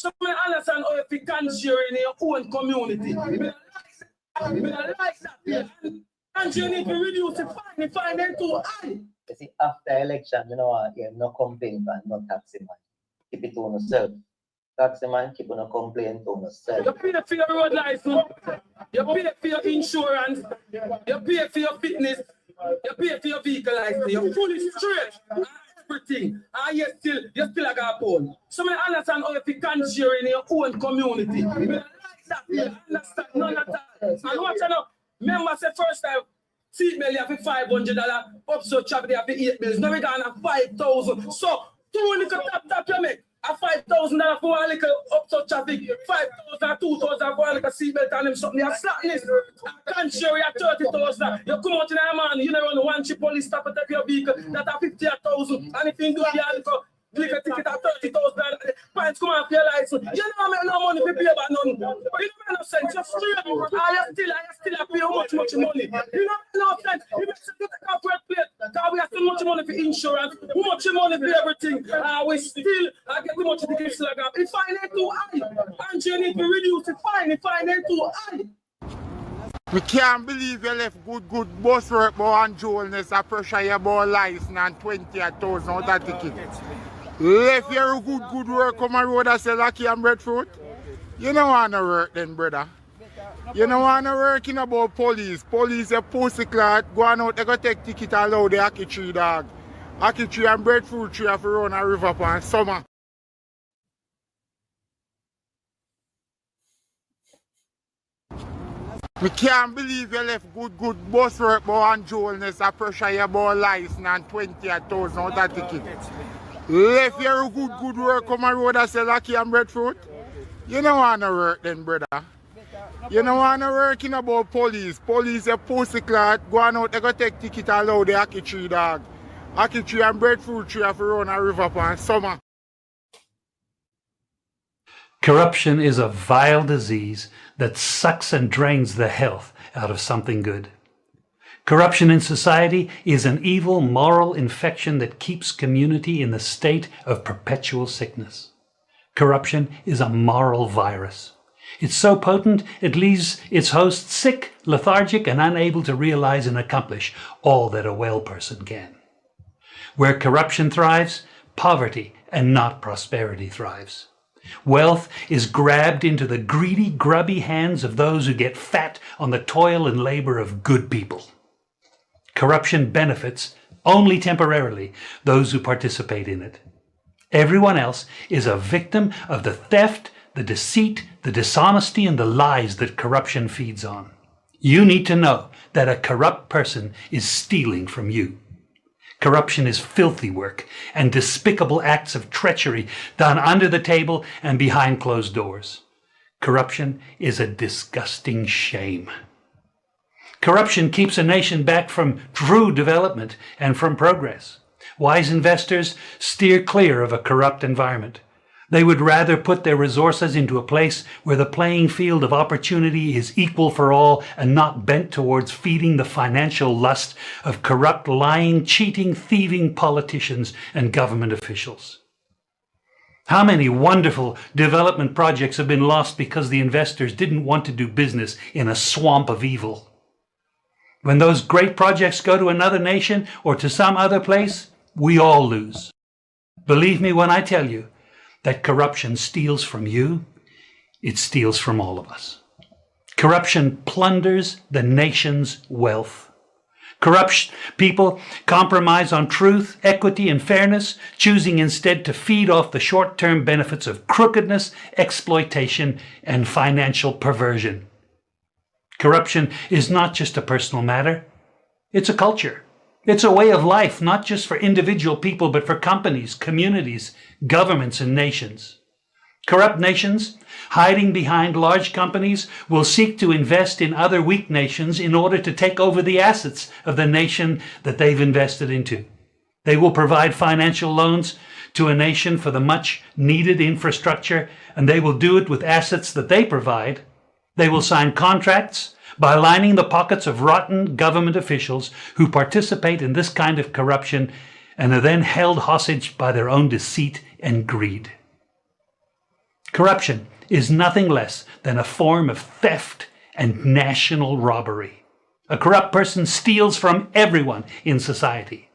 So I understand how if you can share in your own community. I like that. And you need to reduce the fine them too high. You see, after election, you know what, you have no complaint and no taxi man. Keep it to yourself. Taxi man, keep on a complaint to yourself. You pay for your road license, you pay for your insurance, you pay for your fitness, you pay for your vehicle license, you're fully straight. Everything. And you still a got phone. So I understand how if you can share in your own community. I like that. I understand none of that. And watch out. Remember say first time seatbelt you have $500, upside traffic you have $8 bills. Now we got a 5,000. So two little tap you make. A $5,000 for a little upside traffic, 5,000, 2,000 for a little seatbelt and them something. You slackness. I can't share you 30,000. You come out in a man, you know, run one chip police stop and take your vehicle that are 50,000. And if you do a little ticket at 30,000, pints come out for your license. You don't make no money to pay about none. You don't make no sense. You're straight. I still pay how much money. You don't make no sense. You make sure you take a corporate plate. Because we have so much money for insurance, how much money for everything. We still get too much to give slag up. If fine ain't too high, and you need to reduce the fine. If fine ain't too high. We can't believe you left good bus work but on Joelness a pressure you about license and 20,000 out of ticket. Left your good work on my road and say lucky and breadfruit. You don't want to work then, brother. You don't want to work in about police. Police a pussy clot, go on out, they go take ticket and allow the Aki tree dog. Aki tree and breadfruit tree have to run a river pan summer. We can't believe you left good bus work but on Joelness a pressure you about license and 20,000 out of ticket. Left your good work on my road and say lucky and breadfruit. You don't want to work then, brother. You don't want to work in about police. Police a pussy clot, go on out, they go take ticket and allow the Aki tree dog. Aki tree and breadfruit tree have to run a river pan summer. Corruption is a vile disease that sucks and drains the health out of something good. Corruption in society is an evil moral infection that keeps community in the state of perpetual sickness. Corruption is a moral virus. It's so potent it leaves its host sick, lethargic, and unable to realize and accomplish all that a well person can. Where corruption thrives, poverty and not prosperity thrives. Wealth is grabbed into the greedy, grubby hands of those who get fat on the toil and labor of good people. Corruption benefits, only temporarily, those who participate in it. Everyone else is a victim of the theft, the deceit, the dishonesty, and the lies that corruption feeds on. You need to know that a corrupt person is stealing from you. Corruption is filthy work and despicable acts of treachery done under the table and behind closed doors. Corruption is a disgusting shame. Corruption keeps a nation back from true development and from progress. Wise investors steer clear of a corrupt environment. They would rather put their resources into a place where the playing field of opportunity is equal for all and not bent towards feeding the financial lust of corrupt, lying, cheating, thieving politicians and government officials. How many wonderful development projects have been lost because the investors didn't want to do business in a swamp of evil? When those great projects go to another nation or to some other place, we all lose. Believe me when I tell you that corruption steals from you, it steals from all of us. Corruption plunders the nation's wealth. Corrupt people compromise on truth, equity, and fairness, choosing instead to feed off the short-term benefits of crookedness, exploitation, and financial perversion. Corruption is not just a personal matter, it's a culture. It's a way of life, not just for individual people, but for companies, communities, governments, and nations. Corrupt nations, hiding behind large companies, will seek to invest in other weak nations in order to take over the assets of the nation that they've invested into. They will provide financial loans to a nation for the much needed infrastructure, and they will do it with assets that they provide. They will sign contracts by lining the pockets of rotten government officials who participate in this kind of corruption and are then held hostage by their own deceit and greed. Corruption is nothing less than a form of theft and national robbery. A corrupt person steals from everyone in society.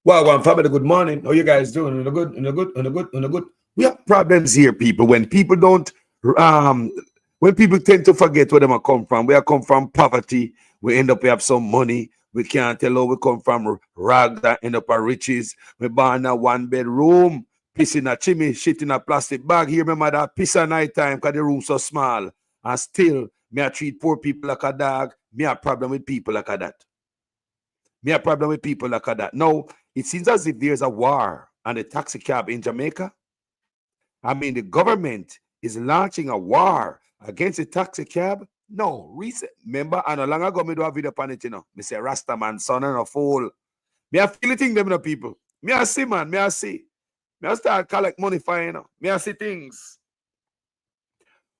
Well, family, good morning. How you guys doing? On a good. We have problems here, people. When people don't, when people tend to forget where they come from. We come from poverty. We end up we have some money. We can't tell how we come from rags that end up at riches. We buy in a 1-bedroom, piss in a chimney, shit in a plastic bag. Here, remember that piss at night time because the room so small. And still, me I treat poor people like a dog. Me have problem with people like that. Me have problem with people like that. Now, it seems as if there's a war on the taxi cab in Jamaica. I mean, the government is launching a war against the taxi cab. No, recent. Remember, and a long ago, me do a video on it, you know. Me say, Rasta man, son and a fool. Me I feel thing them, you know, people. Me I see, man. Me I see. Me I start collect money for, you know. Me I see things.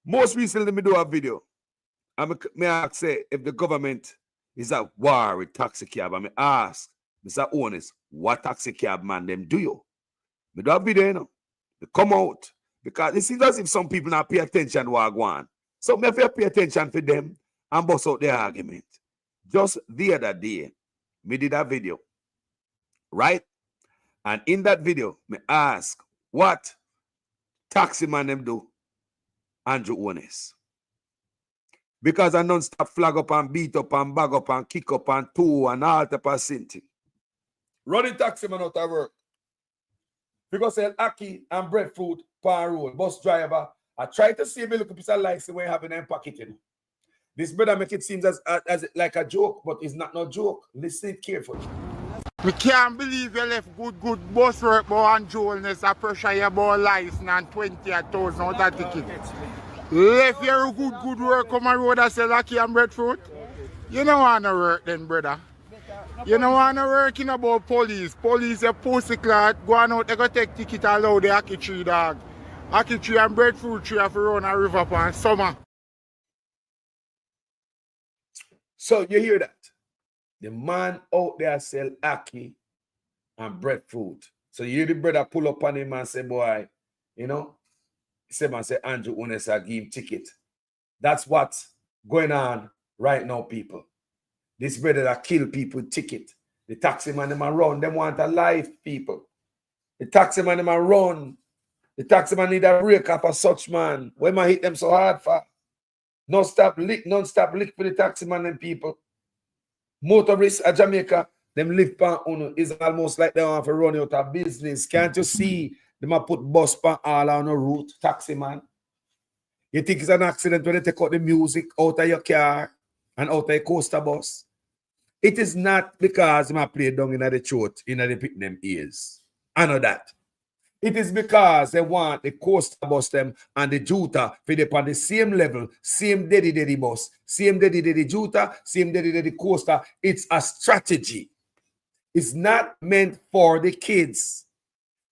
Most recently, me do a video. And me ask, say, if the government is at war with taxi cab, and me ask, Mr. Owners, what taxi cab man them do you? Me do a video, you know. They come out. Because it seems as if some people not pay attention to what I want. So me have to pay attention for them and bust out their argument. Just the other day, me did a video. Right? And in that video, me ask, what taxi man them do? Andrew Owners. Because I non-stop flag up and beat up and bag up and kick up and tow and all type of thing. Running taxi man out of work. Because sell ackee and breadfruit per road, bus driver. I try to see if you look a piece of license when you have in them pocket. You know. This brother make it seem as like a joke, but it's not no joke. Listen carefully. We can't believe you left good bus work but on Joelness a pressure you about license and 20,000 out of ticket. Left your good work come on road and sell ackee and breadfruit. You don't want to work then, brother. You don't want to work in about police. Police a pussy clot. Go on out, they go take ticket and allow the ackee tree dog. Ackee tree and breadfruit tree have to run a river pan summer. So you hear that? The man out there sell ackee and breadfruit. So you hear the brother pull up on him and say, boy, you know, man say Andrew Owners give him ticket. That's what's going on right now, people. This brother that kill people with ticket. The taxi man them a run. Them want a life, people. The taxi man them a run. The taxi man need a break up for such man. When man hit them so hard for? Non-stop lick for the taxi man and people. Motorists at Jamaica, them live pan uno is almost like they want to run out of business. Can't you see? Them a put bus pan all on the route, taxi man. You think it's an accident when they take out the music out of your car and out of a coaster bus? It is not because them a play down in the throat, in the pit them ears. I know that. It is because they want the coaster bus them and the Juta for they on the same level, same daddy bus, same daddy Juta, same daddy coaster. It's a strategy. It's not meant for the kids.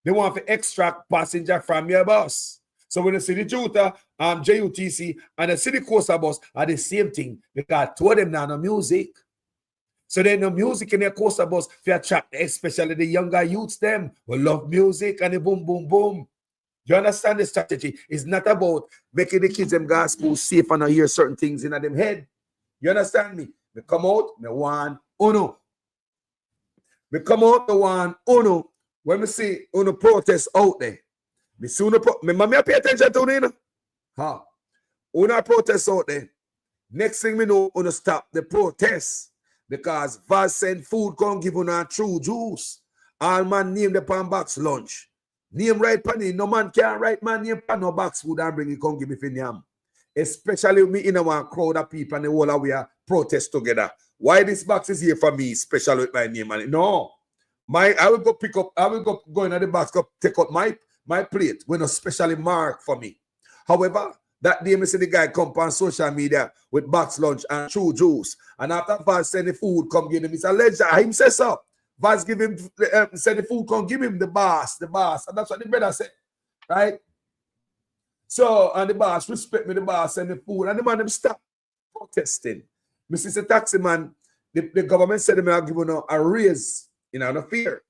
They want to extract passenger from your bus. So when you see the Juta, JUTC, and the city coaster bus are the same thing because two of them now no music. So then the music in their coaster bus for attract especially the younger youths them who love music and the boom boom boom. You understand the strategy? It's not about making the kids them go to school safe and not hear certain things in them head. You understand me? Me come out, me want uno. Me come out, me want uno. When me see uno protest out there, me see uno me pay attention to uno. Ha. Uno protest out there. Next thing me know, uno stop the protest. Because Vaz send food come give on a true juice. All man name the pan box lunch. Name right pan in. No man can write man name pan no box food and bring it come give me for yam. Especially me in a one crowd of people and the whole of we are protest together. Why this box is here for me, special with my name on it? No. I will go pick up, I will go into the box, go take out my plate when a specially marked for me. However, that day, I see the guy come on social media with box lunch and true juice. And after Vaz send the food, come give him. It's a legend. Him says so. Vaz give him, send the food, come give him the boss. And that's what the brother said. Right? So, and the boss respect me, the boss send the food. And the man them stop protesting. Mr. Taxi man, the government said they are giving a raise in no fear.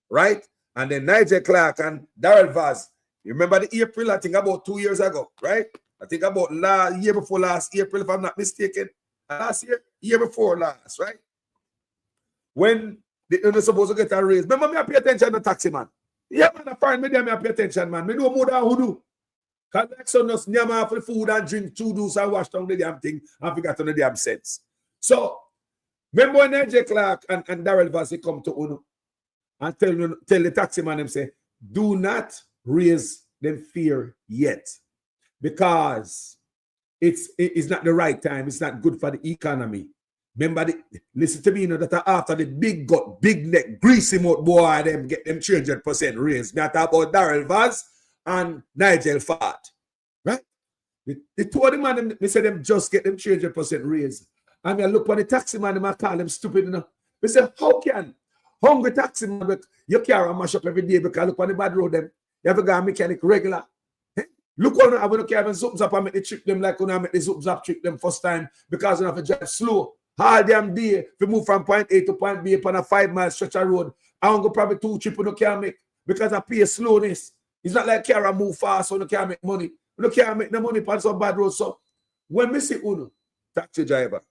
Right? And then Nigel Clark and Darrell Vaz. You remember the April, I think about 2 years ago, right? I think about year before last April, if I'm not mistaken. Last year before last, right? When they're supposed to get a raise. Remember me, I pay attention to taxi man. Yeah, man, I find me there, I pay attention, man. Me do more than who do. Because like son just nyama for food and drink, two do's and wash down the damn thing and forget on the damn sense. So, remember when AJ Clark and Darrell Vaz come to Uno and tell the taxi man them say, do not raise them fear yet. Because it's not the right time. It's not good for the economy. Remember, listen to me, you know, that after the big gut, big neck, greasy mouth boy, them get them 300% raise. Me I talk about Darrell Vaz and Nigel Fart. Right? The two of them, man, they say them just get them 300% raise. And I look for the taxi man, and I call them stupid enough. They say, how can hungry taxi man, you carry a mash up every day because look on the bad road them. You have a guy mechanic regular. Look on I don't care even zoom up and make the trick them like when I make the zoom up trick them first time because I have to drive slow. All damn day if you move from point A to point B upon a 5-mile stretch of road. I don't go probably 2 trips you can't make because I pay slowness. It's not like car move fast so you can't make money. You can't make the money on some bad road. So when we see Uno, taxi driver,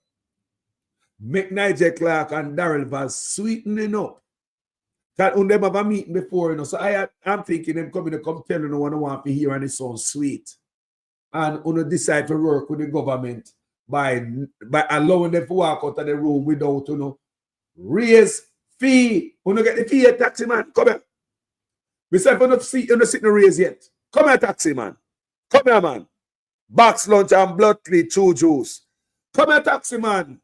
make Nigel Clark and Darrell Vaz sweetening up. That when them have a meeting before, you know. So I'm thinking them coming to come tell you what I want to hear and it sounds sweet. And you decide to work with the government by allowing them to walk out of the room without raise fee. You get the fee, taxi man. Come here. We say you not see the raise yet. Come here, taxi man. Come here, man. Box lunch and blood clean, true juice. Come here, taxi man.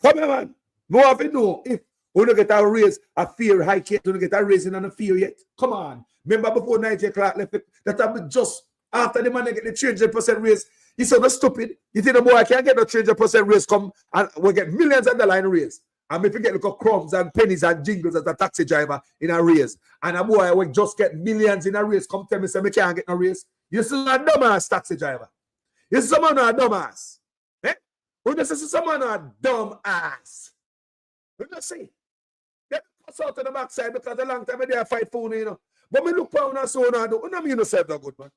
Come here, man. No have to know if we don't get a raise, a fear high yet. We don't get a raise in a fear yet. Come on. Remember before Nigel Clark left it, that happened just after the man get the 300% raise. He said, no stupid. You think the boy can't get no 300% raise come and we get millions of dollars in raise. And if you get like crumbs and pennies and jingles as a taxi driver in a raise, and a boy will just get millions in a raise, come tell me, say, me can't get no raise. You see a dumbass taxi driver. You see someone a dumbass. Eh? When you see someone a dumbass. You know see? They pass out to the backside because a long time they fight phone, you know. But me look down and so on and do. You know me, you know, say that good, man.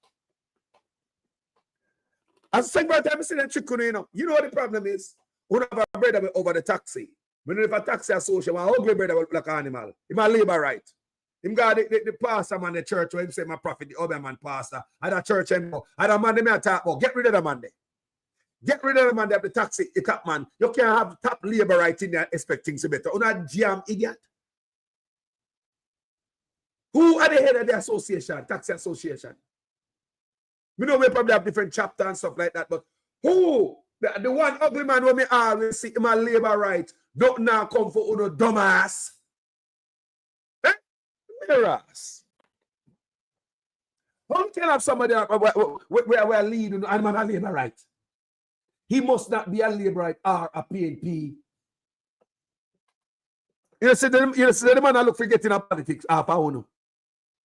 As the second time I see them trick, you know what the problem is? We don't have a brother over the taxi. We don't have a taxi association, one ugly brother with like an animal. He might labor right. Him got the pastor man in the church where him say my prophet, the other man pastor. And that church and that man they may talk about. Get rid of the man there. Get rid of the man there, the taxi, the top man. You can't have top labor right in there expecting to better. You're not jam idiot. Who are the head of the association, taxi association? We know we probably have different chapters and stuff like that, but who? The one ugly man when me always see him a labor right, don't now come for uno dumbass. Eh? Mirrors. How can have somebody where leading and man a labor right? He must not be a labor right or a PNP. You see the man I look for getting a politics half a hour.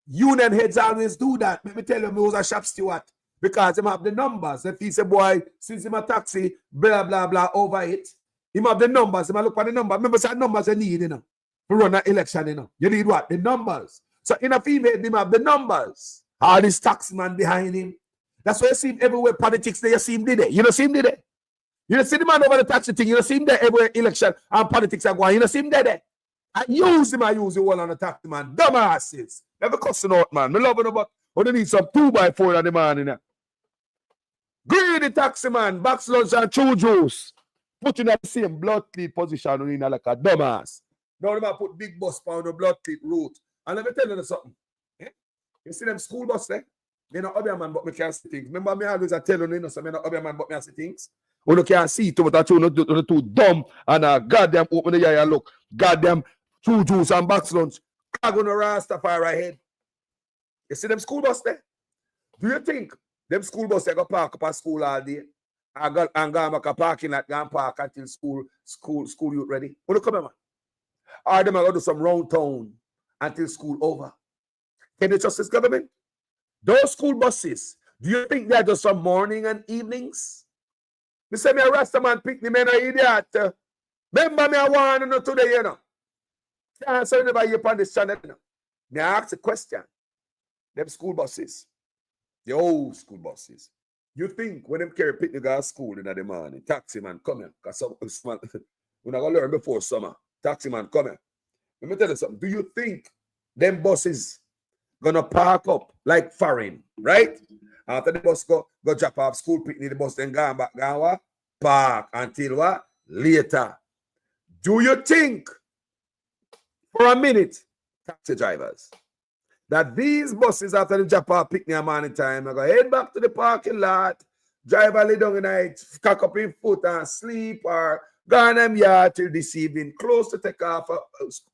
Union heads always do that. Let me tell you, I was a shop steward. Because they have the numbers. If he say, boy, since him a taxi, blah, blah, blah, over it, he have the numbers. He look at the numbers. Remember, say numbers you need, you know, to run an election, you know. You need what? The numbers. So in a female, they have the numbers. All this taxi man behind him. That's why you see him everywhere politics there. You see him there. You don't see him there. You don't see the man over the taxi thing. You don't see him there everywhere election and politics are going. You don't see him there. I use the one on the taxi man. Dumbasses. Never cussing out, man. I love it, but we need some 2x4 on the man in there. Greedy taxi man, box lunch and chew juice. Put in the same blood cleat position in like a dumbass. Now they put big bus on the blood cleat route. And let me tell you something. Eh? You see them school bus there? They're not obvious man, but me can't see things. Remember me always I tell you, so I'm not obvious man, but me can see things. When you can't see too much, you're too dumb and goddamn open the eye and look. Goddamn chew juice and box lunch. I'm gonna Rastafari head. You see them school bus there? Do you think them school bus they go park up at school all day and go back a parking lot and park until school youth ready? When you come here, man? Or them are going to do some round town until school over. Can you trust this government? Those school buses, do you think they're just some morning and evenings? Me say me a Rasta man pick the men a idiot. Remember me a warn you today, you know. Can't say never you upon this channel, you know. Me ask a question. Them school buses, the old school buses. You think when them carry picnic at school in the morning, taxi man come here, because we're not going to learn before summer. Taxi man come here. Let me tell you something. Do you think them buses gonna park up like foreign, right? After the bus go drop off school picnic, the bus then go back, what? Park until what? Later. Do you think for a minute, taxi drivers, that these buses after the drop off picnic morning time, I go head back to the parking lot, drive a little down the night, cock up in foot and sleep, or go on them yard till this evening, close to take off,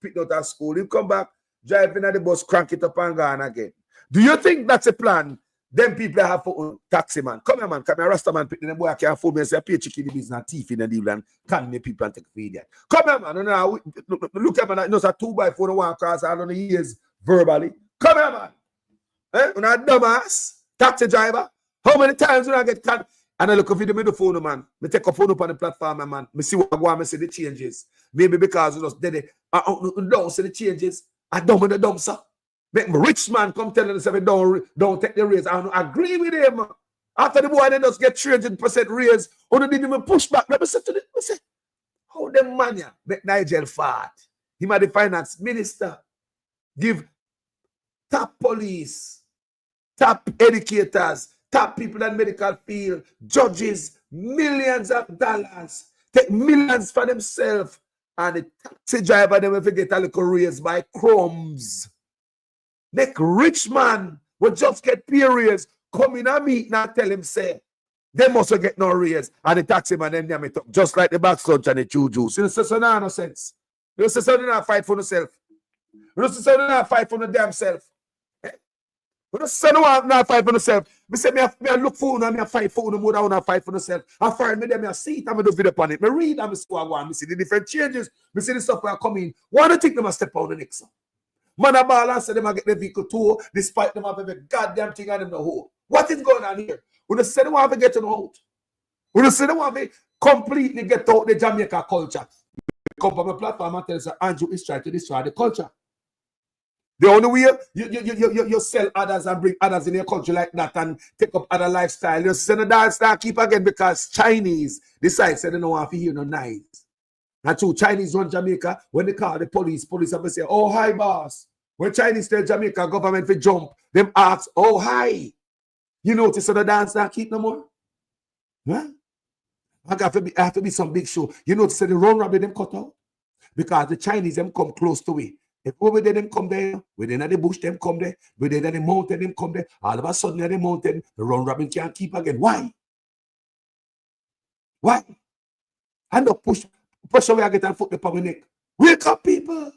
pick out of school, you come back, drive in at the bus, crank it up and go on again. Do you think that's a plan? Them people have for taxi man. Come here, man. Come here, Rasta man. Them boy can't afford me and say, pay chicken in the business, thief in the deal and can me people and take feed yet. Come here, man. No, look at me. No, it's a 2x4 the one across all of the years verbally. Come here, man. Eh? You're not a dumbass. Taxi driver. How many times do I get caught? And I look at the middle phone, man. I take a phone up on the platform, man. I see what I want, I see the changes. Maybe because you just did it. I don't see the changes. I don't want the dumb, sir. Make me rich man come telling us if don't take the raise. I don't agree with him. After the boy then just get 300% raise, or they didn't even push back. Let me say to them, how them man ya make Nigel fat? He might the finance minister. Give top police, top educators, top people in medical field, judges, millions of dollars, take millions for themselves, and the taxi driver them if get a little raise by crumbs. Make rich man will just get pay raise, come in and meet and tell him say they must get no raise, and the taxi man them name it up, just like the box lunch and the chew juice. You know, so no sense. You know, so they not fight for themselves. You know, so they not fight for the damn self. You know, so not fight for themselves. Me say me look for you and me fight for you more than I fight for myself. I find me them, I see it and I do video upon it. Me read and me see what I want. Me see the different changes. Me see the stuff where I come in. Why do you think them a step out the next one? Man a ball and say them a get the vehicle too, despite them have every goddamn thing on them the whole. What is going on here? We don't say they want to get them out. We don't say they want to completely get out the Jamaica culture. Come from a platform and tell us that Andrew is trying to destroy the culture. The only way you sell others and bring others in your country like that and take up other lifestyle, you send a dance start keep again because Chinese decide say they don't want to hear no nice. And two Chinese run Jamaica, when they call the police have to say, oh, hi, boss. When Chinese tell Jamaica government to jump, them ask, oh, hi. You notice that the dance not keep no more? Huh? I have to be some big show. You notice that the run rabbit them cut out? Because the Chinese them come close to it. If over there them come there, within the bush them come there, within the mountain them come there, all of a sudden at the mountain, the run rabbit can't keep again. Why? Why? And the pressure where I get and foot upon my neck. Wake up, people.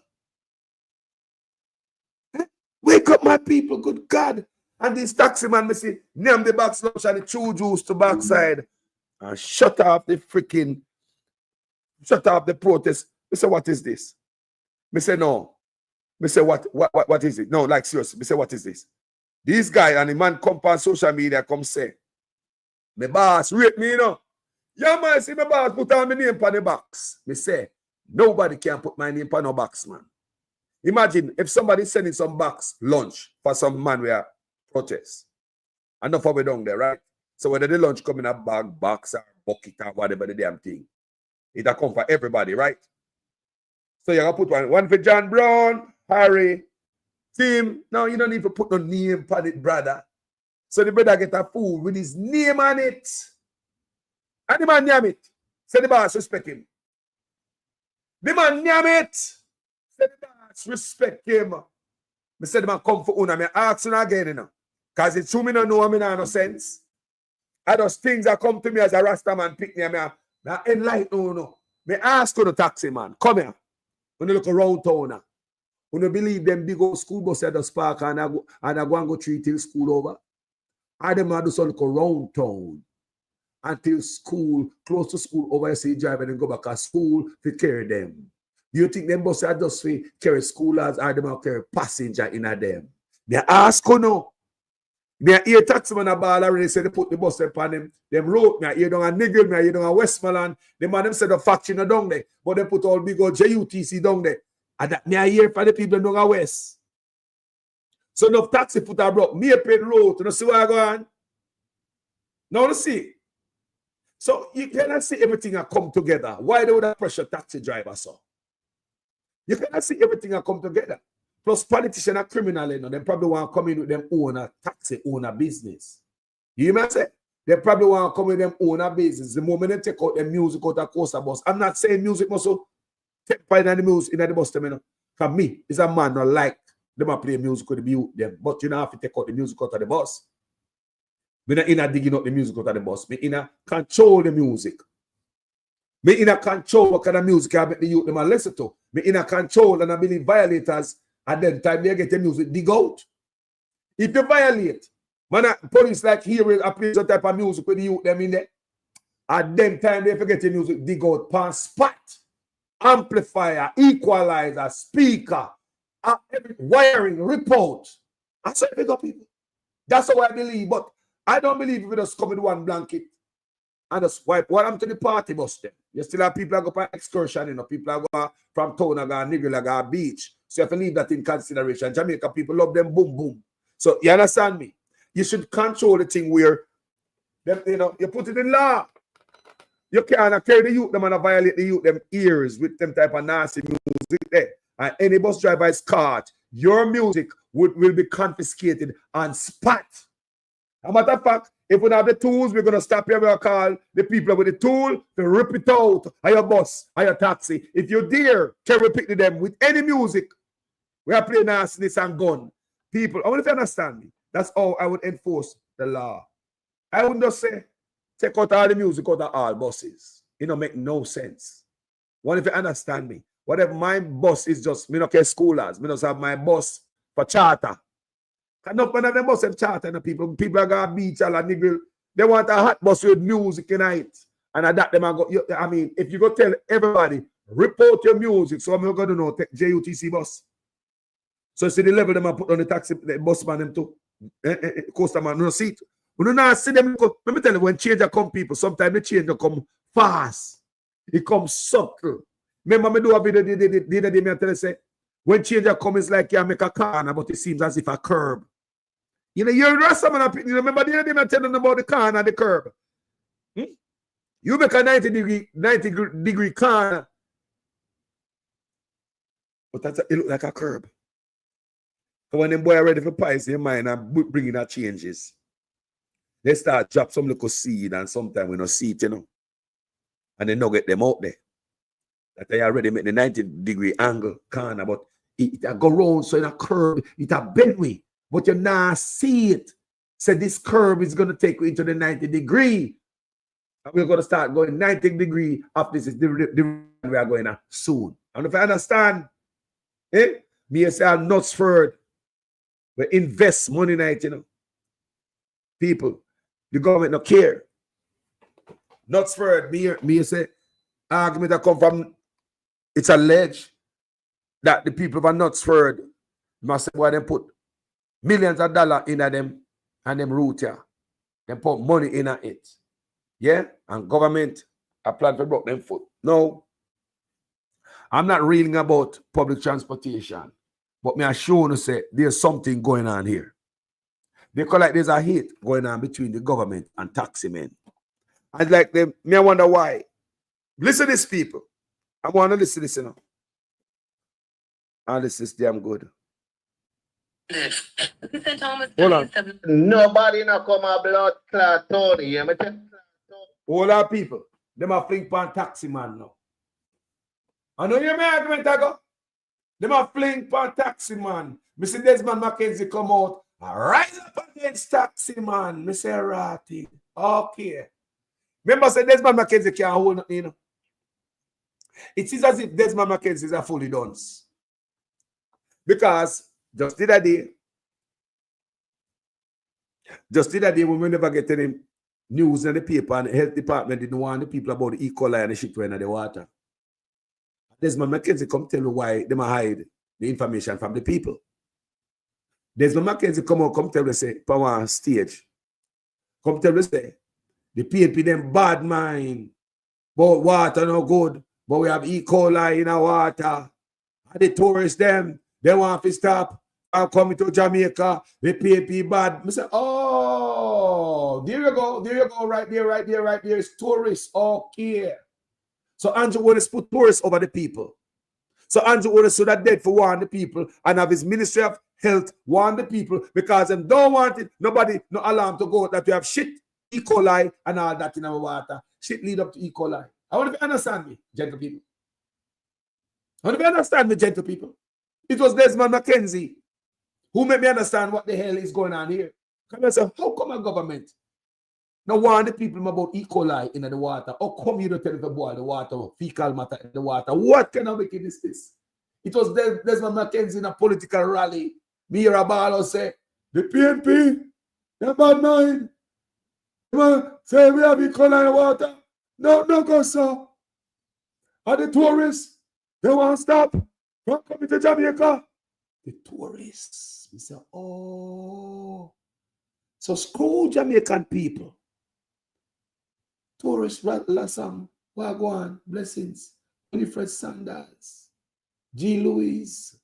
Wake up, my people. Good God. And this taxi man, me see, name the box lunch and the chew juice to backside. And shut off the protest. Me say, what is this? Me say, no. Me say, what is it? No, like seriously. Me say, what is this? This guy and the man come on social media, come say, my boss rate me, you know. Yeah, man, see my boss put on my name on the box. Me say, nobody can put my name on no box, man. Imagine if somebody sending some box lunch for some man we are protest. Enough of it down there, right? So whether the lunch come in a bag, box, or bucket, or whatever the damn thing, it'll come for everybody, right? So you're gonna put one for John Brown, Harry, Tim. No, you don't need to put no name on it, brother. So the brother get a food with his name on it. And the man name it. Say the boss respect him. The man name it. Say the boss respect him. Me say the man come for una. Me ask you again, you know. Because it's true me no know me no sense. I just things that come to me as a Rasta man pick me. Me enlighten you know. Me ask you the taxi man. Come here. When you look around town. When you believe them big old school bus at the spark and I go and go 3 till school over. I them do some look around town until school, close to school over, you see drive and then go back to school to carry them. Do you think them buses are just for carry schoolers or them carry passenger in a them? They ask you no. They hear taximan a ball already say they put the bus upon them road me, you don't a Nigel me, you don't a Westmoreland. The man them said the factory no down there, but they put all big old JUTC down there. And that me a hear for the people down a West. So enough taxi put a broke. Me a paid road. You know see where I go on? Now you see. So you cannot see everything that come together. Why they would have pressure taxi driver so? You cannot see everything that come together. Plus politicians are criminal, you know. They probably want to come in with them own a taxi, own a business. You hear me say? They probably want to come with them own a business. The moment they take out the music out of Costa bus. I'm not saying music must take part in the music in the bus, you know. For me, is a man not like them play music with the youth them, but you don't have to take out the music out of the bus. Me not in a digging out the music out of the bus. Me in a control the music. Me in a control what kind of music I make the youth them listen to. Me in a control and I believe violators at them time they get the music dig out. If they violate, man, police like here will play some type of music with the youth them in there. At them time they forget the music dig out, pan spot, amplifier, equalizer, speaker. Wiring, report. I said, big up people. That's how I believe. But I don't believe if we just come with one blanket and just wipe. What happened to the party bus then? You still have people that go for excursion, you know. People that go from town, that go Nigel, that go beach. So you have to leave that in consideration. Jamaica people love them boom, boom. So you understand me? You should control the thing where, them, you know, you put it in law. You can't carry the youth, them and violate the youth, them ears with them type of nasty music there. And any bus driver is caught, your music will be confiscated on spot. As a matter of fact, if we don't have the tools, we're going to stop here. We'll call the people with the tool to rip it out of your bus, of your taxi. If you dare carry pick to them with any music, we are playing nastiness and gun. People, I want if you understand me. That's how I would enforce the law. I wouldn't just say, take out all the music out of all buses. It don't make no sense. What if you understand me? What if my bus is just, me not care schoolers, me just have my bus for charter. Enough of them bus have charter, and people are going to beach all and niggle. They want a hot bus with music tonight. And adapt them and go, I mean, if you go tell everybody, report your music, so I'm not going to know, take JUTC bus. So see the level them I put on the taxi, the bus man them too. Coaster man, no seat. We don't see them. Let me tell you, when change come, people, sometimes the change come fast. It comes subtle. Remember me do a video the other day, me tell you say, when change come, it's like you make a corner, but it seems as if a curb. You know, you remember the other day me telling them about the corner and the curb. You make a 90 degree corner, but it look like a curb. So when them boy are ready for pies in your mind and bringing that changes, they start drop some little seed and sometimes we don't see it, you know. And they don't get them out there. That they already make the 90 degree angle corner, but it go round so in a curve, it a bend way, but you not see it. So this curve is going to take you into the 90 degree. And we're going to start going 90 degree after this is the we are going soon. And if I understand, me say I'm not scared. We invest money in it, you know. People, the government don't care. Knutsford, me say, argument that come from, it's alleged that the people of Knutsford must say, why they put millions of dollars in them and them root here. They put money in it. Yeah? And government a plan to block them foot. No. I'm not reading about public transportation. But me I sure to say there's something going on here. They call like there's a hate going on between the government and taxi men. I'd like them, me I wonder why. Listen to this, people. I want to listen to this, you know. And this is damn good. Hold on. Nobody not come a blood clot Tony. Yeah, All our people, them are fling pan taxi man now. I know your argument I go. Them are fling pan taxi man. Mr. Desmond McKenzie come out and rise up against taxi man. Mr. Ratty. Okay. Remember, say Desmond McKenzie can't hold nothing, you know. It is as if Desmond McKenzie is a fully dunce. Because just the other day when we never get any news in the paper and the health department didn't want the people about the E. coli and the shit in the water. Desmond McKenzie come tell me why they might hide the information from the people. Desmond McKenzie come tell me say, power stage. Come tell me say, the PNP them bad mind, but water no good, but we have E. coli in our water. And the tourists them, they want to stop. I'm coming to Jamaica, the PNP bad. I say, oh, there you go, right there. It's tourists, okay. So Andrew wants to put tourists over the people. So Andrew wants to that dead for warn the people and have his Ministry of Health warn the people because them don't want it. Nobody, no alarm to go that we have shit, E. coli and all that in our water. Shit lead up to E. coli. I want to understand me, gentle people. It was Desmond McKenzie who made me understand what the hell is going on here. Come and say, how come a government now warn the people about E. coli in the water? How come you don't tell the boy the water, fecal matter in the water? What kind of wickedness is this? It was Desmond McKenzie in a political rally. Me hear a ball say, the PNP, they're bad mind. Say we have E. coli in the water. No, go so. And the tourists, they won't stop from coming to Jamaica. The tourists, we say, oh. So screw Jamaican people. Tourists, Lassam, Wagwan, blessings. Winifred Sanders, G. Louise,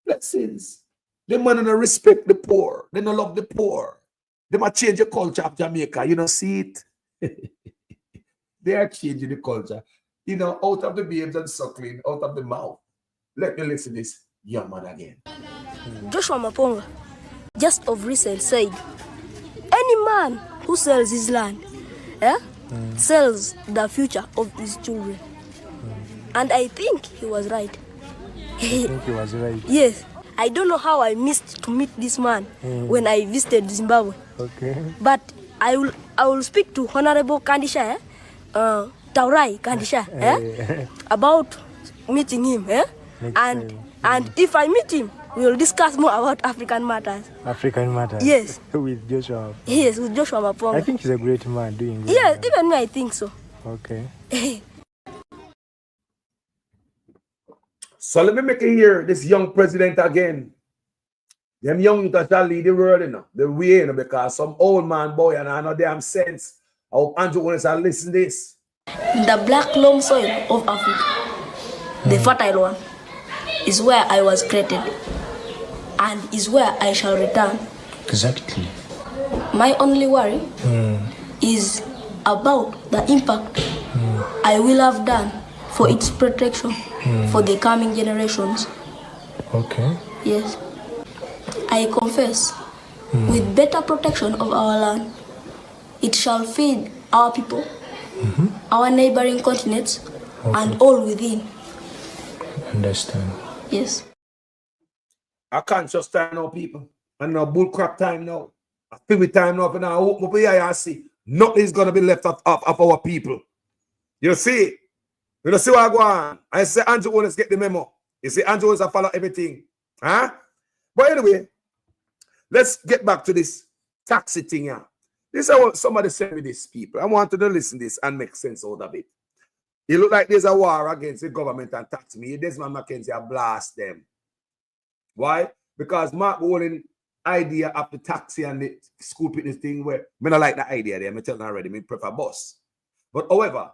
blessings. They man don't respect the poor. They don't love the poor. They might change the culture of Jamaica. You don't see it? They are changing the culture. You know, out of the babes and suckling, out of the mouth. Let me listen to this young man again. Joshua Maponga, just of recent, said, any man who sells his land, sells the future of his children. And I think he was right. I think he was right. Yes. I don't know how I missed to meet this man when I visited Zimbabwe. Okay. But I will speak to Honorable Kandisha, Taurai Kandisha, about meeting him. And if I meet him, we will discuss more about African matters. African matters? Yes. With Joshua? Yes, with Joshua Maponga. I think he's a great man doing this. Yes, even me, I think so. Okay. So let me make it hear this young president again. Them young that shall lead the world, you know, the way, you know, because some old man boy and I know damn sense. I hope Andrew wants to listen to this. The black loam soil of Africa, the fertile one, is where I was created and is where I shall return. Exactly. My only worry is about the impact I will have done for its protection for the coming generations. Okay. Yes. I confess, with better protection of our land, it shall feed our people, our neighboring continents, and all within. Understand. Yes. I can't just time now, people. And now bullcrap time now. I feel with time now, but now I open up here and see nothing is going to be left of our people. You see? You see what I go on? I say Andrew Owens get the memo. You see, Andrew Owens follow everything. Huh? But anyway, let's get back to this taxi thing here. This is what somebody said with these people. I want you to listen to this and make sense out of it. It look like there's a war against the government and tax me. Desmond McKenzie I blast them. Why? Because Mark Wallen idea of the taxi and the school fitness thing where I don't like the idea there. I'm telling you already, I prefer bus. But however,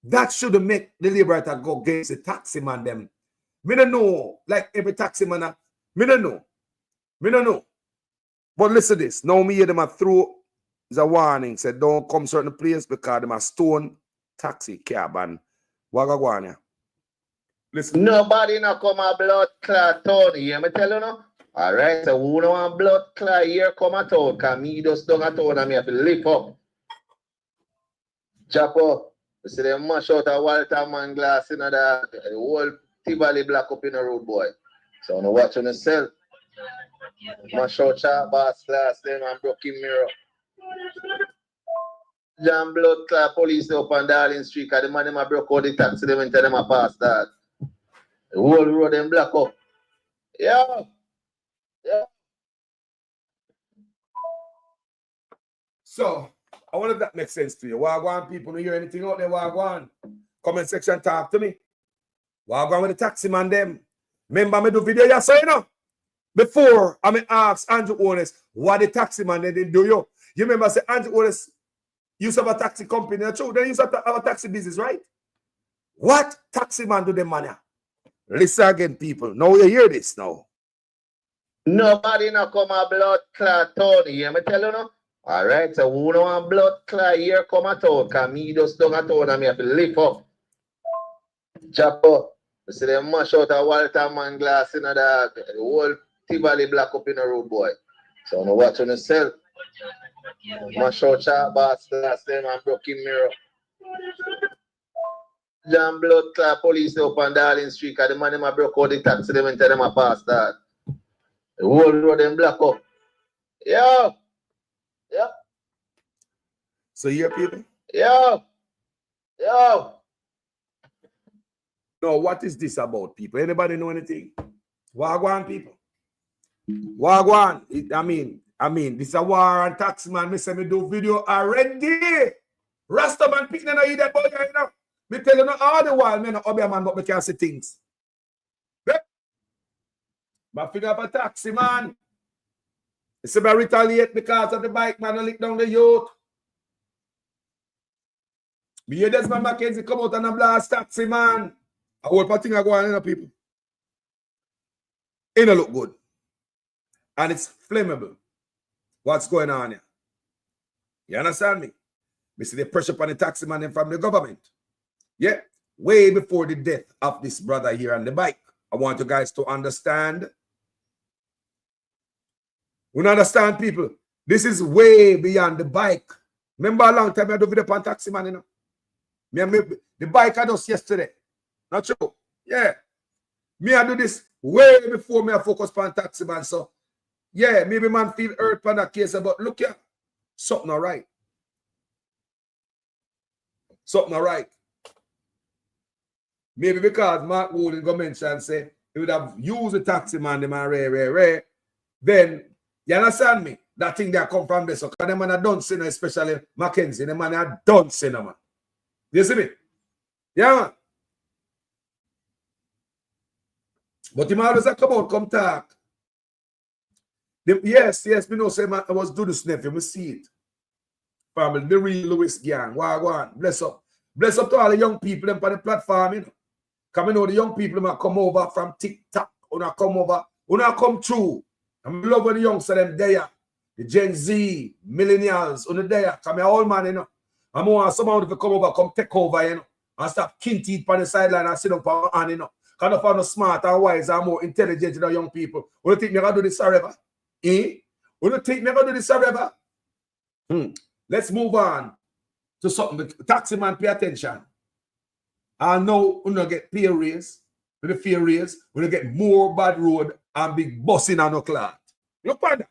that should make the liberator go against the taxi man them. Me don't know, like every taxi man, me don't know. Me don't know. But listen to this. Now me hear them a throw is a warning. Said don't come certain place because them a stone taxi cab and wagagwania. Listen. Nobody not come a blood clot town here, me tell you no. Alright, so who don't want blood clot here come a town, cause me just don't a town and me have to lift up. Chapo, you see them mash out a Walter man glass in the whole Tivoli block up in the road, boy. So I'm watching yourself. Mash out Char Bass glass, them and broken mirror. Jam blood clot police up on Darling Street, cause the man them a broke out the taxi, them and tell them a pass that. The whole road them black up. Yeah. Yeah. So, I wonder if that makes sense to you. Wagwan people, don't hear anything out there, Wagwan. Comment section, talk to me. Wagwan with the taxi man them. Remember me do video yesterday, you know? Before, I mean, ask Andrew Honest what the taxi man they didn't do you. You remember, say Andrew Honest used to have a taxi company, true? They used to have a taxi business, right? What taxi man do them money? Listen again, people. Now you hear this now. Nobody not come a blood clot town here, me tell you no. Alright, so who don't want blood clot here come a town, cause me just don't a town and me have to lift up. Chapo, you see them mash out a Walter man glass in the whole Tivoli block up in the road, boy. So I'm watching yourself. Mash out Char Bass glass them and broken mirror. Jam blood clot police up on Darling Street, cause the man them a broke out the taxi, them and tell them a pass that. The whole road them black up. Yeah. Yeah. So here, people. Yeah. Yeah. No, what is this about, people? Anybody know anything? Wagwan, people. Wagwan. I mean, this is a war on taxi man. Me say me do video already. Rastaman picking no eat that boy, you know. Me tell you no all the while, me no obey man, but me can't see things. But figure up a taxi man. It's about retaliate because of the bike man and lick down the youth. Me hear Desmond McKenzie come out and a blast taxi man. I hope a thing I go on, you know, people. It don't look good. And it's flammable. What's going on here? You understand me? We see the pressure upon the taxi man and from the government. Yeah. Way before the death of this brother here on the bike. I want you guys to understand. We understand, people. This is way beyond the bike. Remember a long time I do video upon taxi man, you know? The bike I just yesterday. Not true. Yeah. Me I do this way before me I focus upon taxi man. So yeah, maybe man feel hurt upon that case, but look here. Something all right. Something all right. Maybe because Mark Wallen go mention and say he would have used the taxi man, the man rare. Then you understand me? That thing that come from this. So because the man don't see no, especially Mackenzie, the man don't see no man. You see me? Yeah, man. But him always come out, come talk. Yes, me know say man, I was do this nephew, me see it. Family, the real Lewis gang. Wagwan. Bless up. Bless up to all the young people on the platform, you know. Come you know the young people might come over from TikTok. Una come over, una come through. I'm love when the youngsters them there. The Gen Z, millennials, on the there. Come here, old man, you know. I'm want someone to come over, come take over, you know. And stop king teeth on the sideline and sit up on, you know. Kind of no smart and wise and more intelligent, you know, young people. You think me gonna do this forever? You think me gonna do this forever? Let's move on to something. Taxi man, pay attention. I know we're gonna get pay raise. With the fear raise, we're gonna get more bad road and big busing on the clock. Look at that.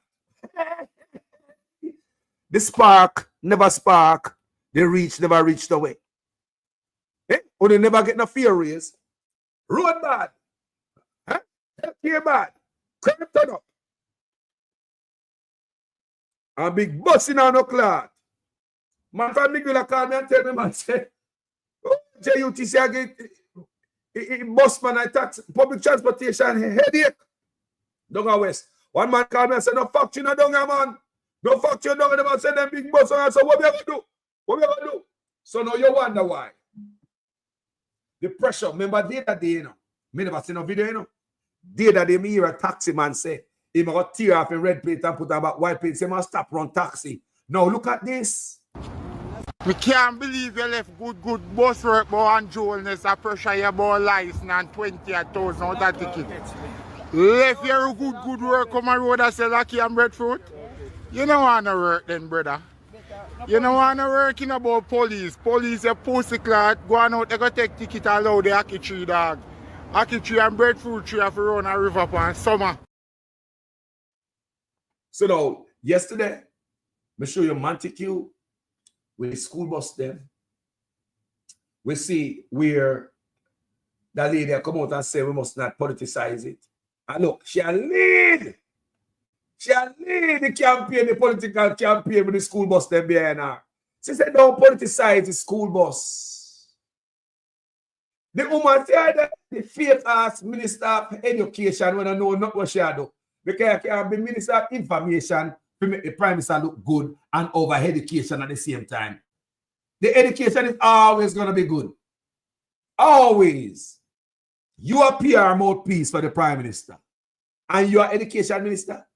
The spark never spark. The reach never reach the way. Or they never get no fear raise. Road bad. Huh? Here bad. Curb turn up. And big busing on the clock. Man from Miguel call me and tell me, man, say, oh, JUTC again, bus man, I tax public transportation headache. Down west. One man called me and said, no fuck you, no down here, man. No fuck you, down here, man. Send them big bus. So what we going to do? What we going to do? So now you wonder why. The pressure, remember the other day, you know. Me never seen no video, you know. The other day, me hear a taxi man say, he got tear off in red plate and put on back white plate, say, man, stop run taxi. Now look at this. We can't believe you left good bus work, but and Joelness a pressure you about license and 20,000 out of ticket. Left your good work on my road and sell lucky and breadfruit. You don't want to work then, brother. You don't want to work in about police. Police a pussy clot, go on out, they go take ticket and allow the Aki tree dog. Aki tree and breadfruit tree have to run a river upon summer. So now, yesterday, I show you Montague with the school bus then. We see where that lady come out and say we must not politicize it. And look, she lead. She lead the campaign, the political campaign with the school bus then behind her. She said, don't politicize the school bus. The woman said the fake ass minister of education when I know not what she do. Because I can be minister of information to make the prime minister look good and over education at the same time. The education is always going to be good. Always. You are PR mouthpiece for the prime minister. And you are education minister.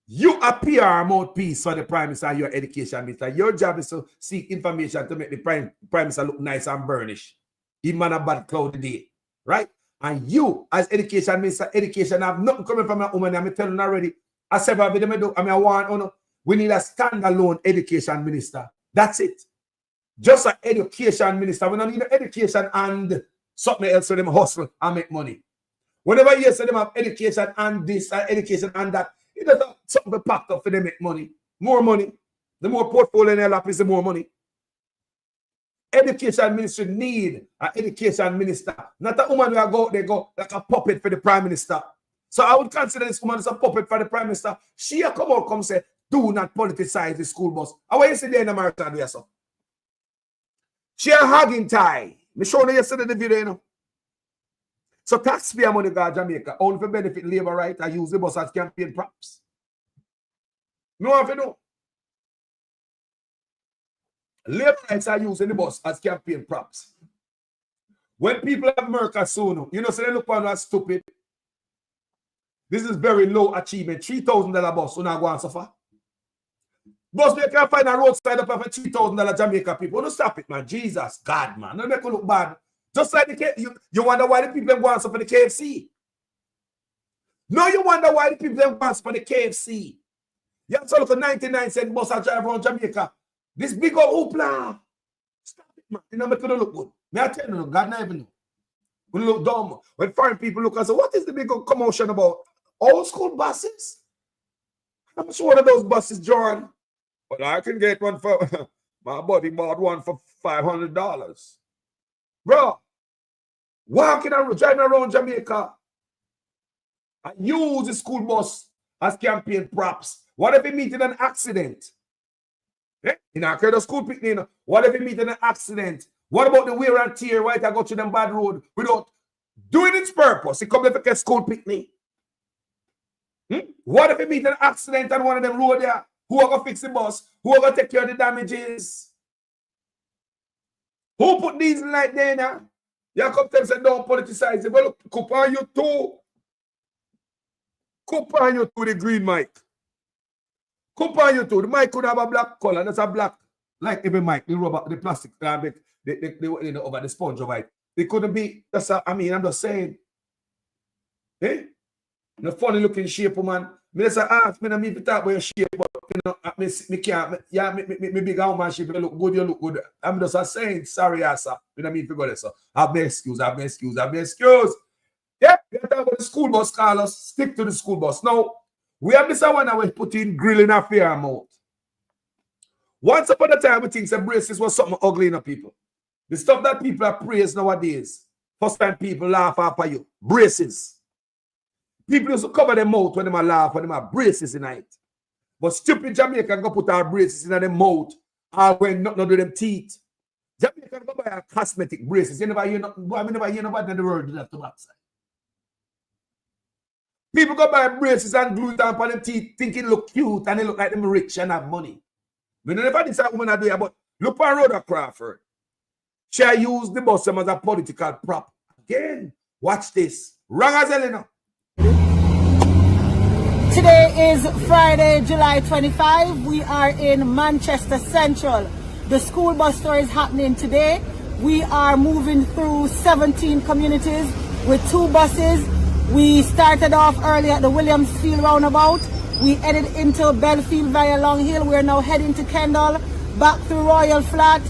You are PR mouthpiece for the prime minister and your education minister. Your job is to seek information to make the prime minister look nice and burnished. Even on a bad cloudy day. Right? And you, as education minister, education have nothing coming from a woman. I'm telling you already. I said, we need a standalone education minister. That's it. Just an education minister. We don't need an education and something else for them hustle and make money. Whenever you say them have education and this and education and that, it doesn't something packed up for them make money. More money. The more portfolio in their lap is the more money. Education ministry need an education minister. Not a woman who go out there go like a puppet for the prime minister. So I would consider this woman as a puppet for the prime minister. She come out come say, do not politicize the school bus. And what you see there in America, do you so? She a hugging tie. Me show you yesterday the video, you know. So taxpayer money go to Jamaica, only for benefit labor right, I use the bus as campaign props. No one know. Labor rights are using the bus as campaign props. When people have America soon, you know, so they look on as stupid. This is very low achievement. $3,000 bus, so now go and suffer. Bus, they can find a roadside up for $3,000 Jamaica people. Don't stop it, man. Jesus, God, man. Don't make it look bad. Just like the you wonder why the people go and suffer the KFC. No, you wonder why the people go and suffer the KFC. You have to look at 99-cent bus and drive around Jamaica. This big old hoopla. Stop it, man. You know, make it look good. May I tell you, God never know. We look dumb. When foreign people look and say, what is the big commotion about? Old school buses? How much one of those buses, John? Well, I can get one for, my buddy bought one for $500. Bro, walking around, driving around Jamaica, and use the school bus as campaign props. What if he meet in an accident? Eh? In a kind of school picnic, what if he meet in an accident? What about the wear and tear, right? I go to them bad road without doing its purpose. He come to a school picnic. What if he meet an accident on one of them road there? Who are going to fix the bus? Who are going to take care of the damages? Who put these light there now? You come tell say don't politicize it. Well, look, coupon you too. Coupon you to the green mic. Coupon you to. The mic could have a black color. That's a black, like every mic, the rubber, the plastic, over the sponge over it. It couldn't be, that's a, I mean, I'm just saying. Eh? The funny looking shape, man. Me just ask me to me to talk about your shape, but you know, me can't. Yeah, me big woman shape. You look good. You look good. I'm just saying, sorry, sir. You know what I mean? Figure this. So have me excuse. Have me excuse. Have me excuse. Yeah, you talk about the school bus, Carlos. Stick to the school bus. Now we have this one that we put in grill in a fair amount. Once upon a time, we think that braces was something ugly in the people. The stuff that people are praised nowadays. First time people laugh after you. Braces. People used to cover their mouth when they laugh, when they have braces in it. But stupid Jamaica go put our braces in their mouth or when not do them teeth. Jamaican go buy a cosmetic braces. You never hear nothing. Boy, I never hear nobody in the world do that to backside. People go buy braces and glue it on them teeth, thinking look cute and they look like them rich and have money. We never decide woman do it, but look for Rhoda Crawford. She used the bosom as a political prop. Again, watch this. Wrong as hell, you know. Today is Friday, July 25. We are in Manchester Central. The school bus tour is happening today. We are moving through 17 communities with 2 buses. We started off early at the Williamsfield roundabout. We headed into Belfield via Long Hill. We're now heading to Kendall, back through Royal Flat,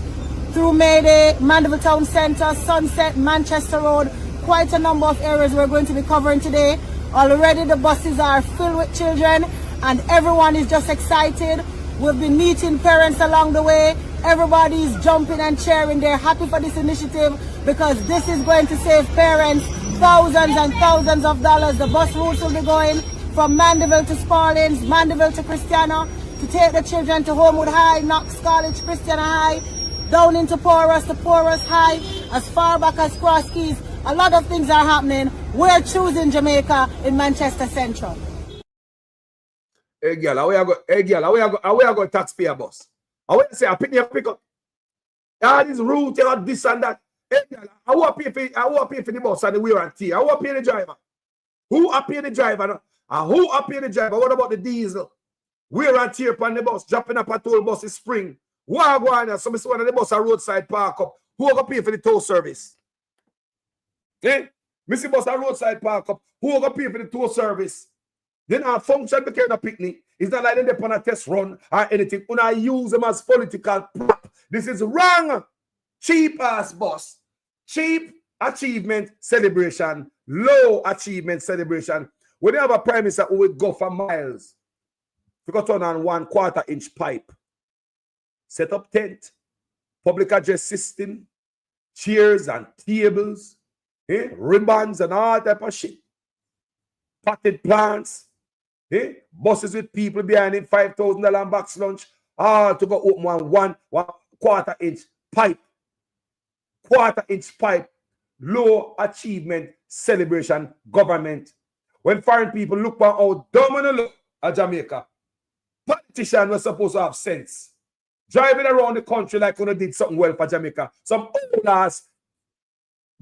through Mayday, Mandeville Town Centre, Sunset, Manchester Road. Quite a number of areas we're going to be covering today. Already the buses are filled with children and everyone is just excited. We've been meeting parents along the way. Everybody's jumping and cheering. They're happy for this initiative because this is going to save parents thousands and thousands of dollars. The bus routes will be going from Mandeville to Spaldings, Mandeville to Christiana, to take the children to Homewood High, Knox College, Christiana High, down into Porus to Porus High, as far back as Cross Keys. A lot of things are happening. We're choosing Jamaica in Manchester Central. Hey girl, how we go taxpayer bus? I want to say I pick up. All this route, you got this and that. Hey girl, I want to pay for the bus and the wear and tear. I want to pay the driver. Who pay the driver? And who pay the driver? What about the diesel? Wear and tear upon the bus, dropping up a toll bus in spring. What go on? Some one of the bus a roadside park up. Who going to pay for the toll service? Eh? Missy bus a roadside park up. Who going to pay for the toll service? Then our function became a picnic. It's not like they're on a test run or anything. When I use them as political prop. This is wrong. Cheap ass bus. Cheap achievement celebration. Low achievement celebration. When you have a prime minister who would go for miles, you got turn on 1/4 inch pipe. Set up tent, public address system, chairs and tables, ribbons and all type of shit. Potted plants, buses with people behind it, $5,000 box lunch, all to go open one 1/4 inch pipe. 1/4 inch pipe, low achievement celebration government. When foreign people look for how dumb and look at Jamaica, politicians were supposed to have sense. Driving around the country like when they did something well for Jamaica. Some old ass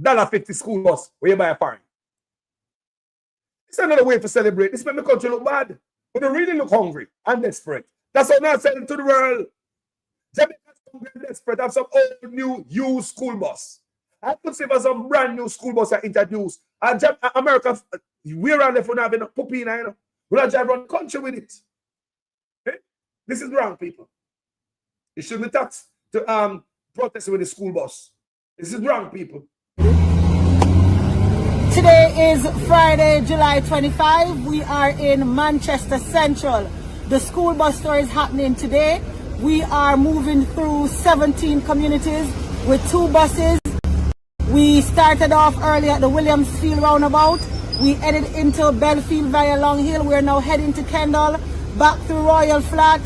$1.50 school bus where you buy a foreign. It's another way to celebrate. This makes the country look bad. But they really look hungry and desperate. That's how they're selling to the world. Jamaica's hungry and desperate. Have some old new used school bus. I could say for some brand new school bus are introduced. And America, we're around the phone having a puppy, you know. We'll drive around the country with it. Okay? This is wrong, people. You shouldn't be taxed to protest with the school bus. This is wrong, people. Today is Friday, July 25. We are in Manchester Central. The school bus tour is happening today. We are moving through 17 communities with 2 buses. We started off early at the Williamsfield roundabout. We headed into Belfield via Long Hill. We're now heading to Kendall, back through Royal Flat,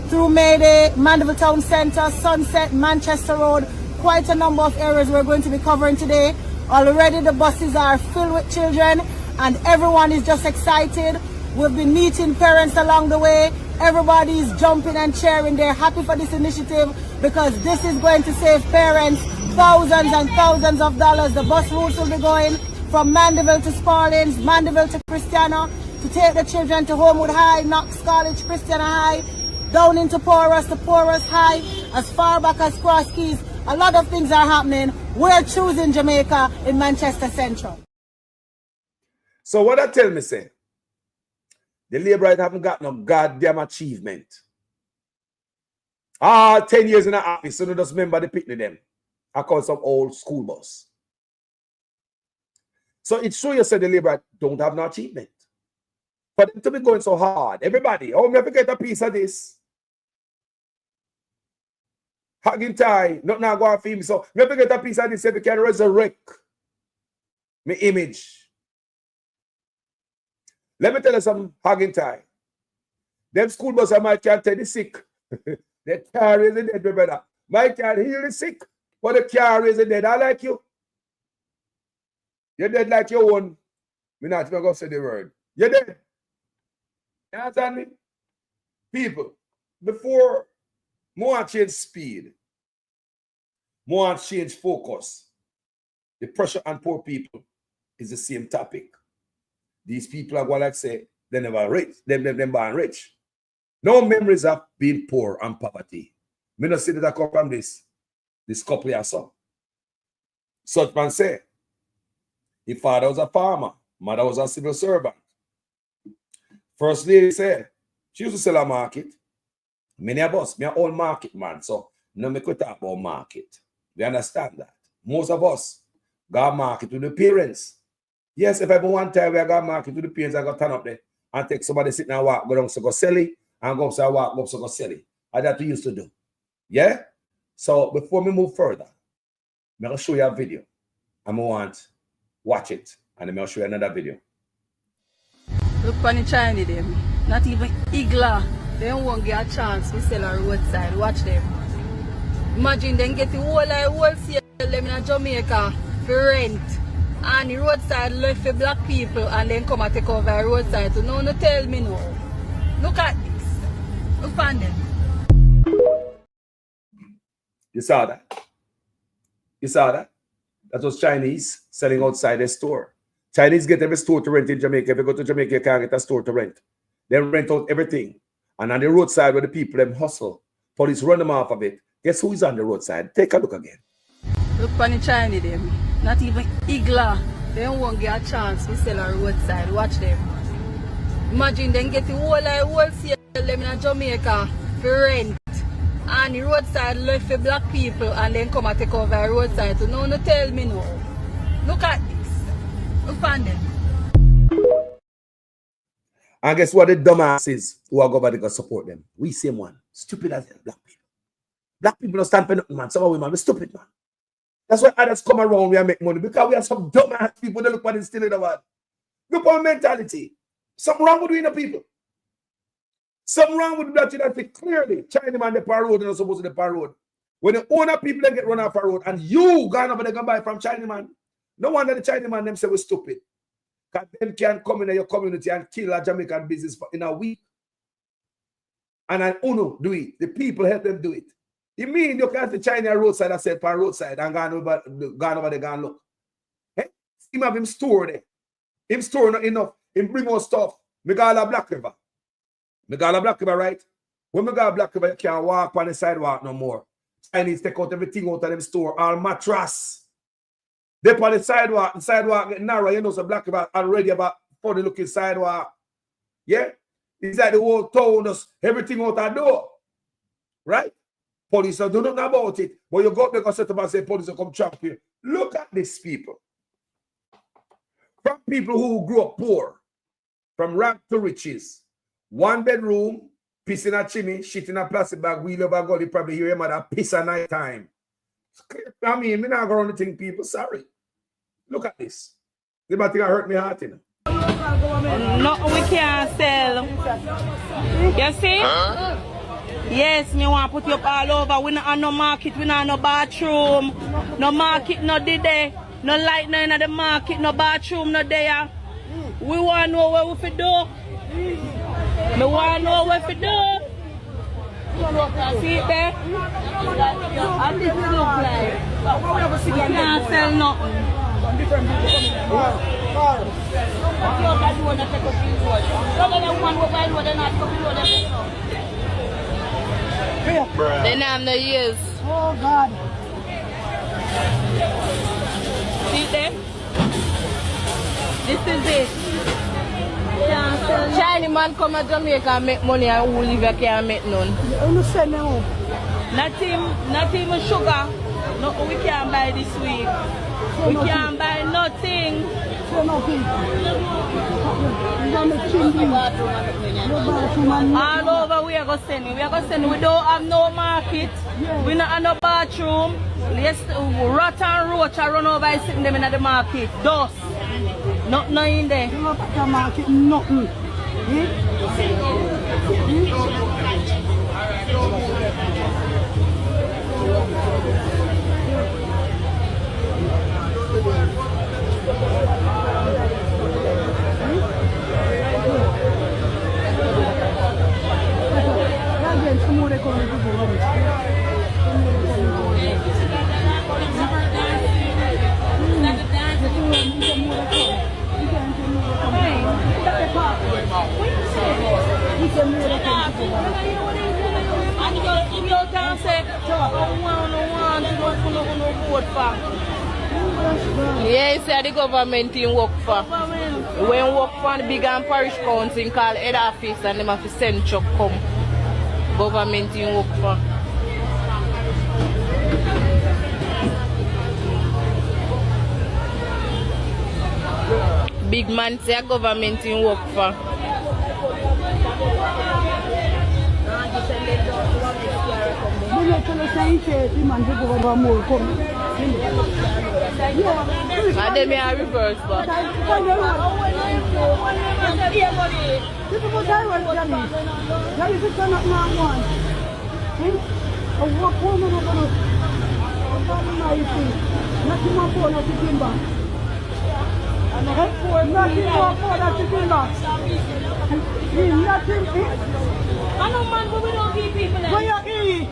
through Mayday, Mandeville Town Centre, Sunset, Manchester Road. Quite a number of areas we're going to be covering today. Already the buses are filled with children and everyone is just excited. We've been meeting parents along the way. Everybody's jumping and cheering. They're happy for this initiative because this is going to save parents thousands and thousands of dollars. The bus routes will be going from Mandeville to Spaldings, Mandeville to Christiana, to take the children to Homewood High, Knox College, Christiana High, down into Porus to Porus High, as far back as Cross Keys. A lot of things are happening. We're choosing Jamaica in Manchester Central. So what I tell me, say, the Labour haven't got no goddamn achievement. 10 years in the office, so they just remember the picnic them. I call some old school bus. So it shows you say the Labour don't have no achievement. For them to be going so hard, everybody, oh, me have to get a piece of this. Hugging tie, not now go on film. So me have to get a piece of this so we can resurrect my image. Let me tell you something, hugging tie. Them school buses might can't tell the sick. The car is the dead, my brother. My car heal the sick, but the car is the dead. I like you. You're dead like your own. Me not even go say the word. You're dead. You understand me? People, before more change speed, more change focus. The pressure on poor people is the same topic. These people are going to say they never rich, them born rich. No memories of being poor and poverty. Me not see that I come from this couple years so. Such man say, his father was a farmer, mother was a civil servant. First lady said, she used to sell a market. Many of us, me are all market man, so no make we talk about market. We understand that. Most of us got market to the parents. Yes, if ever one time we got market to the parents, I got turn up there and take somebody sitting and walk, go down to go sell it, and go up to walk up to go sell it. And that we used to do. Yeah? So before we move further, I'm going to show you a video. I'm going to watch it, and I'm going to show you another video. Look on the Chinese them. Not even Igla. They won't get a chance to sell on the roadside. Watch them. Imagine them get the wholesale them in Jamaica for rent. And the roadside left for black people and then come and take over the roadside. So no tell me no. Look at this. Look on them. You saw that? You saw that? That was Chinese selling outside their store. Chinese get every store to rent in Jamaica. If you go to Jamaica, you can't get a store to rent. They rent out everything. And on the roadside where the people them hustle, police run them off of it. Guess who is on the roadside? Take a look again. Look on the Chinese them. Not even Igla. They won't get a chance to sell on the roadside. Watch them. Imagine them get the wholesale them in Jamaica for rent. And the roadside left for black people and then come and take over the roadside. So no tell me no. Look at this. Look on them. And guess what the dumbasses who are going to support them? We same one. Stupid as hell, black people. Black people don't stand for nothing, man. Some of women are stupid, man. That's why others come around we make money. Because we have some dumbass people that look at it still in the world. Look at mentality. Something wrong with we the people. Something wrong with that clearly. Chinaman the par road and not supposed to the par road. When the owner people they get run off a road and you gone over there can buy from Chinaman. No wonder the Chinaman them say we're stupid. Because them can come in your community and kill a Jamaican business in a week. And an UNO do it. The people help them do it. You mean you can't see China roadside, I said par roadside and gone over there, gone look. Hey, him have him store there. Him store not enough. Him bring more stuff. Me got a Black River. Me got a Black River, right? When me got a Black River, you can't walk on the sidewalk no more. Chinese take out everything out of them store. All mattress. They on the sidewalk get narrow, you know, so Black River already about funny looking sidewalk. Yeah? It's like the whole town, just everything out the door. Right? Police don't know nothing about it. But you go up there and set up and say police will come trap you. Look at these people. From people who grew up poor, from rag to riches, 1 bedroom, piss in a chimney, shit in a plastic bag, wheel over God, you probably hear your mother piss at night time. I mean, me not going to think people, sorry. Look at this. They might think I hurt me heart, you know. No, we can't sell. You see? Huh? Yes, me want to put you up all over. We not have no market, we not have no bathroom. No market, no there. No light, no in the market, no bathroom, no there. We want to know what we fi do. We want to know what we do. See it there? How this look like? We can't sell nothing. Then I'm the years. Oh God. See there? This is it. Chinese man come to Jamaica and make money and who live here can't make none. Not even sugar. No, we can't buy this week. We can't buy nothing. All over we are going to send it. We are going to send it. We don't have no market. We don't have no bathroom. Yes, rat and roach are run over and sitting them in the market. Dust. Nothing in there. Market, nothing. Yeah, he said the government in work for. When work for the big and parish council called head office and them have to send truck come. Government in work for. Big man say government in work for. And then me a reverse back. I know man, but we don't give people that. Where you eat?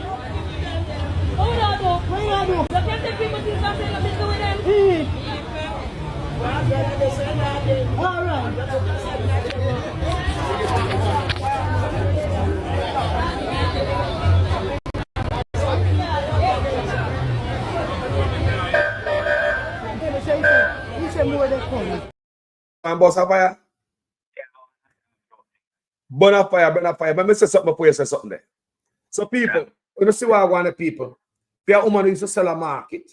What do? What you do? You can't take people to something that is doing them. Eat. All right. And boss a fire. Burn a fire. But me say something before you say something there. So people, when you see what I want the people, if a woman used to sell a market,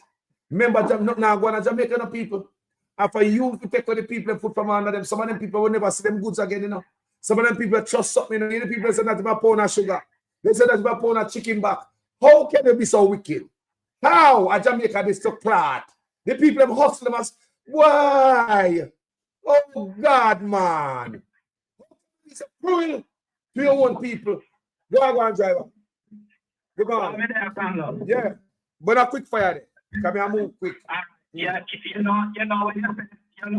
remember now going to Jamaica no people. And for you to take all the people and food from under them, some of them people will never see them goods again, you know. Some of them people trust something, you know. The people say that about pound of sugar. They say that about pound of chicken back. How can they be so wicked? How a Jamaica is so proud? The people them hustle them as why? Oh God, man. It's a cruel to your own people. Go on, driver. Go on. Yeah. But a quick fire there. Come here, move quick. Yeah, you know,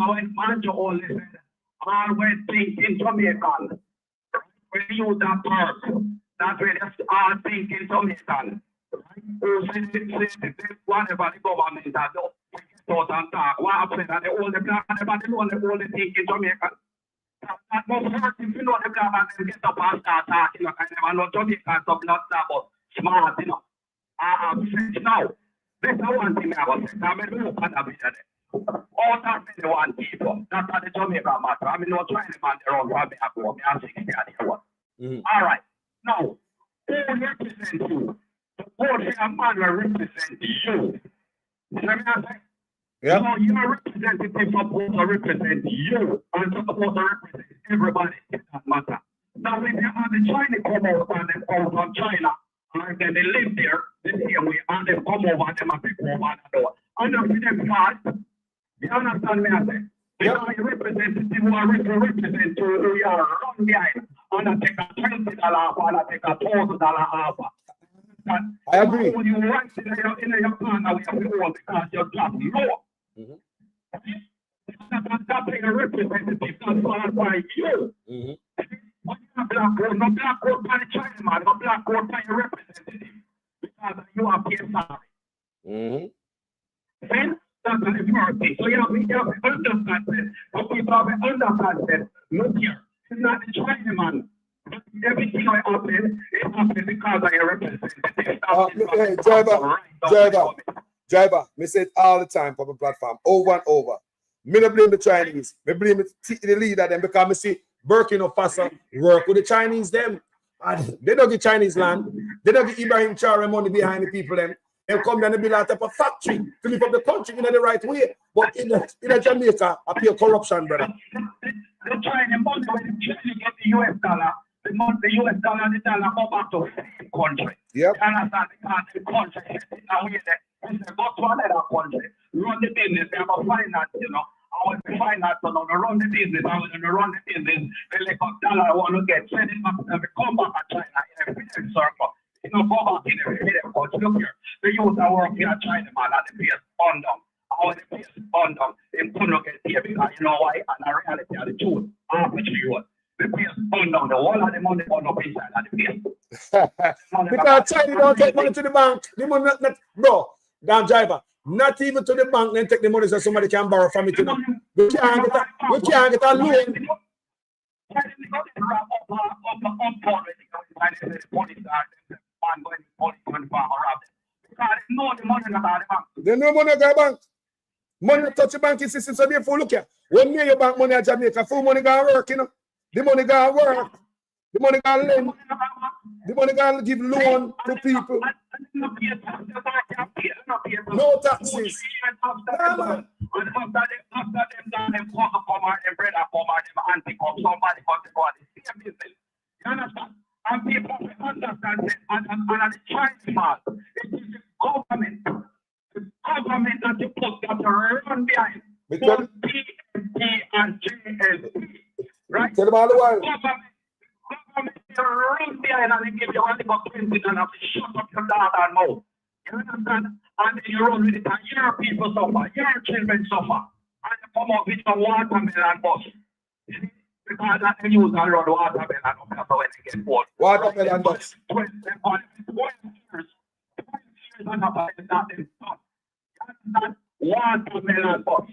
when Manjo always said, always think in Jamaican. When you use that person, that's where they all think in Jamaican. Who say whatever the government has done, thought and talk. What happened that the only black and the only think in Jamaican. That must hurt if you know the black man and get up and start talking. I never know Jamaican so blood but smart, you know. Now. That's one thing I was saying. I mean, look at that. All that many one people. That's how the Jamaica matter. I mean, no trying to man around where they are going. They are 60 at the one. All right. Now, who represents you? The board here man will represent you. You know what I'm saying? Yeah. So your representative supposed to represent you and supposed to represent everybody in that matter. Now, when they have the China come out and they come from China, and then they live there the same way, and they come over and they have to go over the door. And then them fast, you understand me? I say? Because you representative who are represent to who you are run behind, and I take a $20 off, and I take a $1,000 off. I agree. When you right in your plan, now we have to hold because your job low. That's a representative, that's all by you. But you have black road, no black road by the China man, no black road by your representative. Because you are paid salary. Then that's an important thing. So you have to understand that. But people have to understand that. Look here, it's not the China man. Everything I happen, it happens because I represent. Driver, me say it all the time for the platform, over and over. Me don't blame the Chinese. Me blame the leader them because me see Burkina Faso work with the Chinese them. And they don't get Chinese land. They don't get Ibrahim Traore money behind the people them. They come down and build a type of factory to live up the country in the right way. But in Jamaica, appear corruption, brother. The China money when the China get the US dollar, the US dollar and the dollar go back to the same country. Yep. You understand? Because the country is now here. They go to another country, run the business, they have a finance, you know. I want to finance, so now they run the business, I want to run the business, they like a dollar, I want to get, send it back, and we come back to China in a freedom circle. You know, go back in a freedom country. Look here, the youth are working at China, man, and the place burned down. I want the place burned down. They couldn't get here because you know why? And the reality of the truth, half the truth. The place burned down, the whole of the money burned up inside of the place. Because China don't take money to the bank. The money not bro, damn driver. Not even to the bank, then take the money so somebody can borrow from it. You know. We can't get a loan. They know money go bank. Money touch the banking system, so therefore look here. When me your bank money at Jamaica, full money gonna work, you know. The money gonna work. The money gonna lend. The money gonna give loan to people. No taxes. Yeah, man. You understand? And people understand it. And the Chinese man, it is the government. The government that you put that run behind. Both PNP and JLP. Right? Tell them all the while. Government run behind and they give you only about 20 and have to shut up your dad and mouth. You understand? And then you run with it and your people suffer, your children suffer. And you come up with a watermelon bus. Because that they use a lot of watermelon up there so when they get bored. Watermelon bus. 20 years and about that them done. That watermelon bus.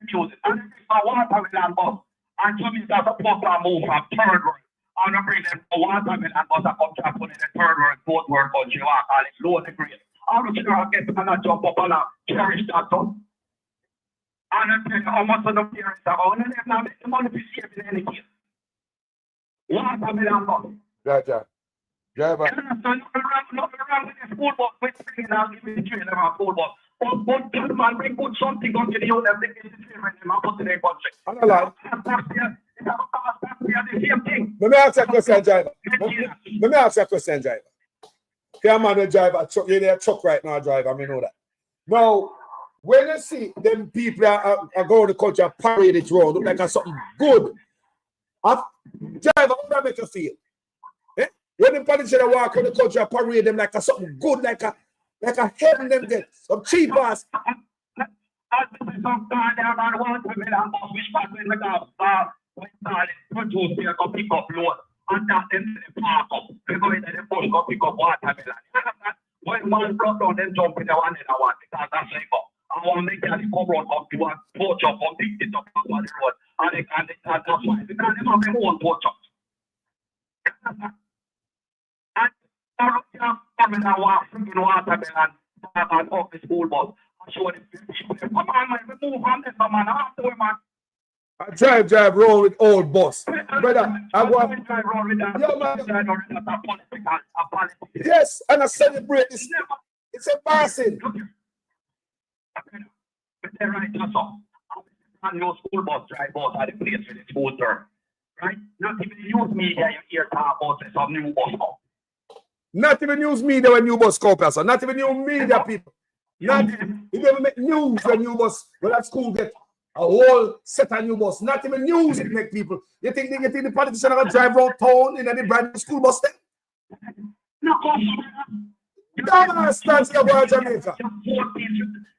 Use it. And it's a watermelon bus. And some is that a proper move from third world. And I bring them a watermelon bus and come to put in the third world, fourth world country, and it's low degree. I don't think I'll get and jump up and cherish that done. And I tell you how much of the parents are going to have now make the money to save in any case. Watermelon bus. Driver. You understand? Nothing wrong with the school bus. We're bringing out the children of our school bus. But good man, we put something on the youth and bring the children and put in their country. I'm not lying. The same thing. Let me ask you a question, driver. Let me ask you a question, driver. Okay, man, the driver, you're there truck right now, driver, I mean, know that. Now, when you see them people are going to culture parade it road, look like something good. Driver, how does that make you feel? Eh? When the politicians walk on the culture parade them like something good, like a heaven them get, some cheap ass. Pick up load and that then they park up. They go into the bush, go pick up watermelon. When one brought down, then jump in the one and I want because that's like I want to make that come road up to one torch up on the top of the road. And that's why because they have their own torch up. And I want freaking watermelon and off the school bus. I show the people. Come on, man, we move on this, man. I have to, man. I drive roll with old boss. Brother, I want yes, and I celebrate this. It's a passing. Right, that's all. And your school bus drive out at the place with the scooter. Right? Not even the news media you hear talk about some new bus come. Not even news media when new bus come, person. Not even new media people. Not you never make news when new bus when that school get a whole set of new bus. Not even news it make people. You think the politician are gonna drive around town in a brand new school bus then? No, you don't understand about Jamaica.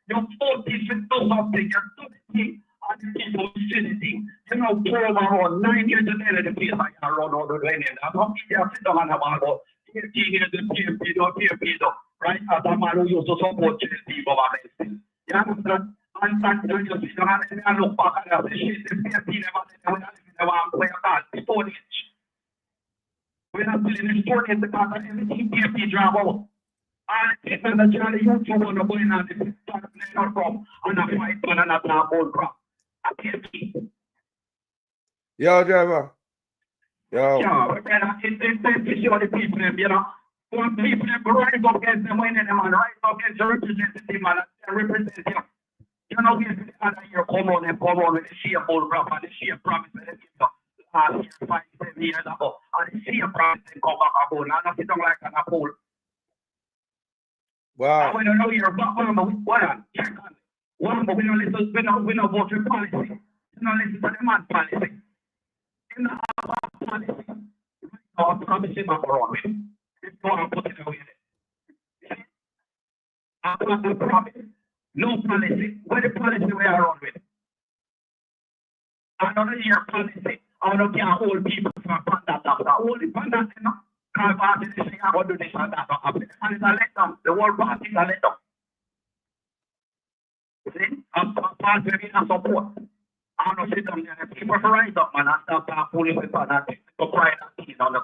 You're 40 to do something, you're 30 and you people vicinity. You know, pour around 9 years a day at the place like around all the way. I'm not here sit down and about 18 years in PMP, right? As a man who used to support JLP government. You understand? And you see the man and look back and say, shit, the PMP never play a card, Stone Age. We're not playing in Stone Age because everything PMP drive out. And people that Charlie used to want to go in and the start playing from and a fight on and a top old crop. Yo, driver. Yo. Yeah, it's the people, you know. When people rise up against them, winning them and rise up against the representative and represent them. You know, we had a year come on with the sheer old crop and the sheer promise that they give the last year, 5, 7 years ago. And the sheer promise they come back and go. And I sit down like an apple. Wow. I don't know your check on it. But we don't vote for policy. We don't listen to the man policy. In the policy, I promise him I'm wrong with it. It's not I'm putting away it. I promise. No policy. Where the policy we are wrong with? I don't know your policy. I don't care old people from Panda. Only Panda, you know. Because party this thing, I go do this and that. And it's a letdown. The whole party is a letdown. You see? And party we need support. I don't sit down there. People for rise up, man, and stop fooling with fun and take the pride and peace on them.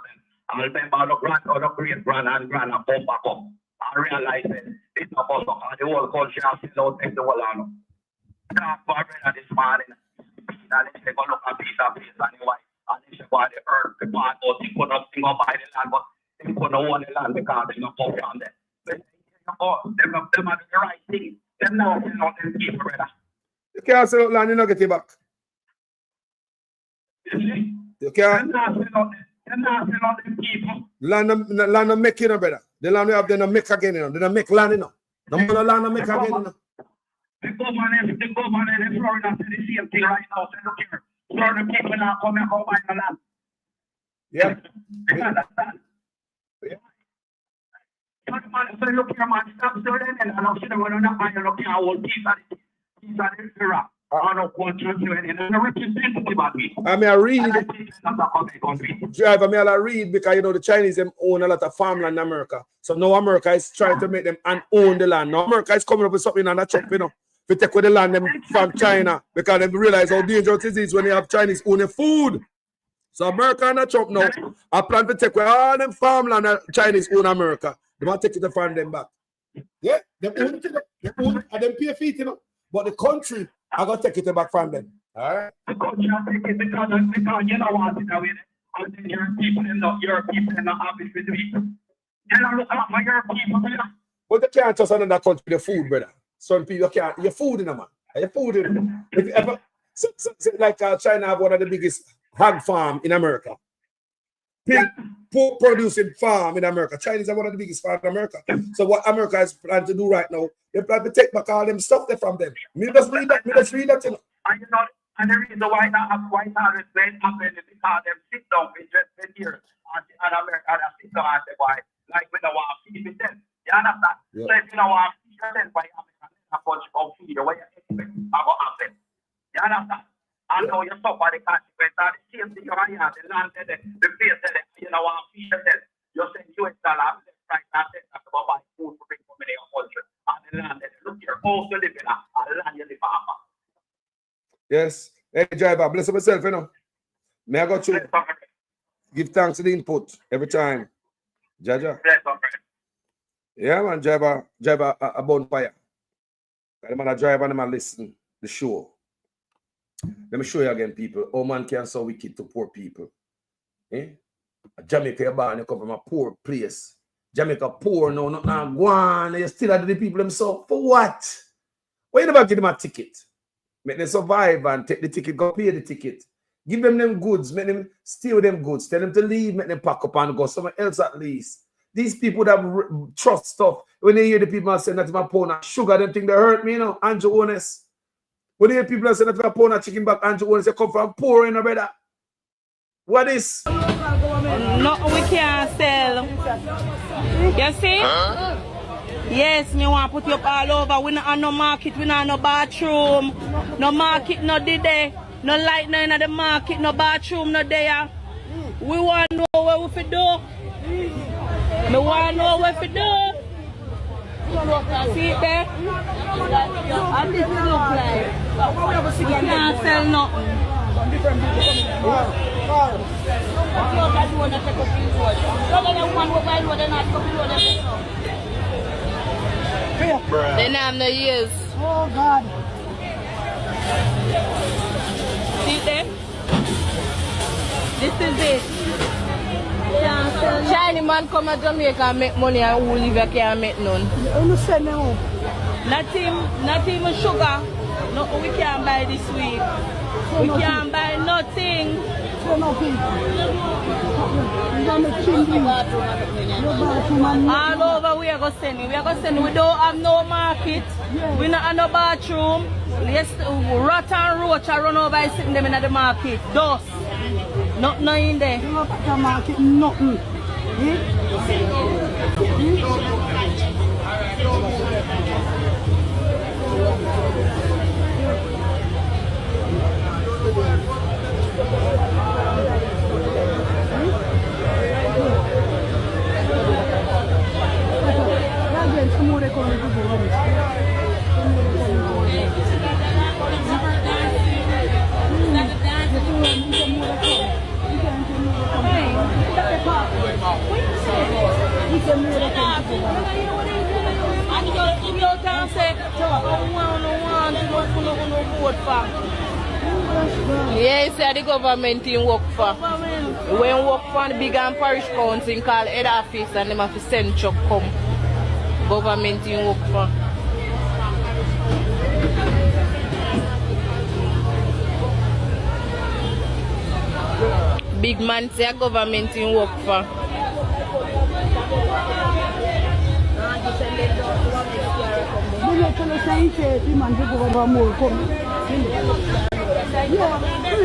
I remember the grand or the great grand and bump back up. I realize it. It's not possible. And the whole country has still out take the whole on. Talk for brother this morning. That is they go look a piece of place and the wife. And they say by the earth, the part of they could not think about the land, but they could not own the land because they don't come from them. But them are the right thing. Them now sell out them people, brother. You can't sell out land, you don't get it back. You can't. Them now sell out them people. Land no make, you know, brother. The land we have, they don't make again, you know. They don't make land, you know. No more land no make again, you know. The government in Florida say the same thing right now. Say, look here, certain people now come and go buy the land. Yeah. You understand? Yeah. So the man say, look here, man, stop selling and I don't see them when you're not buying, look here, I will piece of the Iraq. I don't want to do anything. And the representative of me. I mean, I read. Driver, I read because, you know, the Chinese them own a lot of farmland in America. So now America is trying to make them own the land. Now America is coming up with something on that chop, you know. We take with the land them from China because they realize how dangerous it is when they have Chinese owning food. So America on that chop now. I plan to take with all them farmland that Chinese own America. They want to take it to farm them back. Yeah, they own it, they own it, and them pay feet, you know. But the country, I got to take it back from them. All right? The country will take it because you don't want it away. And then your people are not happy with it. You don't look at my your people, brother. But they can't just another country with the food, brother. Some people can't. Your food in them, man. Your food in them. If you ever, like China have one of the biggest hog farm in America. Pig pork producing farm in America. Chinese are one of the biggest farms in America. So what America is planning to do right now, they plan to take back all them stuff there from them. Me just read that, you know. And you know, and the reason why White House is playing happen is because them sit down with just here and America and sit down and say, why, like we don't want to feed with them. You understand? Yeah. So if you don't want to feed them, why America a bunch of feed the way you expect to happen. You understand? And now you suffer the consequence of the same thing you have, the land the place you know want to feed yourself. You send US dollar, right now, that's about buying food for bring from in your country. And the land look here, also live in and the land you live off. Yes. Hey, driver, bless myself, you know. May I go through? Give thanks to the input every time. Jaja. Yeah, man, driver a bonfire. The man a driver and I listen the show. Let me show you again, people. Oh man can so wicked to poor people. Eh? Jamaica, you're born, you come from a poor place. Jamaica poor, no, not now go on. You still have the people themselves. For what? Why you never give them a ticket? Make them survive and take the ticket, go pay the ticket. Give them goods, make them steal them goods. Tell them to leave, make them pack up and go somewhere else at least. These people that trust stuff, when they hear the people saying that my pound of sugar, they think they hurt me, you know, Andrew Honest. When they hear people saying that my pound of chicken back, Andrew Honest, they come from poor, you know, brother. What is? No, we can't sell. You see? Huh? Yes, me want to put you up all over. We not on no market, we not on no bathroom. No market, no day. No light, no in the market, no bathroom, no there. We want to know what we fi do. Me want to know what we do. See it there? How this look like? We can't sell nothing. They have no use. Oh God. See it there? This is it. Chinese man come to Jamaica and make money and who live here can't make none. Understand now? Not even sugar. No, we can't buy this week. We can't buy nothing. All over we are going to send it. We are going to send it. We don't have no market. We not have no bathroom. Yes, rat and roach are run over and sitting them in the market. Dust. Nothing in there. The market, nothing. Yeah, he said the government in work for. When work for the big and parish council called head office and them have to send truck come. Government in work for. Big man say government in work for.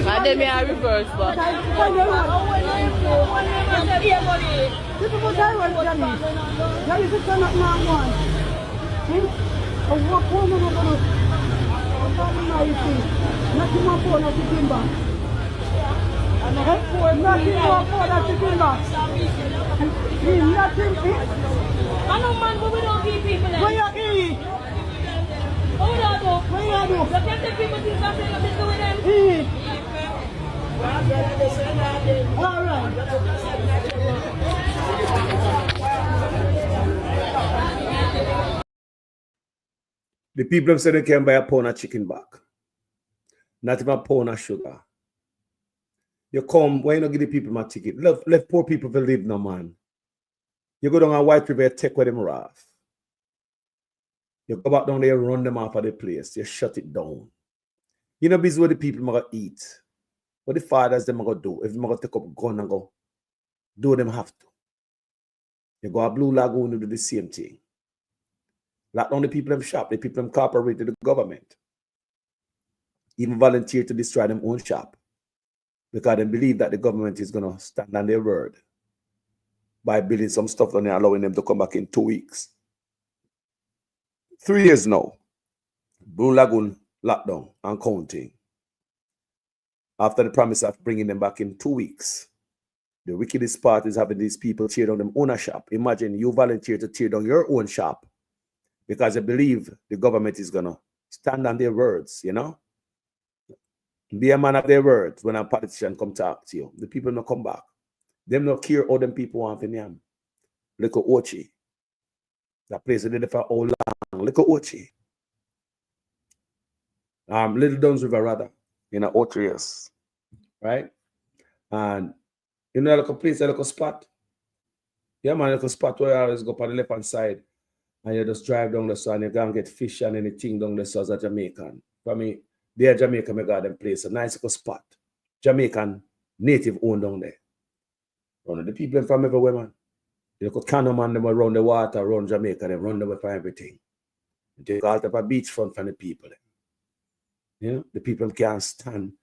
And then me a reverse back. I know man, but we don't give people that. Where you eat? Hold on, though. Where you do? You can't take people things and say nothing to them. Eat. All right. The people have said they can buy a pound of chicken back. Not even a pound of sugar. You come, why you not give the people my ticket? Let poor people to live no man. You go down a White River, take with them wrath. You go back down there, run them off of the place. You shut it down. You know, busy what the people are going to eat. What the fathers them are going to do. If they're going to take up a gun and go, do them have to. You go a Blue Lagoon and do the same thing. Lock down the people them shop. The people them cooperate with the government. Even volunteer to destroy them own shop. Because they believe that the government is going to stand on their word by building some stuff and allowing them to come back in 2 weeks. 3 years now, Blue Lagoon lockdown and counting. After the promise of bringing them back in 2 weeks, the wickedest part is having these people tear down them own shop. Imagine you volunteer to tear down your own shop because you believe the government is going to stand on their words, you know? Be a man of their words when a politician come talk to you. The people not come back. Them not care all them people want for them. Look at Ochi. That place they did for how long. Look at Ochi. Little Duns River rather. In a Otrius. Right? And you know like a place, like a spot. Yeah, man, like a spot where you always go on the left hand side and you just drive down the sun and you go and get fish and anything down the south of Jamaican. For me, there Jamaica me got them place, a nice little spot. Jamaican native owned down there. One of the people from everywhere, man. You could canoe man them around the water, around Jamaica, they run away for everything. They got up a beachfront from the people. You know, the people can't stand.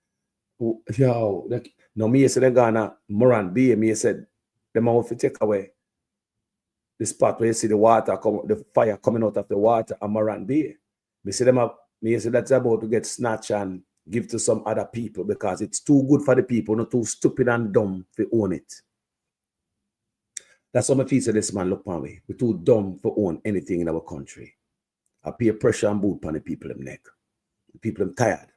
Yo, no, me said they gonna Moran Bay, me said them have to take away the spot where you see the water come, the fire coming out of the water and Moran Bay. Me say them have, me say that's about to get snatched and give to some other people because it's too good for the people, not too stupid and dumb to own it. That's how my feet say this man look on me. We're too dumb to own anything in our country. I peer pressure and boot on the people in neck. The people are tired.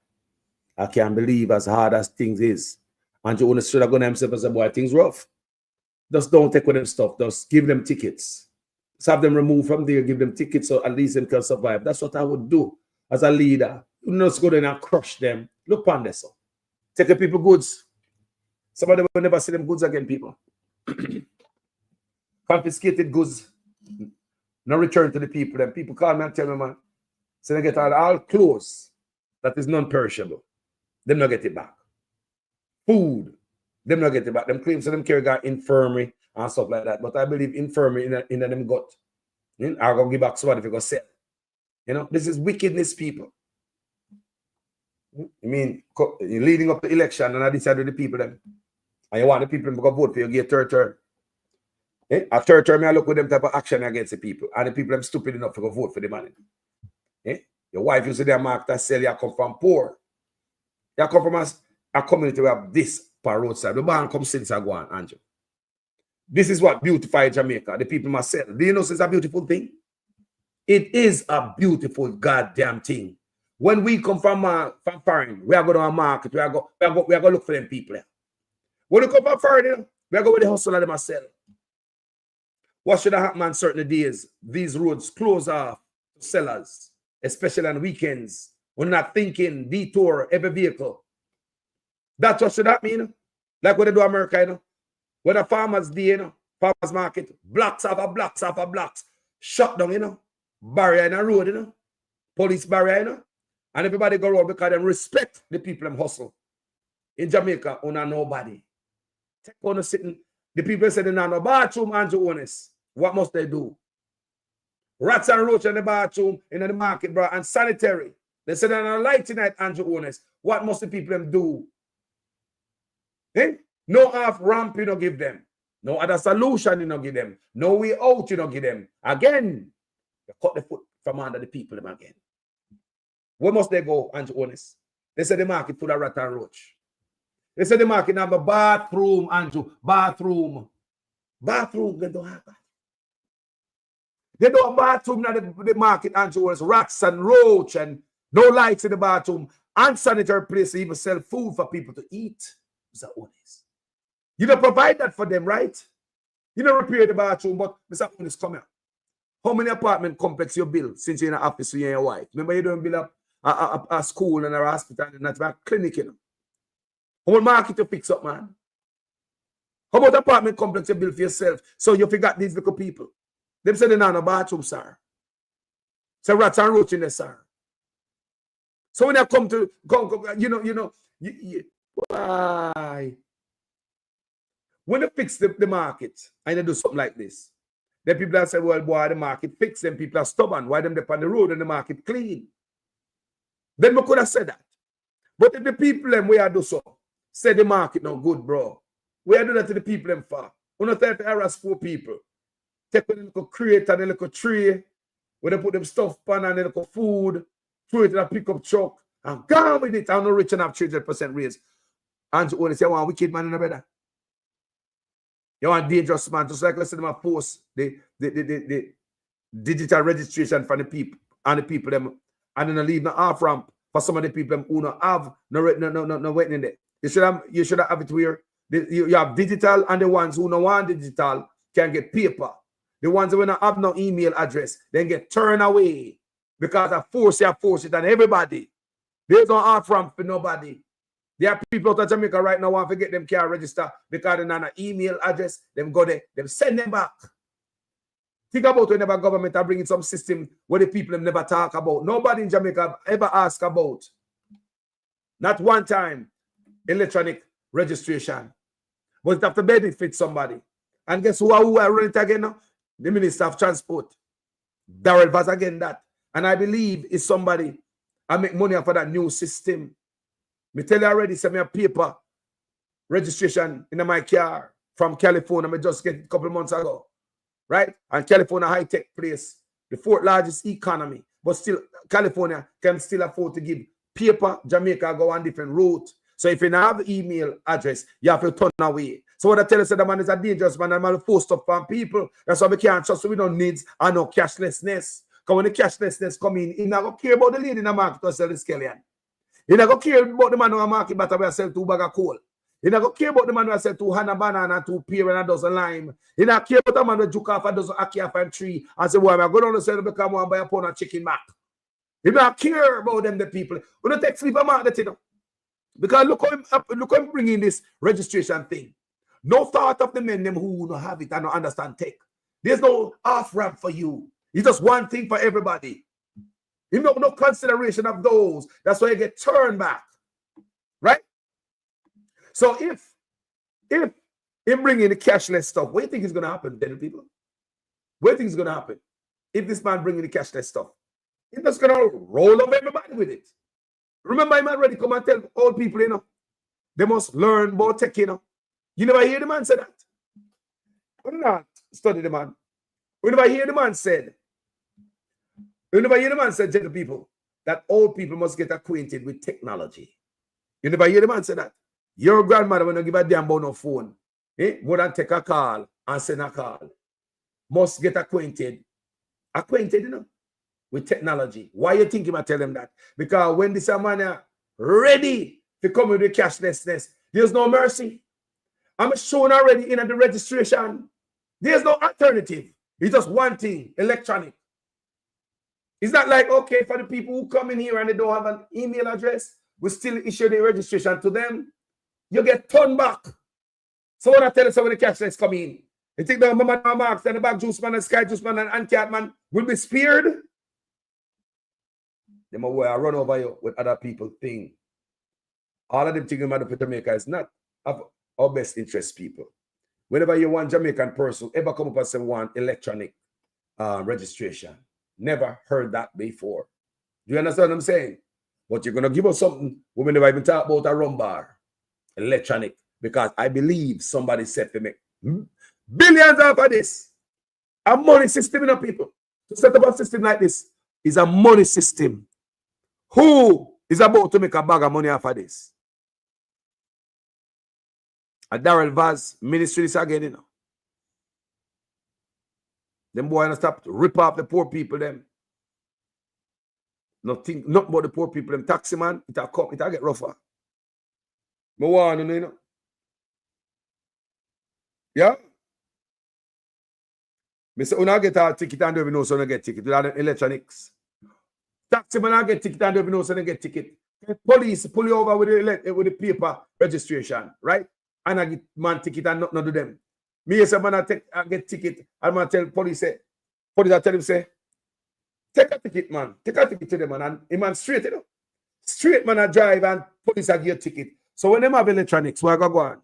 I can't believe as hard as things is. And you want to straight go themselves and say, boy, things rough. Just don't take with them stuff. Just give them tickets. Just have them removed from there, give them tickets so at least they can survive. That's what I would do as a leader. You not go there and crush them. Look on this. Take the people goods. Somebody will never see them goods again, people. Confiscated goods. No return to the people. Them people call me and tell me, man, so they get all clothes that is non-perishable. Them not get it back. Food, them not get it back. Them claim so them carry got infirmary and stuff like that. But I believe infirmary in them gut. I'm going to give back somebody if you go sell. You know, this is wickedness, people. I mean, you're leading up the election and I decide with the people them. And you want the people to go vote for you, get third term. A third term, I look with them type of action against the people. And the people them stupid enough to go vote for the money. Your wife, you say they're marked as sell, you come from poor. You come from a community where have this per roadside. The man come since I go on, Andrew. This is what beautifies Jamaica. The people must sell. Do you know it's a beautiful thing? It is a beautiful goddamn thing. When we come from foreign, we are going to a market. We are going to look for them people. When we come from foreign, we are going with the hustle of them sell. What should happen on certain days? These roads close off to sellers, especially on weekends. We're not thinking detour every vehicle. That's what should happen, you know? Like what they do in America, you know? When a farmer's day, you know, farmer's market, blocks after blocks after blocks, shut down, you know, barrier in a road, you know, police barrier, you know, and everybody go around because they respect the people them hustle. In Jamaica, on nobody. Take on sitting, the people say they don't no bathroom, Andrew honest. What must they do? Rats and roaches in the bathroom, in the market, bro, and sanitary. They say they're not light tonight, Andrew honest. What must the people them do? Eh? No half ramp you don't give them. No other solution you don't give them. No way out you don't give them. Again, you cut the foot from under the people them again. Where must they go, Andrew honest? They say the market full of rat and roach. They say the market have a bathroom, Andrew. Bathroom. Bathroom, they don't have that. They don't have bathroom in the market, Andrew. It's rats and roach and no lights in the bathroom. Unsanitary place to even sell food for people to eat. Mr. Honest. You don't provide that for them, right? You don't repair the bathroom, but Mr. Honest, come here. How many apartment complex you build since you're in an office with you and your wife? Remember you don't build up a school and a hospital and not a clinic, you know? How much market you fix up, man? How about apartment complex you build for yourself? So you forgot these little people. Them say they're not in a bathroom, sir. Say rats and roach in there, sir. So when I come to, why? When they fix the market and they do something like this, then people are saying, well, boy, the market fix them. People are stubborn. Why them they on the road and the market clean? Then we could have said that. But if the people them we are do so, say the market no good, bro. We are doing that to the people them for. We don't try to harass poor people. Take a little crate and a little tree, where they put them stuff pan and a little food, throw it in a pickup truck, and gone with it. I'm not rich enough 300% raise. And you only say, I want a wicked man in the brother. You want a dangerous man, just like let's say them post the digital registration for the people and the people them, and then leave the off ramp for some of the people who don't have no waiting there. You should have it where you have digital, and the ones who don't want digital can get paper. The ones who don't have no email address then get turned away because I force it on everybody. There's no off ramp for nobody. There are people out of Jamaica right now want to get them car register because they don't have an email address. Them go there, them send them back. Think about whenever government are bringing some system where the people never talk about. Nobody in Jamaica ever ask about. Not one time electronic registration. But it have to benefit somebody. And guess who are running it again now? The Minister of Transport. Darrell Vaz again that. And I believe it's somebody I make money for that new system. Me tell you already, send me a paper registration in my car from California. I just get it a couple of months ago. Right? And California high-tech place, the fourth largest economy. But still, California can still afford to give paper. Jamaica go on different route. So if you don't have email address, you have to turn away. So what I tell you, the man is a dangerous man, and man force stuff from people. That's why we can't trust, so we don't need and no cashlessness. Because when the cashlessness come in, he not going to care about the lady in the market to sell the scallion. He not going to care about the man in the market but we sell 2 bags of coal. He not going to care about the man who sell 2 Hannah banana, 2 pear and a dozen lime. He not care about the man who juke off a dozen ackee off a tree and say, boy, I'm going to sell because I want to buy a pound of chicken back. He not care about them, the people. We don't take sleep about that, you know. Because look how I'm bringing this registration thing. No thought of the men them who don't have it and don't understand tech. There's no off-ramp for you. It's just one thing for everybody. You know, no consideration of those. That's why you get turned back. Right? So if him bringing the cashless stuff, what do you think is going to happen, then, people? What do you think is going to happen if this man bringing the cashless stuff? He's just going to roll up everybody with it. Remember, him already come and tell old people, you know, they must learn about tech, you know. You never hear the man say that. We not study the man. We never hear the man said. You never hear the man say to the people that old people must get acquainted with technology. You never hear the man say that. Your grandmother, when you give a damn about no phone, more than take a call and send a call, must get acquainted. Acquainted, you know. with technology. Why you think him I tell them that? Because when this man are ready to come with the cashlessness, there's no mercy. I'm shown already in the registration. There's no alternative. It's just one thing, electronic. It's not like, okay, for the people who come in here and they don't have an email address, we still issue the registration to them. You get turned back. So what I tell you, some of the cashless come in. You think the Mama Marks and the Back Juice Man and Sky Juice Man and Anti-Cat Man will be spared? Them away, I run over you with other people thing. All of them thinking about the Jamaica is not of our best interest people. Whenever you want Jamaican person ever come up and say one electronic registration, never heard that before. Do you understand what I'm saying? But you're gonna give us something we never even talk about a rum bar, electronic, because I believe somebody said to me, billions off of this. A money system in a people. To set up a system like this is a money system. Who is about to make a bag of money off of this? A Darrell Vaz ministry is again, you know. Them boys don't stop to rip off the poor people, them. Nothing, not about the poor people, them taxi man, it'll come, it'll get rougher. Me want you know. Yeah? Me say, when I get a ticket and don't even know so I get ticket. Do that electronics. Taxi man I get ticket and don't even know so I get ticket. Police pull you over with the paper registration, right? And I get man ticket and not do them. Me say man I get ticket and man tell police say, police I tell him say, take a ticket man, take a ticket to them man, and a man straight, you know. Straight man I drive and police I give a ticket. So when them have electronics, what I go on?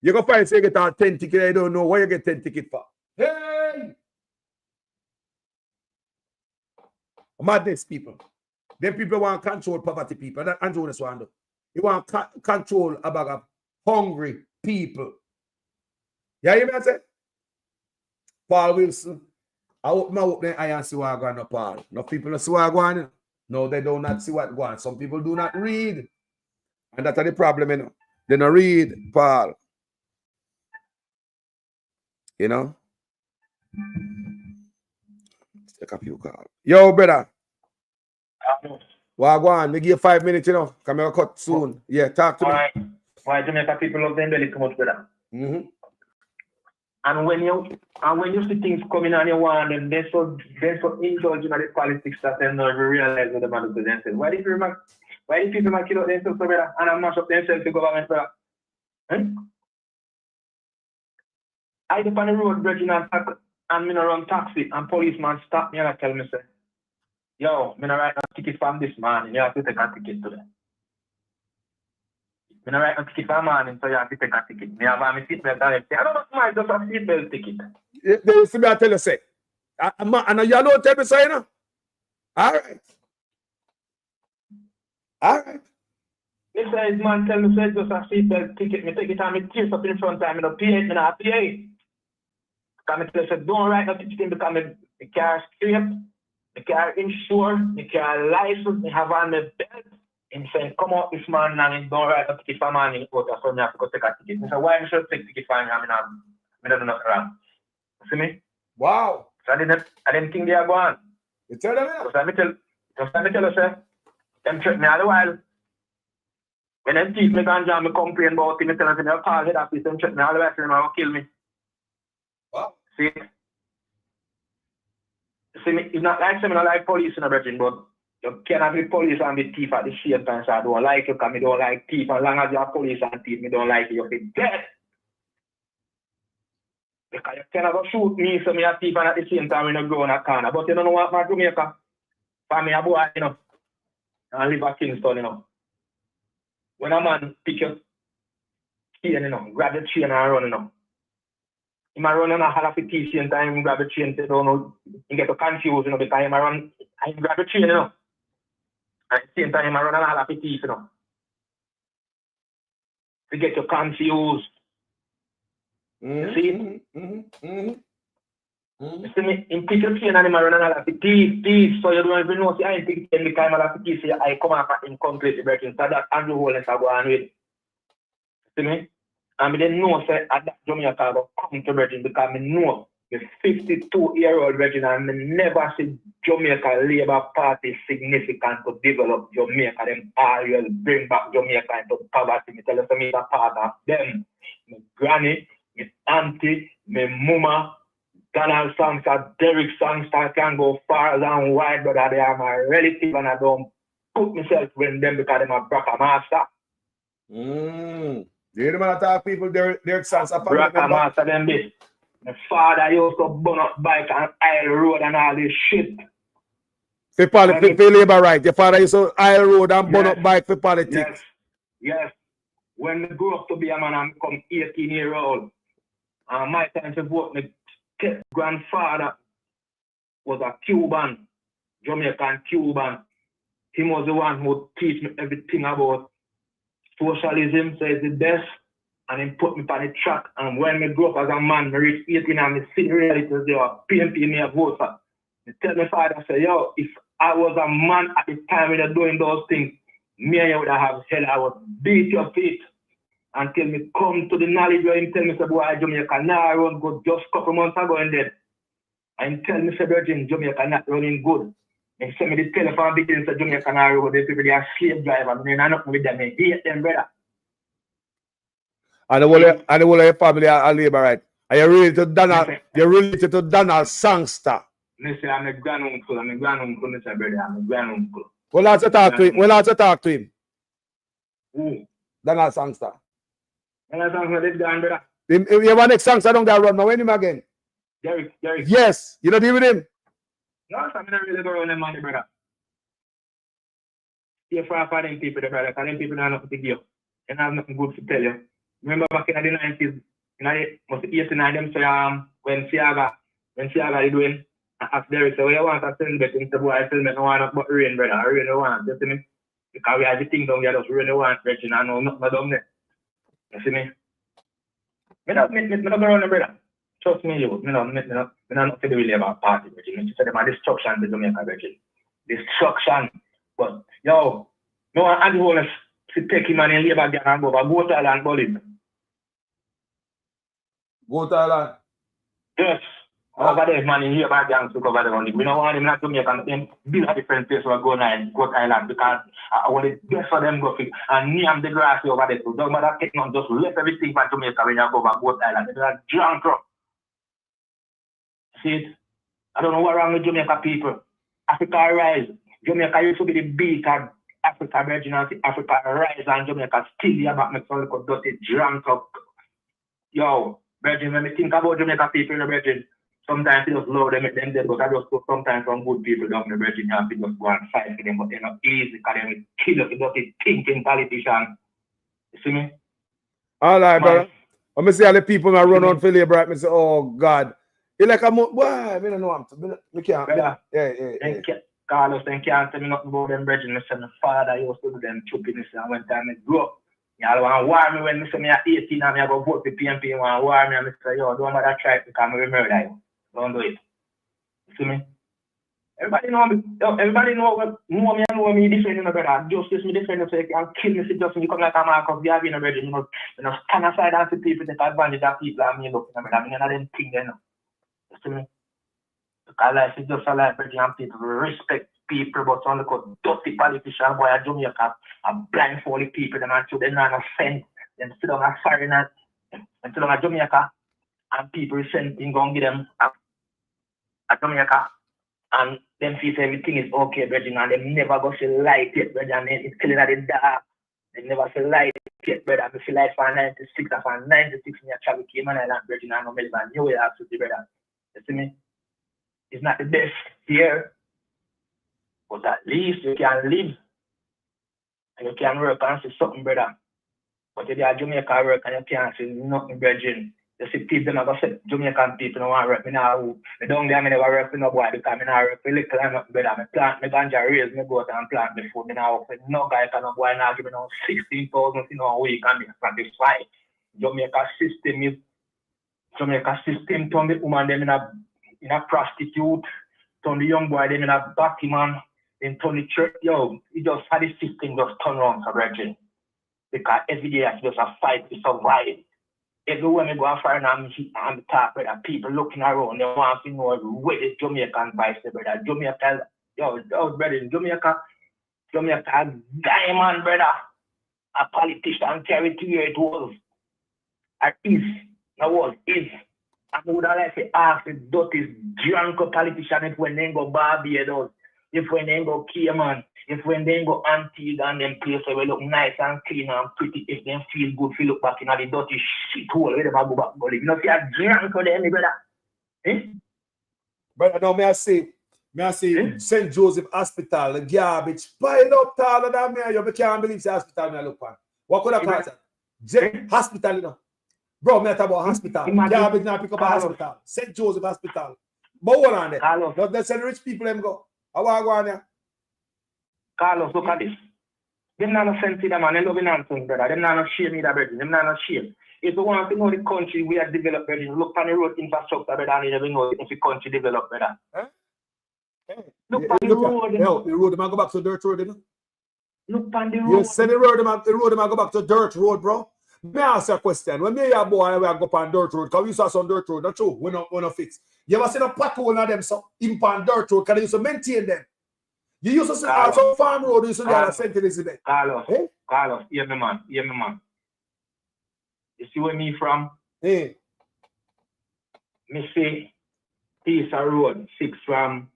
You go find say you get a 10 ticket, I don't know why you get 10 ticket for. Hey! Madness people. Them people want to control poverty people. That Andrew just want to do. You want to control a bag of hungry people. Yeah, you hear me say? Paul Wilson. I open my open eye and see what I go on, Paul. No people don't see what I go on. No, they do not see what go on. Some people do not read. And that's the problem, you know. They don't read, Paul. You know? Let's take a few calls. Yo, brother. Well, go on. Me give you 5 minutes, you know. Come here, cut soon. Yeah, talk to me. Why Jamaica people love them belly too much, brother? Mm-hmm. And when you see things coming on you want them, they're so indulging in the politics that they never realize what the man is themselves. Why do people might kill out themselves, brother, and mash up themselves to government, brother? I dip on the road, bridging and me run taxi, and policeman stop me and I tell me, say, yo, me not write a ticket from this man, you have to take a ticket today. Me not write a ticket for a man, so you have to take a ticket. Me have my seatbelt and everything. I don't know why just a seatbelt ticket. They see me, I tell you, say, and you don't tell me, so you know. All right. All right. This size man tell me, say, just a seatbelt ticket. Me take it and me tears up in front of me, no pay it, me not pay it. Because me tell you, say, don't write no ticket because me car straight, me car insured, me car license, me have on my belt. And saying, come out this man and don't write a ticket for man in the court, so you have to go take a ticket. I said, why I should take ticket for him? I don't do nothing wrong. See me? Wow. So I didn't think they are going. You tell them that? So let me tell you, sir, them threaten me all the while. When them teeth me ganja me complain about him, I tell them, they'll call head office, them threaten me all the while, so they will kill me. Wow. See? See me, it's not like saying I like police in a virgin, but you cannot be police and be thief at the same time, so I don't like you because I don't like thief. As long as you're police and thief, I don't like you, you'll be dead. Because you cannot go shoot me, so me a thief and at the same time we don't go in a corner. But you don't know what my Jamaica. For me a boy, you know, and live at Kingston, you know. When a man pick your chain, you know, grab the chain and run, you know. He might run on a half of the same time, grab the chain, you don't know, you get confused, you know, because he might run, and grab the chain, you know. At the same time, I run a lot of teeth, you know. To get you confused. You see? You see me? In pick your chain and I run a lot of teeth, so you don't even know, see, I ain't think every time I have to teeth, so I come up and completely breaking. So that Andrew Holness I go on with. See me? And I didn't know, say, at that Jamaica I go come to breaking because I know the 52-year-old Virgin, and I never see Jamaica Labour Party significant to develop Jamaica. Them always bring back Jamaica into poverty. Me tell you, me a part of them. My granny, my auntie, my mama, Donald Sangster, Derek Sangster can go far and wide, but they are my relative and I don't put myself with them because they're my brother master. You hear the man talk people, Derek Sangster. Brother master them this. My father used to burn up bike on Isle Road and all this shit. For labor right. Your father used to Isle Road and burn up bike for politics. Yes. When I grew up to be a man, I become 18 years old. And my time to vote, my grandfather was a Cuban, Jamaican Cuban. He was the one who teach me everything about socialism, so it's the best. And he put me on the track. And when I grew up as a man, I reached 18 and I see the realities there. PNP me a vote for. I tell my father, I say, yo, if I was a man at the time when they're doing those things, me and you would have hell. I would beat your feet until me come to the knowledge where him tell me, say, boy, Jamaica now run good just a couple months ago and then. And tell me, say, Virgin, Jamaica not running good. And send me the telephone begins to Jamaica now run good. They people, they are slave driver. I I'm not with them. I hate them, brother. And the whole of your family are labor right. Are you related to Donald? You're related to Donald Sangster. I say I'm a granduncle. Mr. Brother. I'm a granduncle. Well, let's talk to him. Who? Donald Sangster. Donald Sangster is gone, brother. You want next Sangster down there run, but when him again? Derek. Yes. You don't deal with him? No, I'm not really going on money, brother. You're far for them people, brother, because them people don't have nothing to give. And I have nothing good to tell you. Remember back in the 90s, in the 89, them say, when Siaga is doing, I asked Derek, so you want to send back into boy, I tell me, no one but rain, brother, I really want, you see me? Because we have the thing down there, just really want, Virgin, I know nothing down there. You see me? I don't go around the brother. Trust me, you. I don't know to do with Labour Party, Virgin. You say them are destruction to Jamaica, Virgin. Destruction. But, yo, no one had to take him and in Labour gang and go to Thailand and bully. Go to Thailand? Yes. Over there, man, in Labour gangs to cover the money. We don't want him not to make and build a different place where go to Thailand because I want it best for them go fit and name the grass over there. So don't matter take on just left everything for Jamaica when you go back to Thailand. It's a drunk up. See it? I don't know what's wrong with Jamaica people. Africa rise. Jamaica used to be the beat of Africa Virgin and Africa rise and Jamaica still here back make some little dirty drunk up. Yo, Virgin, when we think about Jamaica people in the Virgin, sometimes they just low them make them dead, but I just put sometimes some good people down the Virgin and people just go and fight for them, but they're not easy because they will kill us, dirty thinking politician. You see me? All right, brother. Let me see all the people that run on for labor, right? I say, oh God. You like a boy, I don't know him. I can't. Yeah. Carlos, they can't tell me nothing about them brethren. I said my father used to do them choppiness and one time I grew up. Y'all want to war me when I say me at 18 and I go vote for PNP and want to war me and I say, yo, don't bother try it because I'm going to murder you. Don't do it. You see me? Everybody know me. Everybody know me and know me defending my brother. Justice me defending so you can kill me. See just me come like a mark of Gavin, brother. You know, stand aside and see people take advantage of people and me look. I mean, none of them things there now. You see me? Because life is just a life, and people respect people, but on the dirty politician, boy, at Jamaica, and blindfolded people, them and they're not offend, them sit down as foreigners, and sit down at Jamaica, and people send things on give them at Jamaica, and them feel everything is okay, Virgin, and they never go see light yet, Virgin, and it's killing at the dark. They never see light yet, brother. I feel like for 96, or for 96, me a travel Cayman Island, Virgin, and no Melbourne, New York, City, brother. You see me? It's not the best here, but at least you can live and you can work and see something, brother. But if you are Jamaica work and you can't see nothing, brethren, you see people them have said Jamaican people don't want to work. I don't there, I never work for no boy because I never work for little and nothing, brother. I plant my ganja, raise my goat and plant my food. I never work for no guy and no boy now give me no 16,000 a week and be satisfied. Jamaica system turn the woman them in a prostitute, turn the young boy them in a batty man, then turn the church. Yo, it just had the system just turn around for brethren. Because every day I just a fight to survive. everywhere me go and find I'm talk, brother. People looking around, they want to know where the Jamaican vice, brother. Jamaica, brother, Jamaica, diamond, brother. A politician carry to where it was. Or is. Now was is. I would have like to ask the dirty drunk politician if when they go Barbados, if when they go Cayman, if when they go Antigua and them places where they look nice and clean and pretty, if they feel good, feel look back in the dirty shit hole where they go back. You know, see a drunk for them, brother. Eh? Brother, now may I say St. Joseph Hospital, the garbage pile up taller than me. You can't believe the hospital me look on. What could I call that? Hospital, you know. Bro, me talk about hospital. Garbage now pick up a hospital. St. Joseph Hospital. But what on there? Carlos. Not the rich people them go. How are you going there? Carlos, look at this. Them not no sense to them, man. They love nonsense, brother. Them not no shame either, brother. Them not no shame. If you want to know the country we have developed, brother, look on the road infrastructure, brother, and you never know if the country developed, brother. Huh? Look on the road. The road man go back to dirt road, you know? Look on the road. You say the road man go back to dirt road, bro. May I ask you a question? When me and your boy we go on dirt road, because we saw some dirt road, that's true, we not fix. You ever seen a pothole on them, so in on dirt road, because they used to maintain them. You used to see also farm road, you used to get a St. Elizabeth. Carlos, Carlos, hear me, man. You see where me from? Hey. Me see Pisa Road, 6 from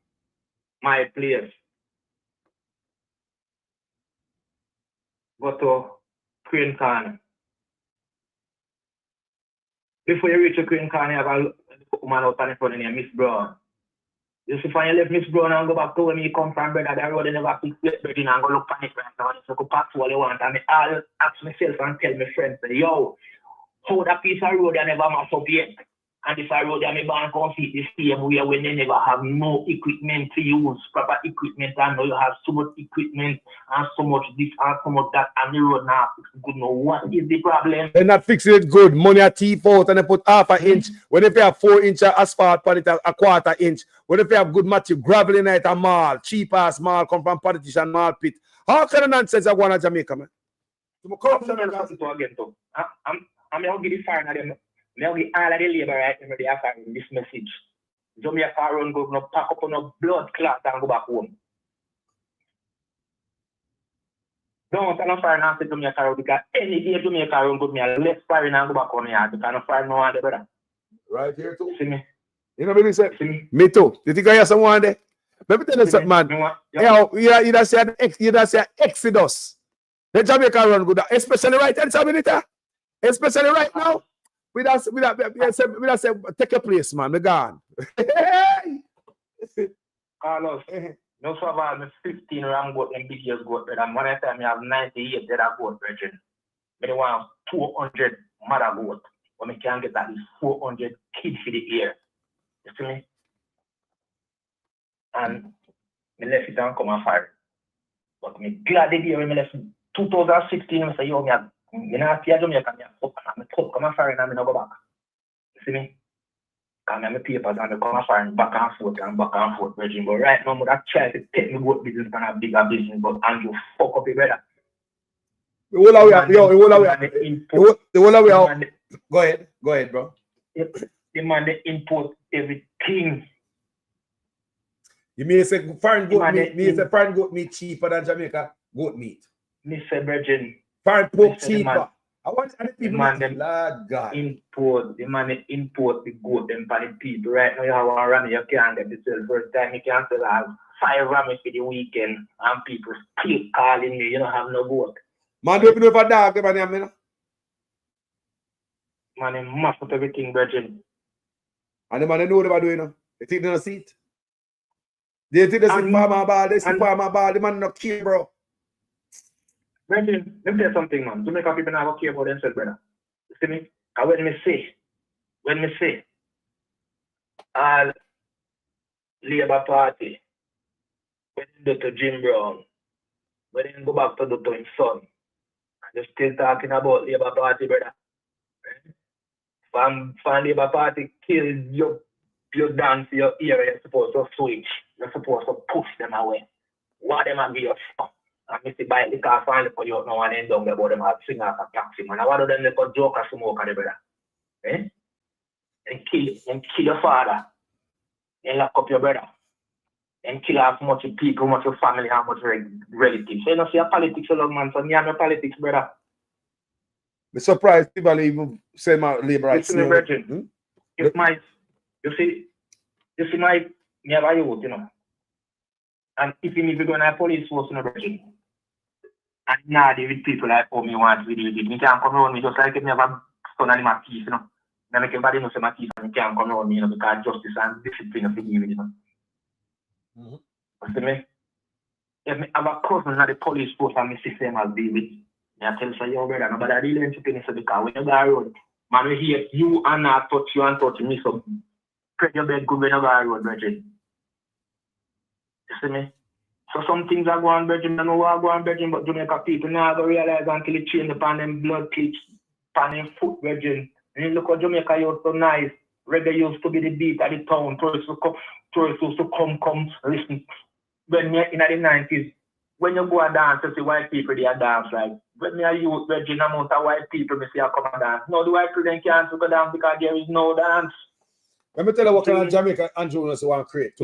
my place. Go to Crane Corner. Before you reach the Crane Corner, you have a woman out on the front of you, Miss Brown. You see, when you left Miss Brown and go back to where you come from, brother, that road, you never pick it, brother, and go look on it right now. So go pack to all you want. And I'll ask myself and tell my friends, yo, how that piece of road I never mass up yet. And this road I never come see the same way when they never have no equipment to use, proper equipment, and now you have so much equipment and so much this and so much that, and the road now is good. Now, what is the problem? They're not fixing it good. Money a teeth out and they put half an inch. When if you have 4 inch asphalt, put it a quarter inch. When if you have good material, gravel in it, a mall, cheap ass mall, come from politician mall pit. How kind of nonsense are going to Jamaica, man? I'm going to give the fire now. Now we all of the labor right now, they are firing this message. Jamaica run go no pack up on a blood clot and go back home. Don't I'm fire now to Jamaica run because any day Jamaica run go me a less firing and go back on here because I'm firing no one there, brother. Right here too. See me? You know what I say? Me too. You think I have someone there? Let me tell you something, man. You don't say Exodus. The Jamaica run good, especially right now. Especially right now. We don't say take a place, man. Me gone. Carlos, no survival, 15 ram goat and big years goat, and one time you have 98 that are goat, brethren. But they want 200 mother goat. When we can get at least 400 kids for the year. You see me? And me left it and come and fire. But me glad the day when me left 2016, I say, yo, me not see a Jamaica, me come and fire and me no go back. You see me? Because I have papers and I come and fire back and forth, Virgin. But right now, I try to take me goat business and a bigger business, but Andrew fuck up your brother. The whole way out. Go ahead, bro. The man they import everything. You mean say foreign goat meat? Me say foreign goat meat cheaper than Jamaica goat meat. Mr. Virgin. Foreign pork cheaper. I want the people God. The man they import the goat them for the people. Right now you have one ram you can't get the sell. First time you can sell 5 rams for the weekend and people still calling me, you don't have no goat. Man, do you know if a dog, man? Man, they mash up everything, Virgin. And the man, they know what they're doing. They think they don't see it. They think they see farmer ball, the man not care, bro. Virgin, let me tell you something, man. Jamaica people never care about themselves, brother. You see me? And when me say, all Labour Party, when they go to Jim Brown, when they go back to his son, they're still talking about Labour Party, brother. From Labour Party kill your dance, your ear, you're supposed to switch. You're supposed to push them away. What them are give you fuck. And me see by the car finally for you now and then down about them have sing off a taxi, man. I want them to joke or smoke on the brother. eh? And kill your father. And lock up your brother. And kill as much people, much your family, how much relatives. So you know, see a politics along, man. So me and my politics, brother. I'm surprised people even say my labor rights. Listen, Virgin. If my, you see my, me have a youth, you know. And if you need to go in a police force, you know, Virgin. And now they with people like, oh, me want to do it. Me can't come around me just like if me have a son and my teeth, you know. Now make everybody know say my teeth and me can't come around me, you know, because justice and discipline of the deal, you know. See me? If me have a cousin at the police force and me see them as David, I tell you, yo, brother, nobody really entertain you because when you go around, man, we hear you and not touch you and touch me, so spread your bed good when you go around, Virgin. You see me? So some things are going, Virgin, I know what are going, Virgin, but Jamaica people now go realize until it change upon them blood clicks, upon them foot, Virgin. And you look at Jamaica, you're so nice. Reggae used to be the beat at the town, tourists used to come, listen. When you're in the 90s, when you go and dance, you see white people, they are dance like. When me are youth, Virgin amount of white people, me see a come and dance. No, the white people can't go dance because there is no dance. Let me tell you what kind of Jamaica and Jonas want to create.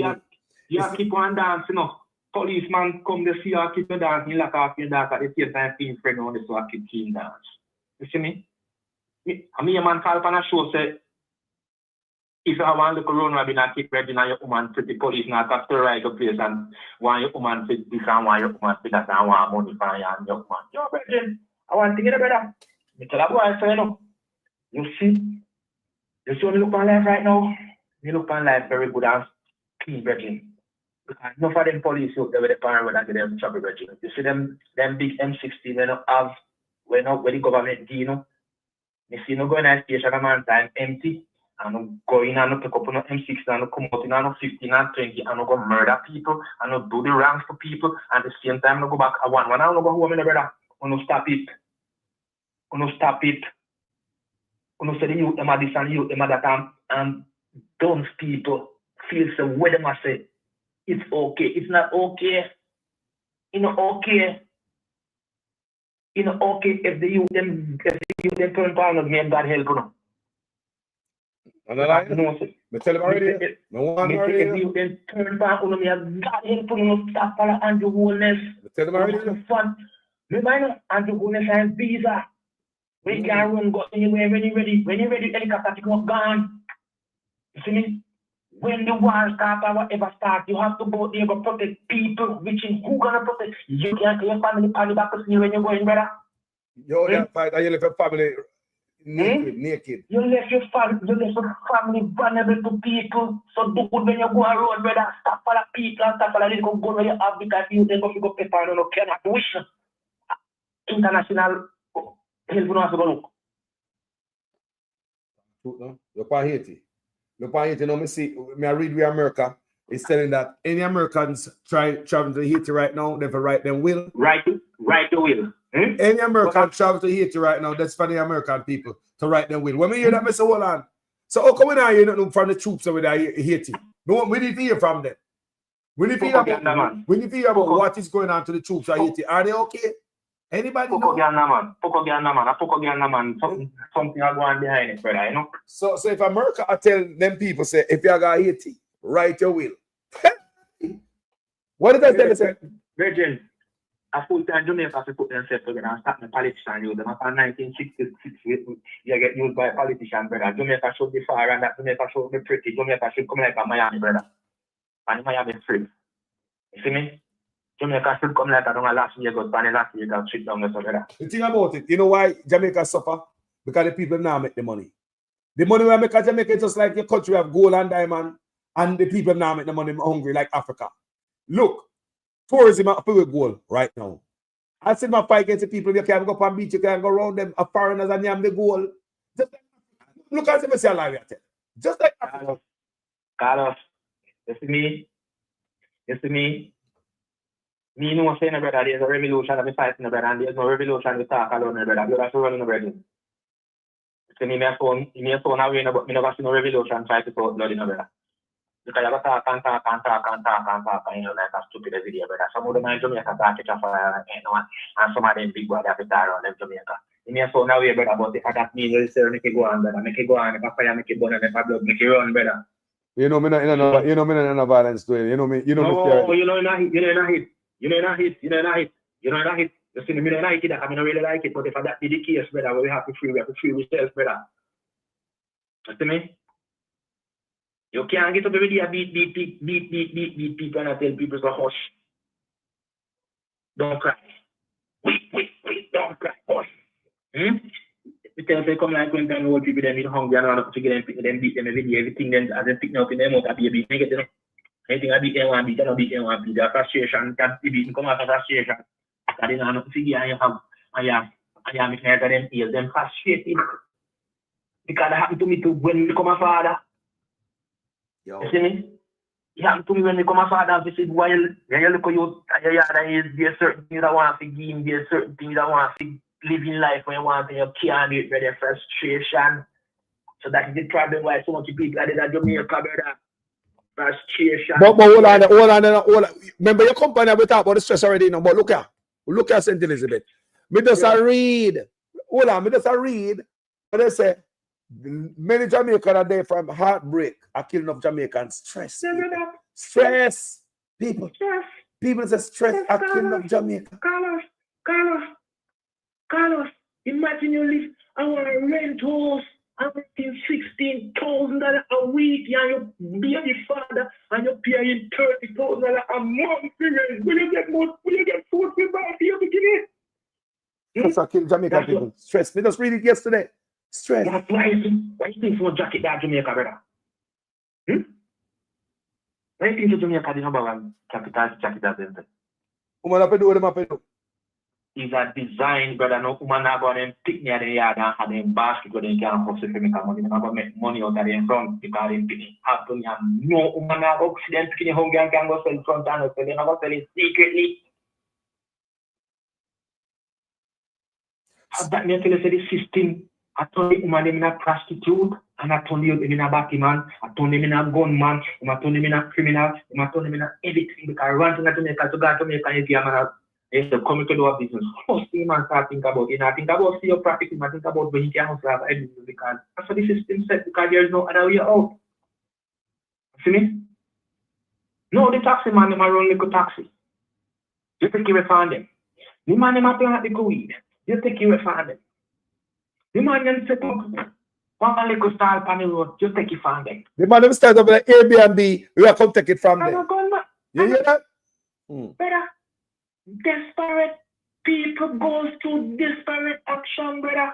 You keep on dancing, you know. Policeman come to see you keep you dancing, you lock off your dance at the same time, being friend on this, so I keep team dance. You see me? I mean, a man call upon a show, say, if I want to look around, I've been a keep Virgin and your woman to the police not have to ride the place and want your woman to this and want your woman to that and want money for you and your woman. Yo, Virgin, I want to get a better. Me tell a boy, so you know, you see when you look on life right now, you look on life very good and clean, Virgin. Because enough of them police out there with the power that get them trouble, Virgin. You see them big M60 they don't have where the government do, you know. You see no going at station a man time empty. And go in and pick up on M60 and come out in and 15 and 20 and go murder people and do the wrongs for people and at the same time go back at one. When I go home in the brother, stop it. Stop it. Say the youth them are this and the youth them are that and those people feel so what them I say. It's okay. It's not okay. You know okay. You know okay if the youth them turn down of me and God help you. And I tell him already. If you then turn back on me, God help you stop for Andrew Holness. Tell him already. Fun. Remember Andrew Holness and visa. When you can run, go anywhere when you're ready. When you're ready, helicopter to go gone. You see me? When the war starts or whatever starts, you have to go there to protect people. Which is who gonna protect? You can't your family back to see when you're going, brother. You that fight, and you left your family naked. You left your family vulnerable to people. So do good when you go around, brother. Stop for the people and stop for the little gun where you have because you then go to go paper and no cannot wish. International help no has to go look. Look at Haiti. Look at Haiti. Now me I read where America is telling that any Americans traveling to Haiti right now, they have to write them will. Right the will. Any American travel to Haiti right now, that's for the American people to write them will. When we hear that, Mr. Holland, so how come we not hear nothing from the troops over there in Haiti? No, we need to hear from them. We need to hear about what is going on to the troops in Haiti. Are they okay? Anybody know? Something are going behind it, brother, you know? So if America I tell them people, say, if you got Haiti, write your will. What did I tell you? Virgin, a full-time Jamaica to put themselves together and start the politician use them. After 1966, you get used by a politician, brother. Jamaica should be far and that Jamaica should be pretty. Jamaica should come like a Miami, brother. And Miami free. You see me? Jamaica should come like a last year, but last year got shit down, brother. The thing about it, you know why Jamaica suffer? Because the people now make the money. The money we make Jamaica just like your country have gold and diamond, and the people now make the money hungry like Africa. Look, tourism are filled with gold right now. I see my fight against the people, you can go up on beach, you can go around them, a foreigners and them the gold. Look at them, say alive. Just like Africa. Carlos, you see me? Me know saying, brother, there's a revolution of the fight, brother, and there's no revolution we talk alone, brother. You have to run, brother. So me my phone away, but me never see no revolution try to put blood in, brother. Because you have to talk and you know, like a stupid video, brother. Some of them in Jamaica talk it off and some of them big boy have to die around them Jamaica. You me a phone away, brother, but if that means you say make it go on, brother. Make it go on, if I fire, make it burn, and if I blood, make it run, brother. You know me no violence to it. You know me No, scared. you know not hit. You see me not like it, I mean I really like it, but if that be the case, brother, we have to free ourselves, brother. You see me? You can't get up every day and beat people and I tell people to hush. Don't cry. Wait, don't cry. Hush. You tell them come like when time old people them hungry and all to get them beat them every day, everything then as they pick up in them out of baby. They get them. Anything I beat them one beat, I don't beat them one beat. Their frustration, can't be beaten, come out of frustration. I didn't have nothing to give and you have making them heal them frustrated. Because that happened to me too when we become a father. Yo. You see me? It happened to me when we become a father. I said, while you look at you, there's certain things that want to give, there's certain things that want to live in life when you want to, you can't do it with their frustration. So that is the problem why so much people are in Jamaica, brother. Frustration. But hold on. Remember your company, we talk about the stress already, now, but look at St. Elizabeth. Me just read. Hold on, me just read. But they say, many Jamaicans are there from heartbreak are killing of Jamaicans. Stress. People say stress are killing of Jamaica. Carlos, imagine you live our rent house. I'm making $16,000 a week, and you be a father, and you're paying $30,000 a month. Will you get food for your beginning? That's what kill Jamaican people. Stress. We just read it yesterday. Stress. That's why you think so jacket that Jamaica, brother? Why you think Jamaica the number one capital jacket that them? What have to do with them? Have to do? Is a design, brother. No woman have on them pick near the yard and have them basket where they can hustle for make money. They have make money out of them front because they picking have to have no woman have see them picking hungry and can go sell front and sell. They never sell it secretly. That means to say the system. I turn the woman them in a prostitute, and I turn them in a batman, I turn them in a gunman, I turn them in a criminal, I turn them in a everything because one thing to Jamaica to go to Jamaica is the man is to come to do a business. First thing man start think about it. I think about see your profit, I think about when you can also have a business because that's what the system said because there is no other way out. See me? No, the taxi man them run like a taxi. You take away from them. The man them plant the weed. You take away from them. The man them set up one little style on the road, you take it from them. The man them start up like Airbnb, we have come take it from them. You hear that? Brother, desperate people goes through desperate action, brother.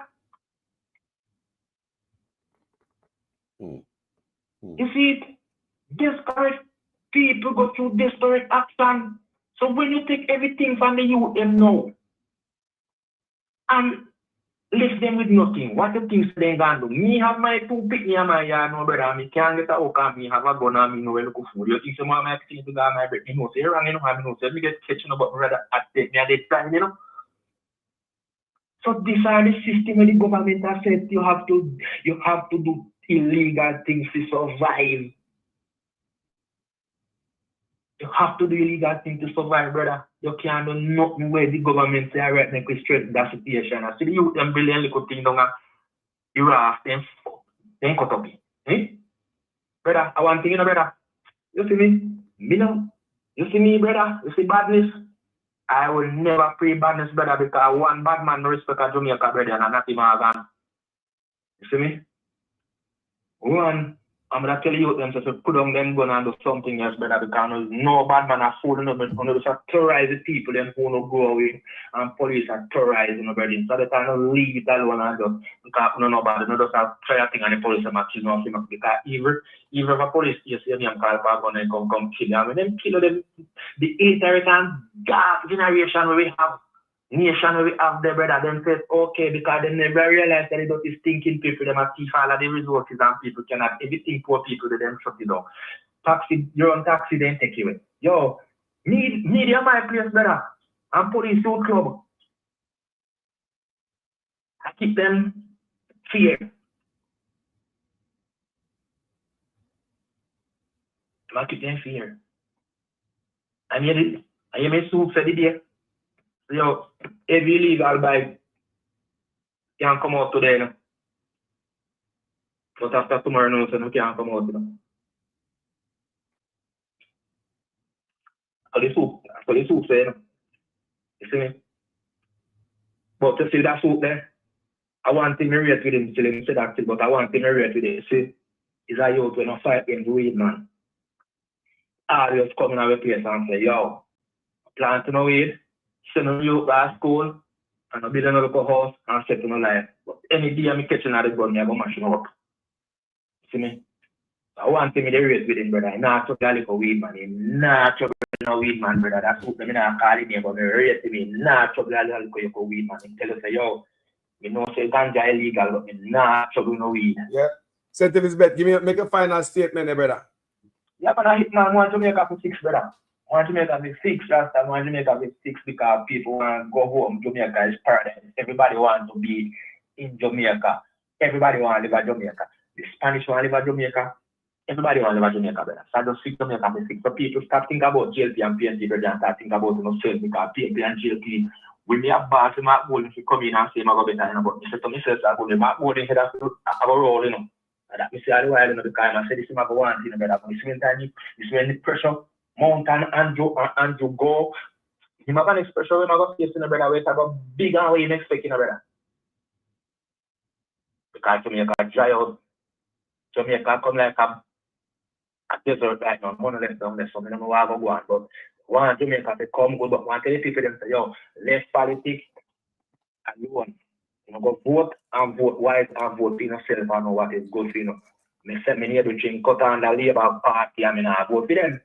You see it? Desperate people go through desperate action. So when you take everything from the youth, them know, and leave them with nothing. What the things they gonna do? Me have my two pick me and my yard, no brother. Me can't get a hook on me, have a gun on me, no way look for you. Think someone might think to go my break me no say wrong, you know, have no say. Me get catching about brother at take me at that time, you know. So these are the system where the government has said you have to do illegal things to survive. You have to do illegal things to survive, brother. You can't do nothing where the government say, all right, make we straighten that situation. I see the youth them brilliant little thing down Iraq, then cut up. Brother, I want thing, you know, brother. You see me? Me know. You see me, brother? You see badness? I will never pray badness, brother, because one bad man no respect a Jamaica, brother, and not even a gun. You see me? One, I'm going to tell you them to put on them gun and do something else, brother, because no bad man are fooling them, but they just terrorize the people them who no go away, and police are terrorizing them, brother. So they can't leave it alone and just, because nobody, no just have try a thing and the police are kill them, because even if a police you see them call for a gun and come kill them, when them kill them, the illiterate and dark generation we have, nation we have there, brother, them says, okay, because they never realize that it is thinking people, them are thief all of the resources and people can have everything poor people, they them shut it down. Taxi, your own taxi, then take you away. Yo, media my place, brother, and police youth club. I keep them fear. I keep them fear. And you may soup for the day. Yo, every illegal bike Can't come out today, no. But after tomorrow, no, so no can't come out, you know. So the soup say, you know. You see me? But to see that soup there, I want him to rate with him till him say that, but I want him to rate with him. See, he's a youth when I fight against weed, man. Always come in our place and say, yo, plant no weed, send them youth to school, and I build another house and set in a life. But any day I'm catching out the gun, I'm going to mash him up. See me? I want him to rate with him, brother. Not to get a weed, man. Not to no weed, man, brother. That's what I'm not calling him, but rate me. Not to get a weed, man. He tell us, yo, me know say ganja illegal, but me not to do no weed. Yeah. St. Elizabeth, make a final statement, brother. Yeah, but I hit man, want to make up for 6, brother. Want to make up for 6, last time want to make up for 6 because people want to go home. Jamaica is paradise. Everybody wants to be in Jamaica. Everybody want to live in Jamaica. The Spanish want to live in Jamaica. Everybody want to live in Jamaica, brother. So I just fix Jamaica for 6. So people start thinking about GLP and PNP, brother, and start thinking about themselves because PNP and GLP. When me have boss, Mark Golden, if come in and say, I'm going to be better, but me say to myself, I'm going to Mark Golden head have a role, you know. And that me say all the while, you know, because I say this is my one thing, brother. But this is when the pressure mountain Andrew go. Him have an expression when I go face in the brother, where it's a big and way you expect, you know, brother. Because Jamaica dry out. Jamaica come like a desert right now. One of them down there, so I don't know where I go on, but one Jamaica to come good, but one tell the people them say, yo, less politics alone. You know, go vote and vote white and vote for yourself and know what is good for you. Me say me need to drink cut on the Labour Party and me not vote for them.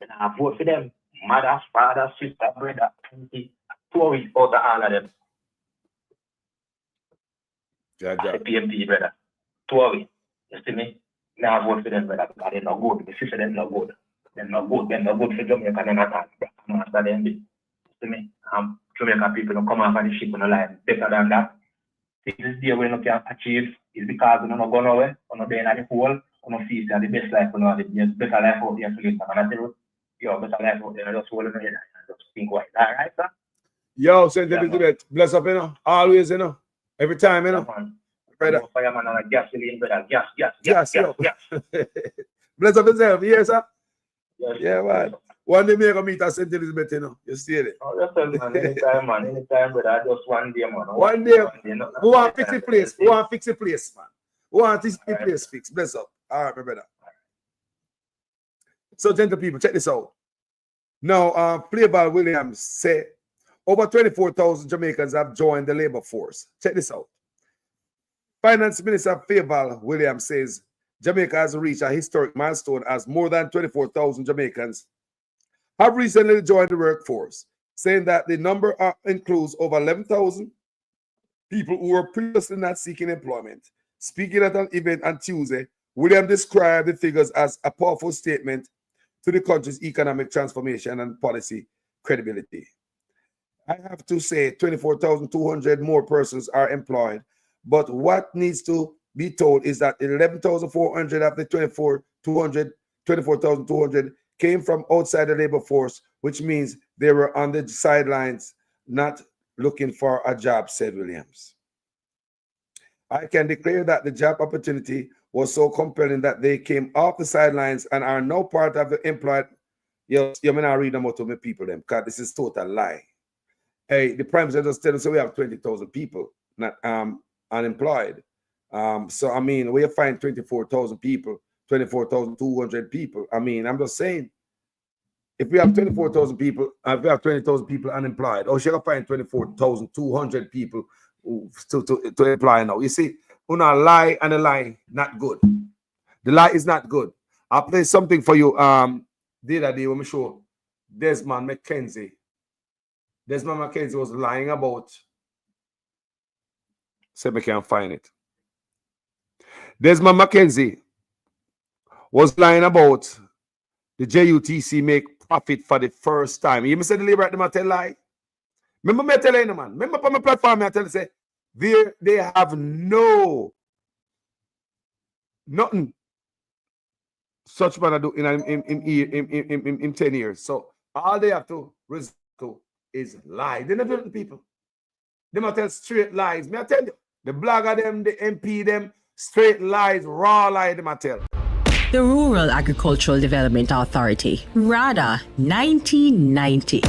Me not vote for them. Mother, father, sister, brother, auntie, 2 weeks out of all of them. Yeah. The PMP, brother. 2 weeks. You see me? Now vote for them, brother, because they're not good. The sister, they're not good. They're not good. They're not good for Jamaica. They're not good. After them, you see me? Jamaica people don't come off of the ship on the line. Better than that. This day we don't can achieve is because we don't go nowhere. We don't be in the hole. We don't feel the best life. We don't have the better life out there to live. And I say, yo, better life out there. Just hold in the head and just think white. All right, sir? Yo, St. Elizabeth, bless up, you know. Always, you know. Every time, you know. Brother. Fireman on a gasoline, brother. Gas. Bless up yourself, yes, sir? Yes, yeah, man. One day, me go meet at St. Elizabeth, you know. You see it. Oh, yes, man. Anytime, brother. Just one day, man. One day. We want to fix the place. We want to fix the place, man. We want this place fixed. Bless up. All right, my brother. So, gentle people, check this out. Now, Playboy Williams said over 24,000 Jamaicans have joined the labor force. Check this out. Finance Minister Playboy Williams says Jamaica has reached a historic milestone as more than 24,000 Jamaicans have recently joined the workforce, saying that the number includes over 11,000 people who were previously not seeking employment. Speaking at an event on Tuesday, Williams described the figures as a powerful statement to the country's economic transformation and policy credibility. I have to say 24,200 more persons are employed, but what needs to be told is that 11,400 of the 24,200 came from outside the labor force, which means they were on the sidelines, not looking for a job, said Williams. I can declare that the job opportunity was so compelling that they came off the sidelines and are now part of the employed. You may not read them out to me people, them, because this is total lie. Hey, the Prime Minister just tell us we have 20,000 people not unemployed. So, I mean, we find 24,000 people, 24,200 people. I mean, I'm just saying, if we have 24,000 people, if we have 20,000 people unemployed, or should I find 24,200 people to employ now? You see, una lie and a lie, not good. The lie is not good. I'll play something for you the other day when we show Desmond McKenzie. Desmond McKenzie was lying about, see if I can find it. Desmond McKenzie was lying about the JUTC make profit for the first time. You said the labor at them, I tell lie. Remember me telling you, man. Remember on my platform, I tell you, say, they have nothing such man do in 10 years. So all they have to resort to is lie. They're not doing it to people. Them a tell straight lies. Me I tell you, the blogger them, the MP them, straight lies, raw lies, them I tell. The Rural Agricultural Development Authority, RADA, 1990.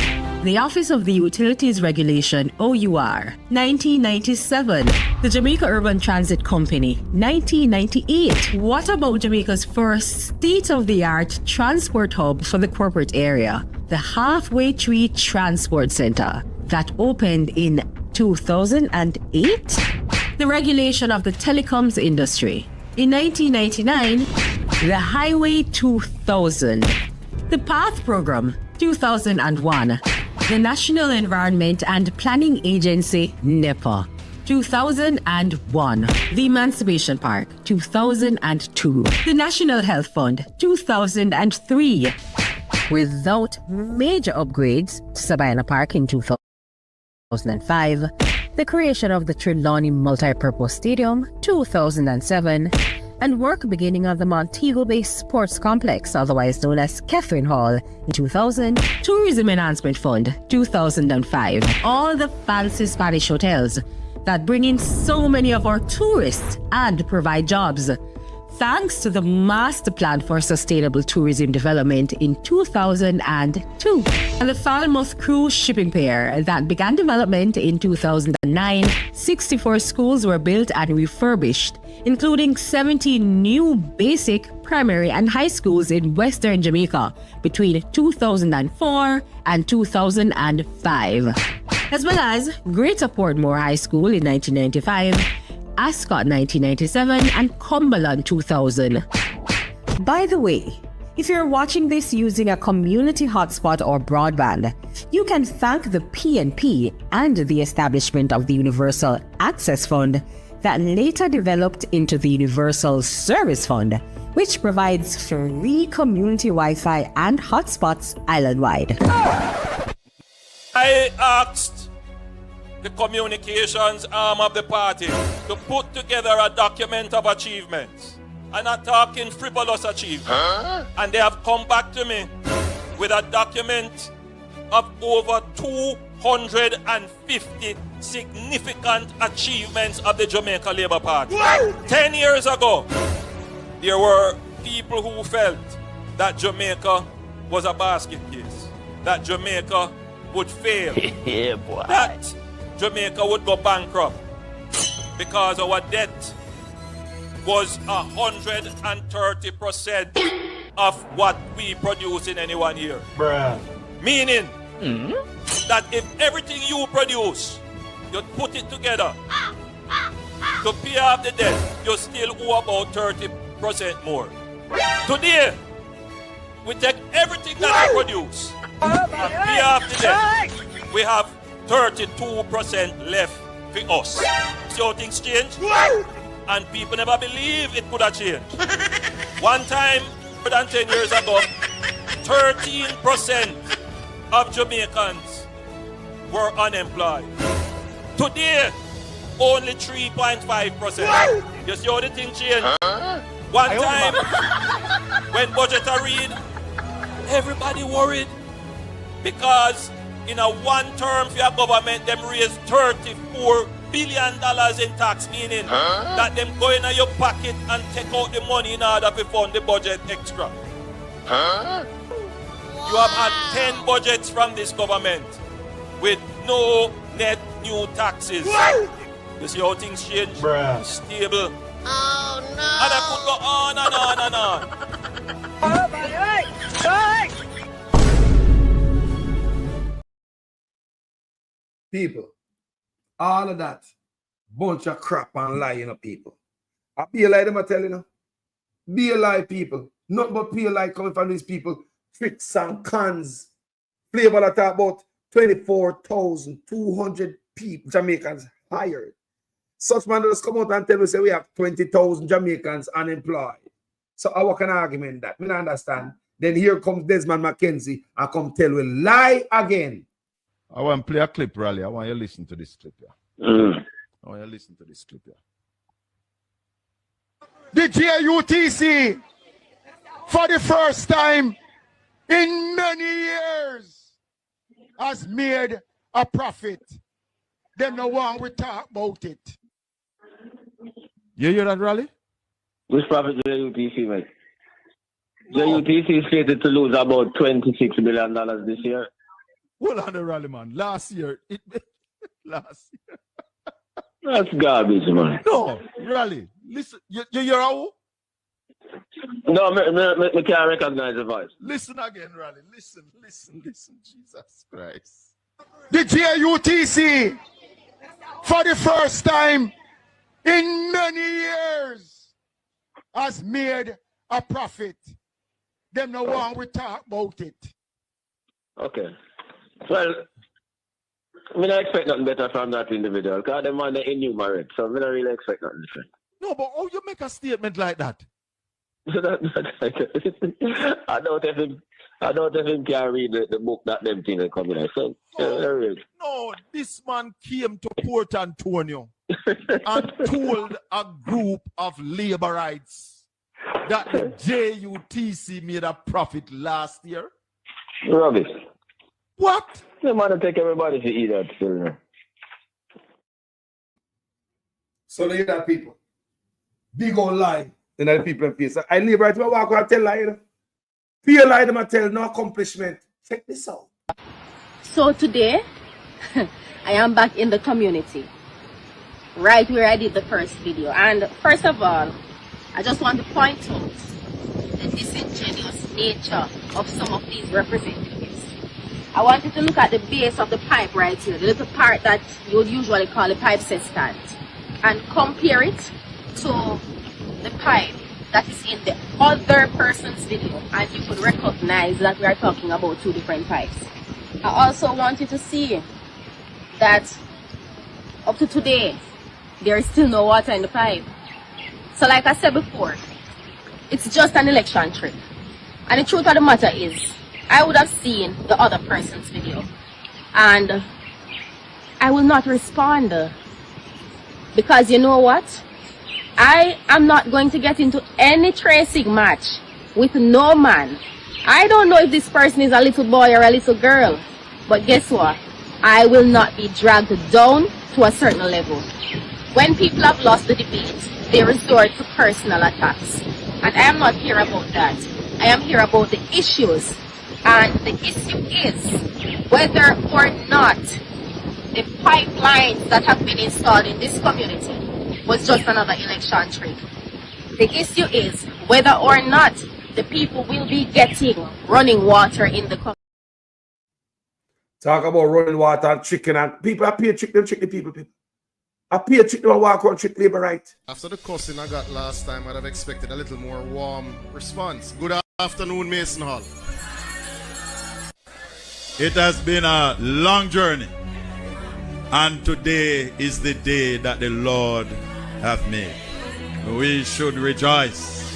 The Office of the Utilities Regulation, OUR, 1997. The Jamaica Urban Transit Company, 1998. What about Jamaica's first state-of-the-art transport hub for the corporate area, the Halfway Tree Transport Center, that opened in 2008? The regulation of the telecoms industry. In 1999, the Highway 2000. The PATH Program, 2001. The National Environment and Planning Agency, NEPA, 2001. The Emancipation Park, 2002. The National Health Fund, 2003. Without major upgrades to Sabina Park in 2005, the creation of the Trelawney Multipurpose Stadium, 2007, and work beginning of the Montego Bay Sports Complex, otherwise known as Catherine Hall, in 2000, Tourism Enhancement Fund, 2005. All the fancy Spanish hotels that bring in so many of our tourists and provide jobs. Thanks to the Master Plan for Sustainable Tourism Development in 2002. And the Falmouth Cruise Shipping Pier that began development in 2009. 64 schools were built and refurbished, including 70 new basic, primary, and high schools in Western Jamaica between 2004 and 2005. As well as Greater Portmore High School in 1995, Ascot 1997, and Cumberland 2000. By the way, if you're watching this using a community hotspot or broadband, you can thank the PNP and the establishment of the Universal Access Fund that later developed into the Universal Service Fund, which provides free community Wi-Fi and hotspots island-wide. I asked the communications arm of the party to put together a document of achievements. I'm not talking frivolous achievements. And they have come back to me with a document of over 250 significant achievements of the Jamaica Labour Party. 10 years ago, there were people who felt that Jamaica was a basket case, that Jamaica would fail, that Jamaica would go bankrupt because our debt was 130% of what we produce in any 1 year. Meaning that if everything you produce, you put it together to pay off the debt, you still owe about 30% more. Today, we take everything that we produce and pay off the debt. We have 32% left for us. See how things change? And people never believe it could have changed. One time, more than 10 years ago, 13% of Jamaicans were unemployed. Today, only 3.5%. You see how the thing changed? One time, when budget are read, everybody worried because in a one term for your government, them raise $34 billion in tax, meaning that them go in your pocket and take out the money in order to fund the budget extra. You have had 10 budgets from this government with no net new taxes. You see how things change? Stable. Oh no! And I could go on and on and on. People, all of that bunch of crap and lying of people. I be a lie, them I tell you now. Be a lie, people. Not but be a lie coming from these people. Tricks and cons. Flavor that talk about 24,200 people, Jamaicans hired. Such man just come out and tell me, say we have 20,000 Jamaicans unemployed. So how can I argument that? I don't understand. Then here comes Desmond McKenzie and come tell we lie again. I want to play a clip, Raleigh. I want you to listen to this clip here. I want you to listen to this clip here. The JUTC, for the first time in many years, has made a profit. Them no want we talk about it. You hear that, Raleigh? Which profit do JUTC make? JUTC is slated to lose about $26 million this year. Hold on the Raleigh, man. Last year. Last year. That's garbage, man. No, Raleigh. Listen, you hear how? No, I can't recognize the voice. Listen again, Raleigh. Listen. Jesus Christ. The JUTC, for the first time in many years, has made a profit. Them no want we talk about it. Okay. Well, I don't expect nothing better from that individual because them man they enumerate, so I don't really expect nothing different. No, but how you make a statement like that? I don't if him can read the book that them things are coming out. So No, this man came to Port Antonio and told a group of laborites that the JUTC made a profit last year. Rubbish. What? The man take everybody to eat that still. So they hear that people. Big old lie. Then the people in face. I live right where I walk and tell lie. You know? Fear lie them and tell no accomplishment. Check this out. So today, I am back in the community. Right where I did the first video. And first of all, I just want to point out the disingenuous nature of some of these representatives. I want you to look at the base of the pipe right here, the little part that you would usually call a pipe cesspant, and compare it to the pipe that is in the other person's video, and you could recognize that we are talking about two different pipes. I also want you to see that up to today, there is still no water in the pipe. So like I said before, it's just an election trick. And the truth of the matter is, I would have seen the other person's video and I will not respond because you know what? I am not going to get into any tracing match with no man. I don't know if this person is a little boy or a little girl, but guess what? I will not be dragged down to a certain level. When people have lost the debate, they resort to personal attacks. And I am not here about that. I am here about the issues. And the issue is whether or not the pipelines that have been installed in this community was just another election trick. The issue is whether or not the people will be getting running water in the community. Talk about running water and chicken and people appear trick them, trick the people. Appear trick them and walk around trick labor right. After the cussing I got last time, I'd have expected a little more warm response. Good afternoon, Mason Hall. It has been a long journey, and today is the day that the Lord hath made. We should rejoice.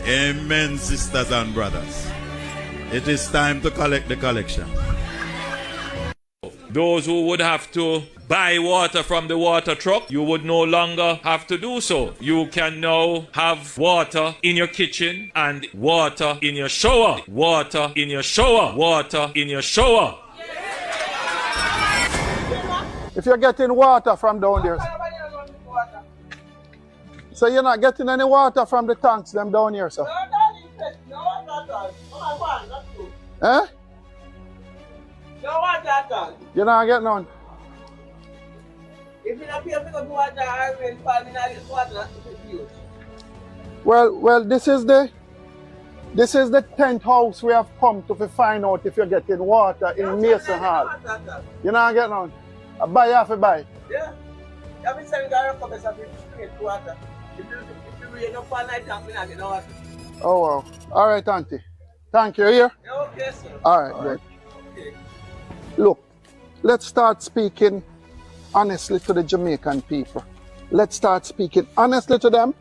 Amen, sisters and brothers. It is time to collect the collection. Those who would have to buy water from the water truck, you would no longer have to do so. You can now have water in your kitchen and water in your shower. Water in your shower. Water in your shower. If you're getting water from down there, so you're not getting any water from the tanks them down here, sir? Eh? No water at all. You're not getting none? If you don't pay for the water, I will find this water to use. Well, this is the 10th house we have come to find out if you're getting water in Mason Hall. You're not getting none? I buy half a buy. Yeah. You have been selling the recommends of water. If you rain up all night, I'm not getting water. Oh, wow. All right, Auntie. Thank you. Here? Okay, sir. All right, good. Okay. Look, let's start speaking honestly to the Jamaican people. Let's start speaking honestly to them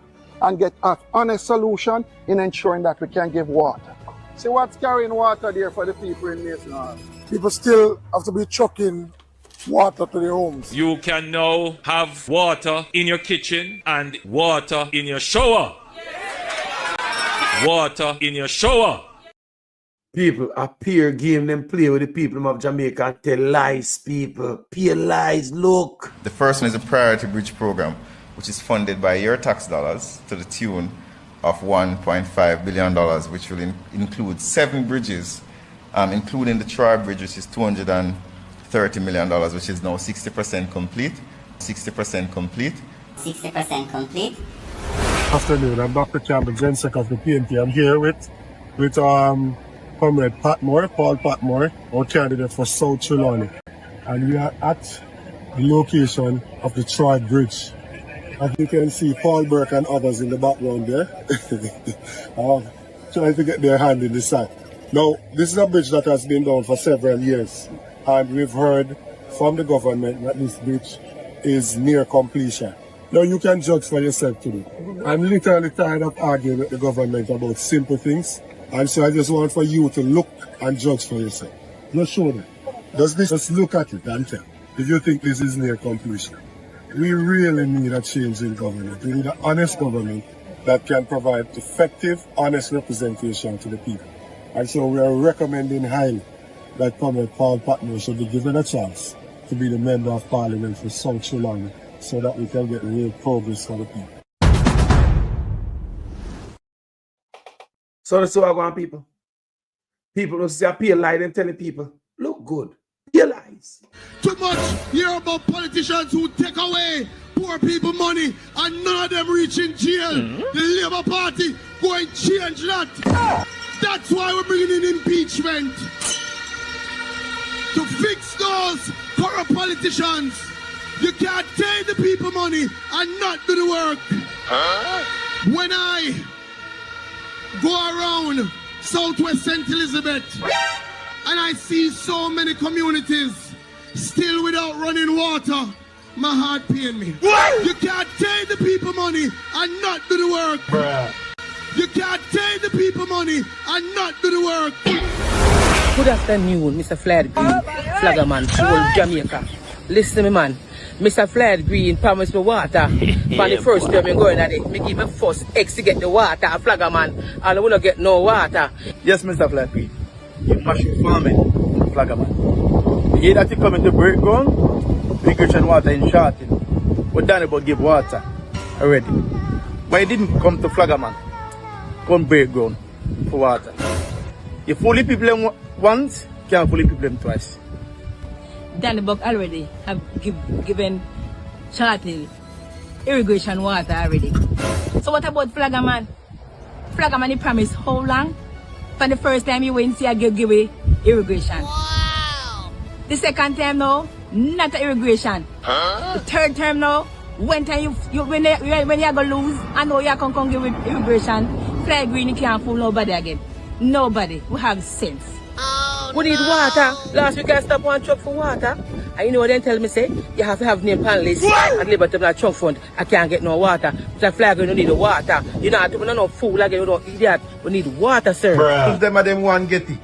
and get an honest solution in ensuring that we can give water. See what's carrying water there for the people in Mason Hall. People still have to be chucking water to their homes. You can now have water in your kitchen and water in your shower. Water in your shower. People, a peer game them play with the people of Jamaica and tell lies, people. Peer lies, look. The first one is a priority bridge program, which is funded by your tax dollars to the tune of $1.5 billion, which will include 7 bridges, including the Troy Bridge, which is $230 million, which is now 60% complete. 60% complete. 60% complete. Afternoon, I'm Dr. Campbell, Gensec of the PNP. I'm here with Comrade Patmore, Paul Patmore, our candidate for South Trelawney. And we are at the location of the Troy Bridge. As you can see, Paul Burke and others in the background there, trying to get their hand in the sand. Now, this is a bridge that has been down for several years, and we've heard from the government that this bridge is near completion. Now, you can judge for yourself today. I'm literally tired of arguing with the government about simple things, and so I just want for you to look and judge for yourself. Just show them. Just look at it and tell if you think this is near completion. We really need a change in government. We need an honest government that can provide effective, honest representation to the people. And so we are recommending highly that Comrade Paul Patmore should be given a chance to be the Member of Parliament for South Trelawney so that we can get real progress for the people. So that's what I want, people. People don't see a peer lie and telling people, look good. Peer lies. Too much hear about politicians who take away poor people money and none of them reach in jail. The Labour Party go and change that. That's why we're bringing in impeachment. To fix those corrupt politicians. You can't take the people money and not do the work. When I go around Southwest St. Elizabeth and I see so many communities still without running water, my heart pain me. What? You can't take the people money and not do the work. Bruh. You can't take the people money and not do the work. Good afternoon, Mr. Floyd Green, Flaggerman, Joel, Jamaica. Listen to me, man. Mr. Floyd Green promised me water. For the first time I'm going at it, me give me first eggs to get the water, Flaggerman, and I will not get no water. Yes, Mr. Floyd Green. You mushroom farming, Flaggerman. You hear that you coming to break ground? Irrigation water in Shorting. But Danny but give water already. But it didn't come to Flaggerman. Come break ground for water. You fully people them once, can't fully people them twice. Danny Buck already have given Shorting irrigation water already. So what about Flaggerman? Flaggerman, he promised how long? For the first time you went see I give away irrigation. Wow. The second time now, not a irrigation. The third term now, when you go lose, I know you can come give irrigation. Floyd Green, you can't fool nobody again. Nobody. We have sense. Oh, we need water. Last week I stopped one truck for water. And you know what they tell me say? You have to have name panelists and Liberty Black Trunk Fund. I can't get no water. The Floyd Green, you need the water. You know, you're not fool again, you don't idiot. We need water, sir. If them of them one get it.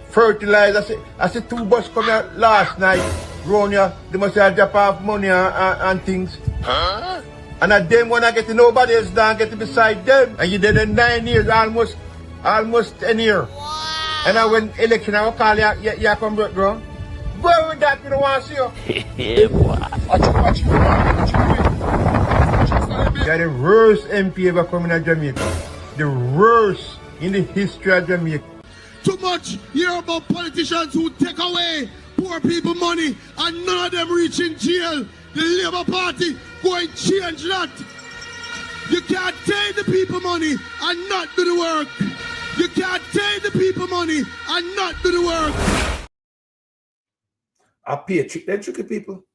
Fertilizer, I see 2 buses come here last night. Round here, they must have drop off money and things. And at them when I get to nobody else down get to beside them. And you did it 9 years, almost 10 years. Wow. And I went election, I will call you come back ground. Boy, with that, you don't want to see you. Yeah, boy. Watch. You're the worst MP ever coming to Jamaica. The worst in the history of Jamaica. Too much hear about politicians who take away poor people money and none of them reach in jail. The Labour Party go and change that. You can't take the people money and not do the work. You can't take the people money and not do the work. I pay a trick, that tricky people.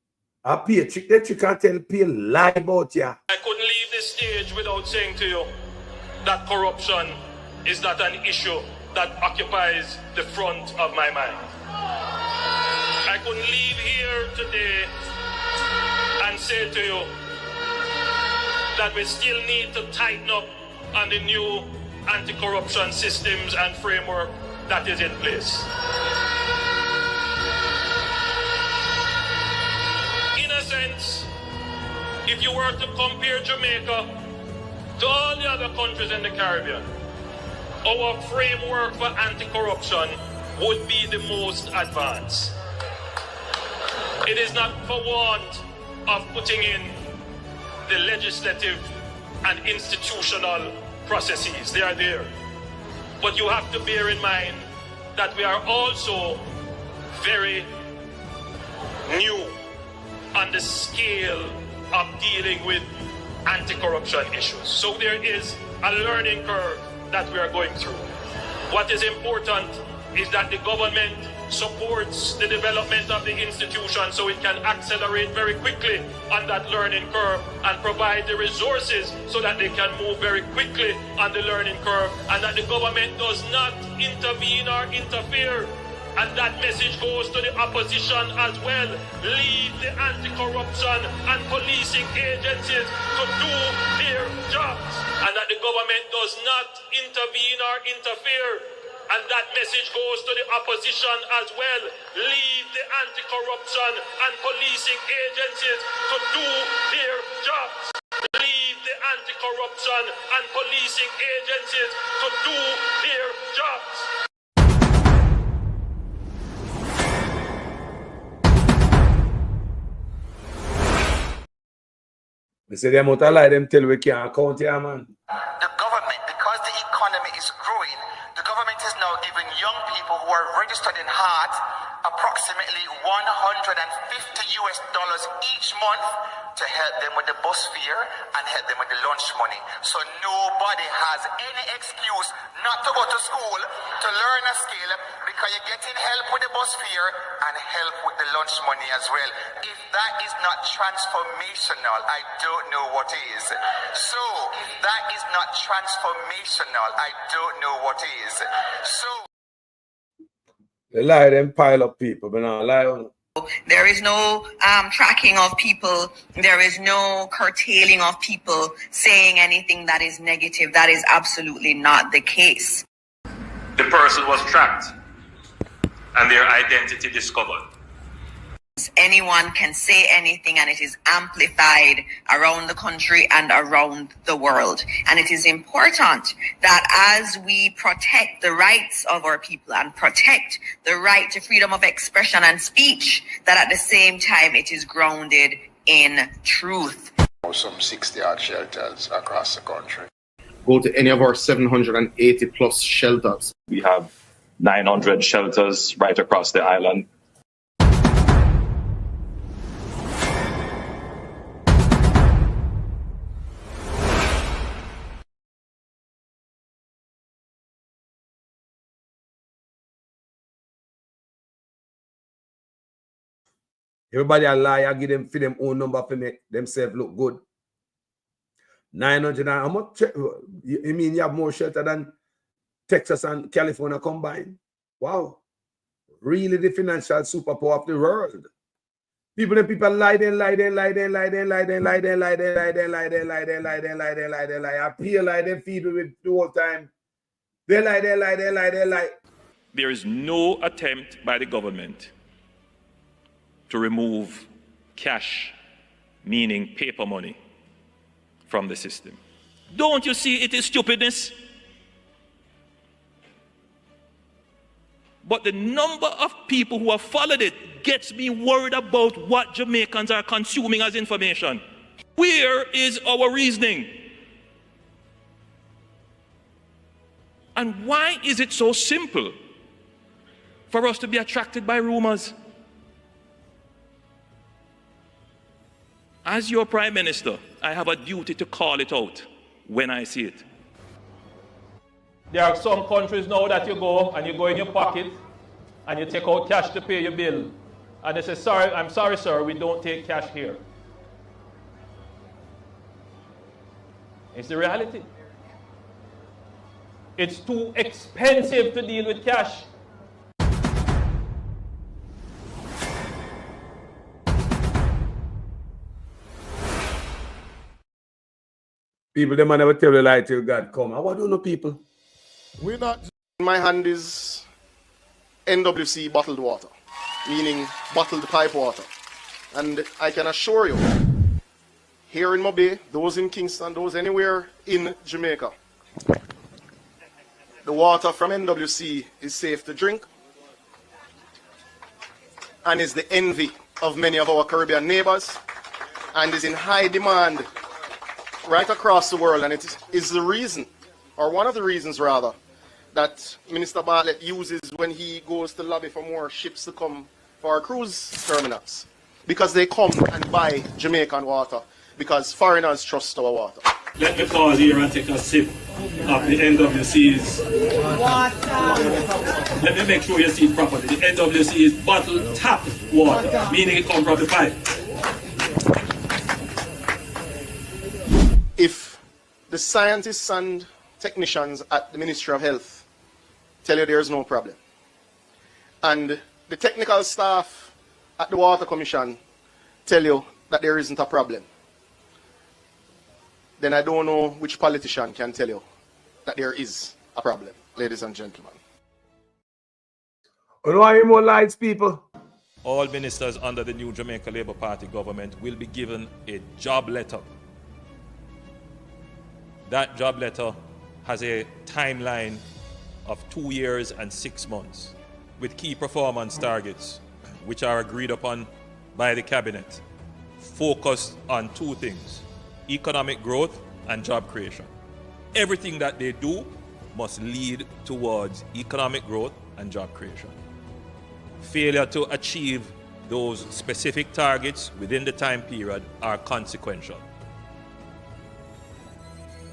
I pay a trick, that you can't tell people lie about ya. I couldn't leave this stage without saying to you that corruption is not an issue that occupies the front of my mind. I couldn't leave here today and say to you that we still need to tighten up on the new anti-corruption systems and framework that is in place. In a sense, if you were to compare Jamaica to all the other countries in the Caribbean, our framework for anti-corruption would be the most advanced. It is not for want of putting in the legislative and institutional processes. They are there. But you have to bear in mind that we are also very new on the scale of dealing with anti-corruption issues. So there is a learning curve that we are going through. What is important is that the government supports the development of the institution so it can accelerate very quickly on that learning curve and provide the resources so that they can move very quickly on the learning curve, and that the government does not intervene or interfere. And that message goes to the opposition as well. Leave the anti-corruption and policing agencies to do their jobs, and that the government does not intervene or interfere. And that message goes to the opposition as well. Leave the anti-corruption and policing agencies to do their jobs. Leave the anti-corruption and policing agencies to do their jobs. They say them out a lie, them tell we can't count here, man. The government, because the economy is growing, the government is now giving young people who are registered in heart approximately $150 each month to help them with the bus fare and help them with the lunch money. So nobody has any excuse not to go to school to learn a skill, because you're getting help with the bus fare and help with the lunch money as well. If that is not transformational, I don't know what is. So if that is not transformational, I don't know what is. So they lie, them pile up people, but not lie on. There is no tracking of people. There is no curtailing of people saying anything that is negative. That is absolutely not the case. The person was tracked and their identity discovered. Anyone can say anything, and it is amplified around the country and around the world. And it is important that as we protect the rights of our people and protect the right to freedom of expression and speech, that at the same time it is grounded in truth. Some 60-odd shelters across the country. Go to any of our 780 plus shelters. We have 900 shelters right across the island. Everybody a lie, I give them for them own number for make themselves look good. 900, how much? You mean you have more shelter than Texas and California combined? Wow. Really the financial superpower of the world. People lie. I feel like they feed with the whole time. They lie. There is no attempt by the government to remove cash, meaning paper money, from the system. Don't you see it is stupidness? But the number of people who have followed it gets me worried about what Jamaicans are consuming as information. Where is our reasoning? And why is it so simple for us to be attracted by rumors? As your Prime Minister, I have a duty to call it out when I see it. There are some countries now that you go and you go in your pocket and you take out cash to pay your bill. And they say, sorry, I'm sorry, sir, we don't take cash here. It's the reality. It's too expensive to deal with cash. People, them never tell the lie till God come. What do you know, people? We're not. In my hand is NWC bottled water, meaning bottled pipe water. And I can assure you, here in Mobay, those in Kingston, those anywhere in Jamaica, The water from NWC is safe to drink and is the envy of many of our Caribbean neighbors and is in high demand right across the world. And it is the reason, or one of the reasons rather, that Minister Bartlett uses when he goes to lobby for more ships to come for our cruise terminals. Because they come and buy Jamaican water, because foreigners trust our water. Let me pause here and take a sip of the NWC's water. Let me make sure you see it properly. The NWC is bottled tap water, meaning it comes from the pipe. If the scientists and technicians at the Ministry of Health tell you there's no problem, and the technical staff at the Water Commission tell you that there isn't a problem, then I don't know which politician can tell you that there is a problem, ladies and gentlemen. You know any more lights, people? All ministers under the new Jamaica Labour Party government will be given a job letter. That job letter has a timeline of 2 years and 6 months with key performance targets which are agreed upon by the cabinet, focused on two things: economic growth and job creation. Everything that they do must lead towards economic growth and job creation. Failure to achieve those specific targets within the time period are consequential.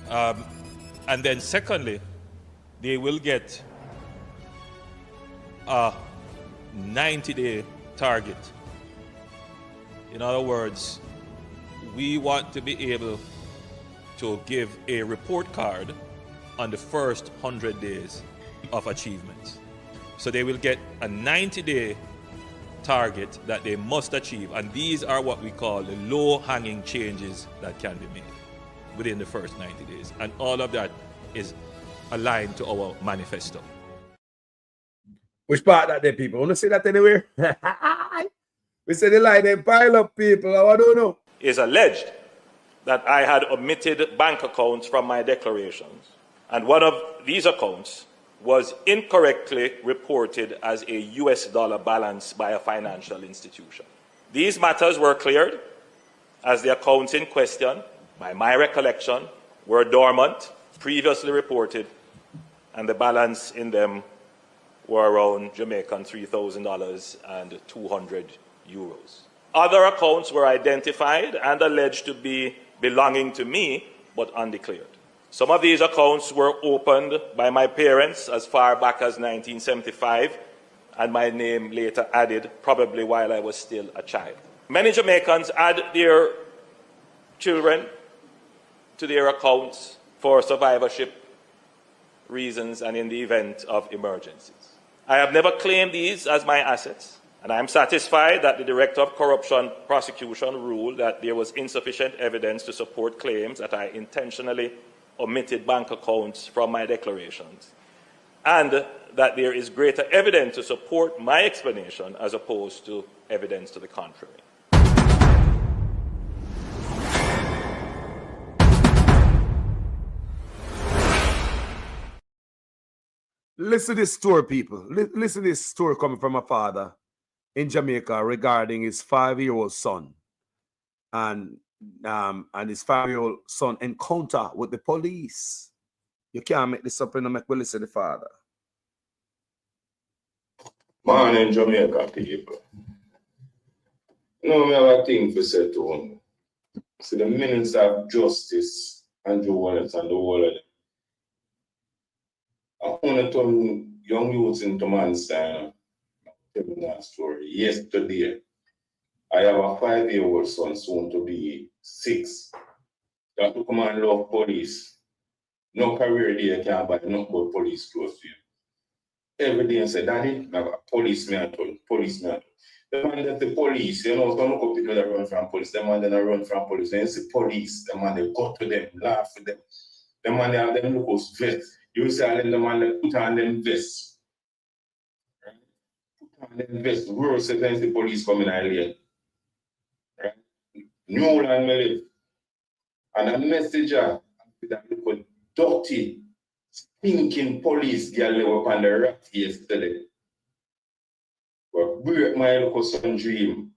And then secondly, they will get a 90-day target. In other words, we want to be able to give a report card on the first 100 days of achievements. So they will get a 90-day target that they must achieve, and these are what we call the low-hanging changes that can be made within the first 90 days. And all of that is aligned to our manifesto. Which part that there, people? Want to say that anywhere? We say the line, they pile up, people. I don't know. It's alleged that I had omitted bank accounts from my declarations, and one of these accounts was incorrectly reported as a US dollar balance by a financial institution. These matters were cleared as the accounts in question, by my recollection, were dormant, previously reported, and the balance in them were around Jamaican $3,000 and 200 euros. Other accounts were identified and alleged to be belonging to me, but undeclared. Some of these accounts were opened by my parents as far back as 1975, and my name later added, probably while I was still a child. Many Jamaicans add their children to their accounts for survivorship reasons and in the event of emergencies. I have never claimed these as my assets, and I am satisfied that the Director of Corruption Prosecution ruled that there was insufficient evidence to support claims that I intentionally omitted bank accounts from my declarations, and that there is greater evidence to support my explanation as opposed to evidence to the contrary. Listen to this story, people. Listen to this story coming from a father in Jamaica regarding his 5-year-old son and his 5-year-old son encounter with the police. You can't make this up and make well listen to the father. Morning, Jamaica people. You know, we have a thing to say to them. So the Minister of Justice, Andrew Wallace, and the whole of them. I want to turn young youths into Manstein. Tell me that story. Yesterday, I have a 5-year-old son, soon to be 6, that to come and love police. No career day can buy no good police close to you. Every day I say, Daddy, I have a policeman. The man that the police, you know, some of people that run from police, the man that run from police, and you see police, the man they go to them, laugh with them. The man they have them look as vest. You see the man that put on them vests. Right? Put on them vests. Worse against the police coming out here. Right? New land me live. And a messenger that look dirty, thinking police girl they were on the rat yesterday. But break my local son dream.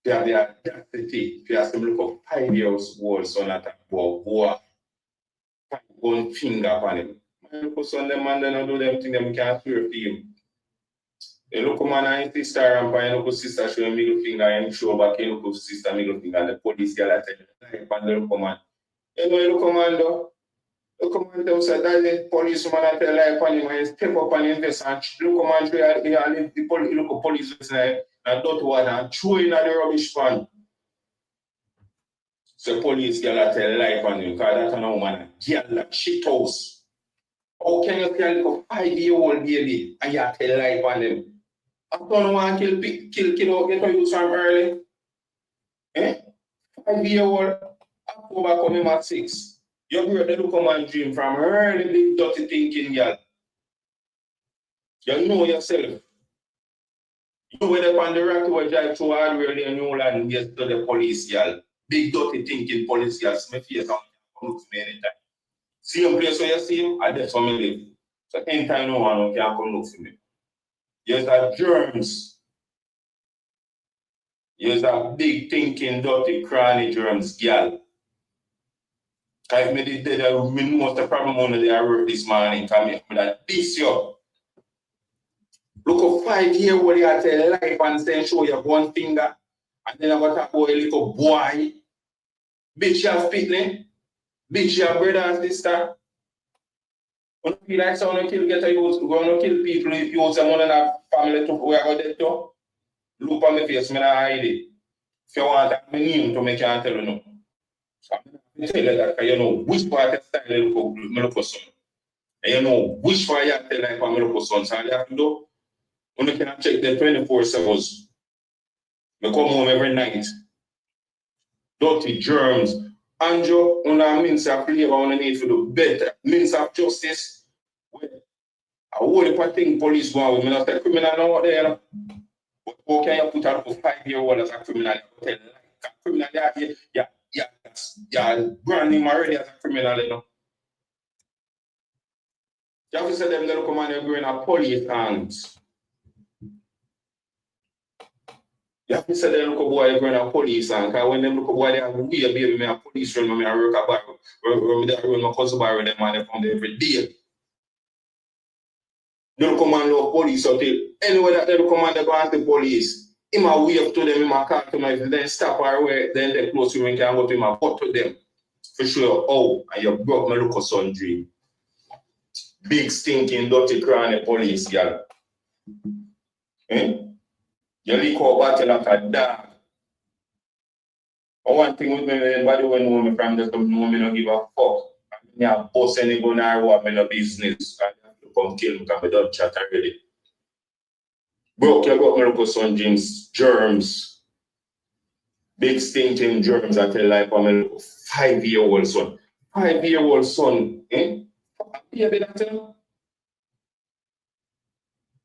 They have the audacity. They have some look of 5 years old son at a boy. One finger upon him. My local son, them man, they don't do them thing, them can't swear for him. The local man and his sister and my local sister show him middle finger and show back his local sister middle finger and the police girl at the local man. You know the local man though? The local man tell said that the police man at the life on him and step up and invest and the local man show the local police and don't water and throw in the rubbish pan. So police girl at the life on him because that's no man girl like shit house. How can you tell a 5-year-old baby and you have to life on them? I don't want to kill, get to use from early. 5-year-old, October coming at 6. You heard the look man dream from early big dirty thinking, girl. You know yourself. You went up on the rock to drive to hardware in New Land, yes, to the police, girl. Big dirty thinking police, girl. My face come look to me anytime. Same place where you see him, and that's where I live. So anytime no one can come look for me. Yes, that germs. Yes, that big thinking, dirty, cranny germs, girl. If me did that, I know the problem on the I work this morning, come here, that this year. Look at 5-year-old you at a life and say show you one finger, and then I got to talk about a little boy. Bitch, you have fitness. Bitch, your brother and sister. When you feel like someone kill, get a youth, going to kill people, if you use someone in a family to where I got that to, look on my face, I hide it. If you want my name to make you tell you no. So I'm tell you that, because you know which part of style you look son. And you know which part you tell like my local son. So all you have to do, when you can check the 24/7. I come home every night. Dirty germs. Andrew, on a means of flavor, on the need to do better. Means of justice. I whole thing police want with me, not a criminal out there. But how can you put out a 5-year-old as a criminal? A criminal, yeah, brand him already as a criminal, you know. You have to say them, they'll come and they're going a police hands. You have to say them look boy going to police and because when them look boy they have weird baby me a police run me a work a bar where me run my cousin bar with them and they come there every day. They don't come and love police until anywhere that they don't come and they go and the police. Him a wave to them, him a call to them, then stop or where then they close to him and can go to him and put to them. For sure, oh, and you broke my local son dream. Big stinking dirty cranny police girl. You lick out battle like a dog. One thing with me, anybody who know me from this come know me don't give a fuck. I have boss any gun or what, me no business. I have to come kill me because I don't chat already. Broke you got my local son dreams, germs. Big stinking germs that tell like my little 5-year-old son. 5-year-old son, baby that tell him.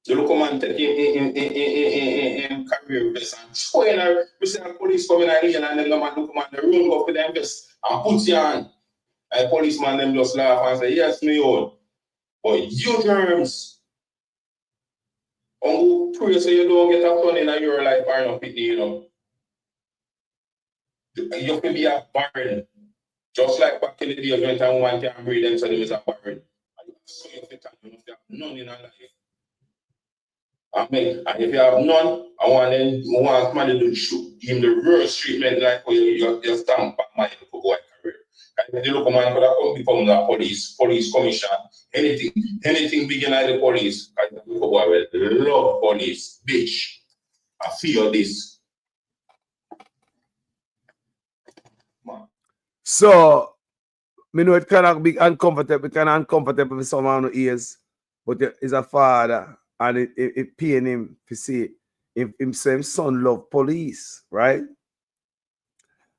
You look come and take in career vest and show in her. We see a police coming and lean and then the man look come and the room go for them vest and put you on. And the policeman them just laugh and say, yes, me own. But you germs. And who pray so you don't get a son in your life or nothing, you know. You have to be a barren. Just like back in the days when a woman can't breathe and so them is a barren. So you have none in her life. And if you have none, I want somebody to shoot him the worst treatment like you stamp back my boy career. And if you look man could have become the police commission, anything begin at the police. I boy will love police, bitch. I feel this. So, me know it kind of be uncomfortable with someone who is, but is a father. And it pain him to see if him son love police, right?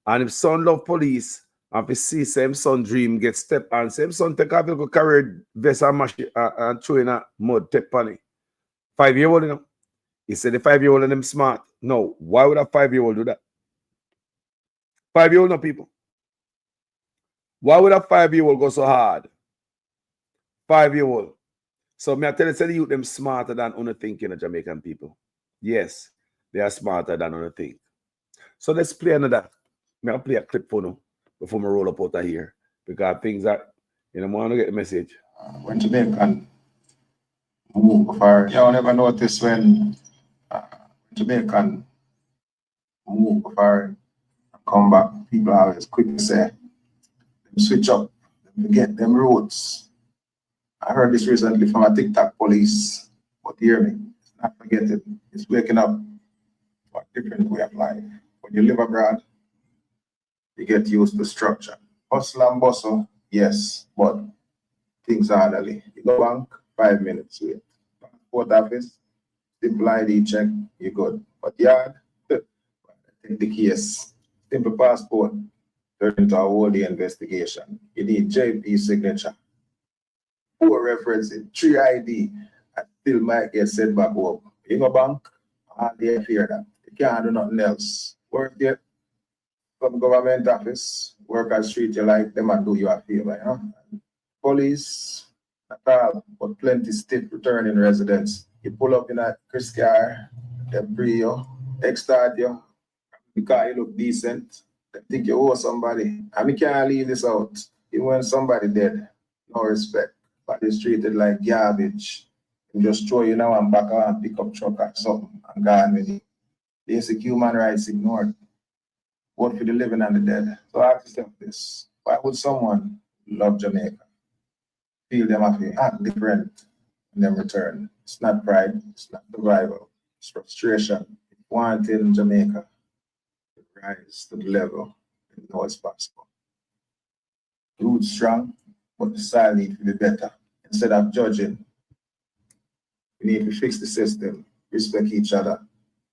And if son love police, and to see same son dream get step and same son take off a career vest and mash it and throw in a mud tip on it. 5-year-old, you know. He said the 5-year-old and them smart. No, why would a 5-year-old do that? 5-year-old no people. Why would a 5-year-old go so hard 5-year-old. So me I tell you, say the youth them smarter than on thinking of Jamaican people. Yes, they are smarter than on think. So let's play another. I'll play a clip for now before I roll up out of here. Because things that you know, want to get the message. When Jamaican move far, you never notice when Jamaican move far come back, people always quick to say, switch up, get them roots. I heard this recently from a TikTok police, but hear me, not forget it. It's waking up for a different way of life. When you live abroad, you get used to structure. Hustle and bustle, yes, but things orderly. You go bank, 5 minutes wait. Passport office, simple ID check, you're good. But yard, take the case. Simple passport, turn into a whole day investigation. You need JP signature, 4 references, 3 ID, and still might get sent back home. You go bank, all day fear that. You can't do nothing else. Work there, some government office, workers treat you like them and do you a favor, you know? Police, not all, but plenty stiff returning residents. You pull up in a Chris car, they free you, extort you, because you look decent. They think you owe somebody. And we can't leave this out. Even when somebody dead, no respect. But it's treated like garbage. You just throw you now and back out and pick up truck or something and gone with it. Basic human rights ignored. Both for the living and the dead. So I ask yourself this. Why would someone love Jamaica? Feel them have to act different in them return. It's not pride, it's not survival, it's frustration. Wanting Jamaica to rise to the level they know it's possible. Roots strong, but the style need to be better. Instead of judging, we need to fix the system, respect each other,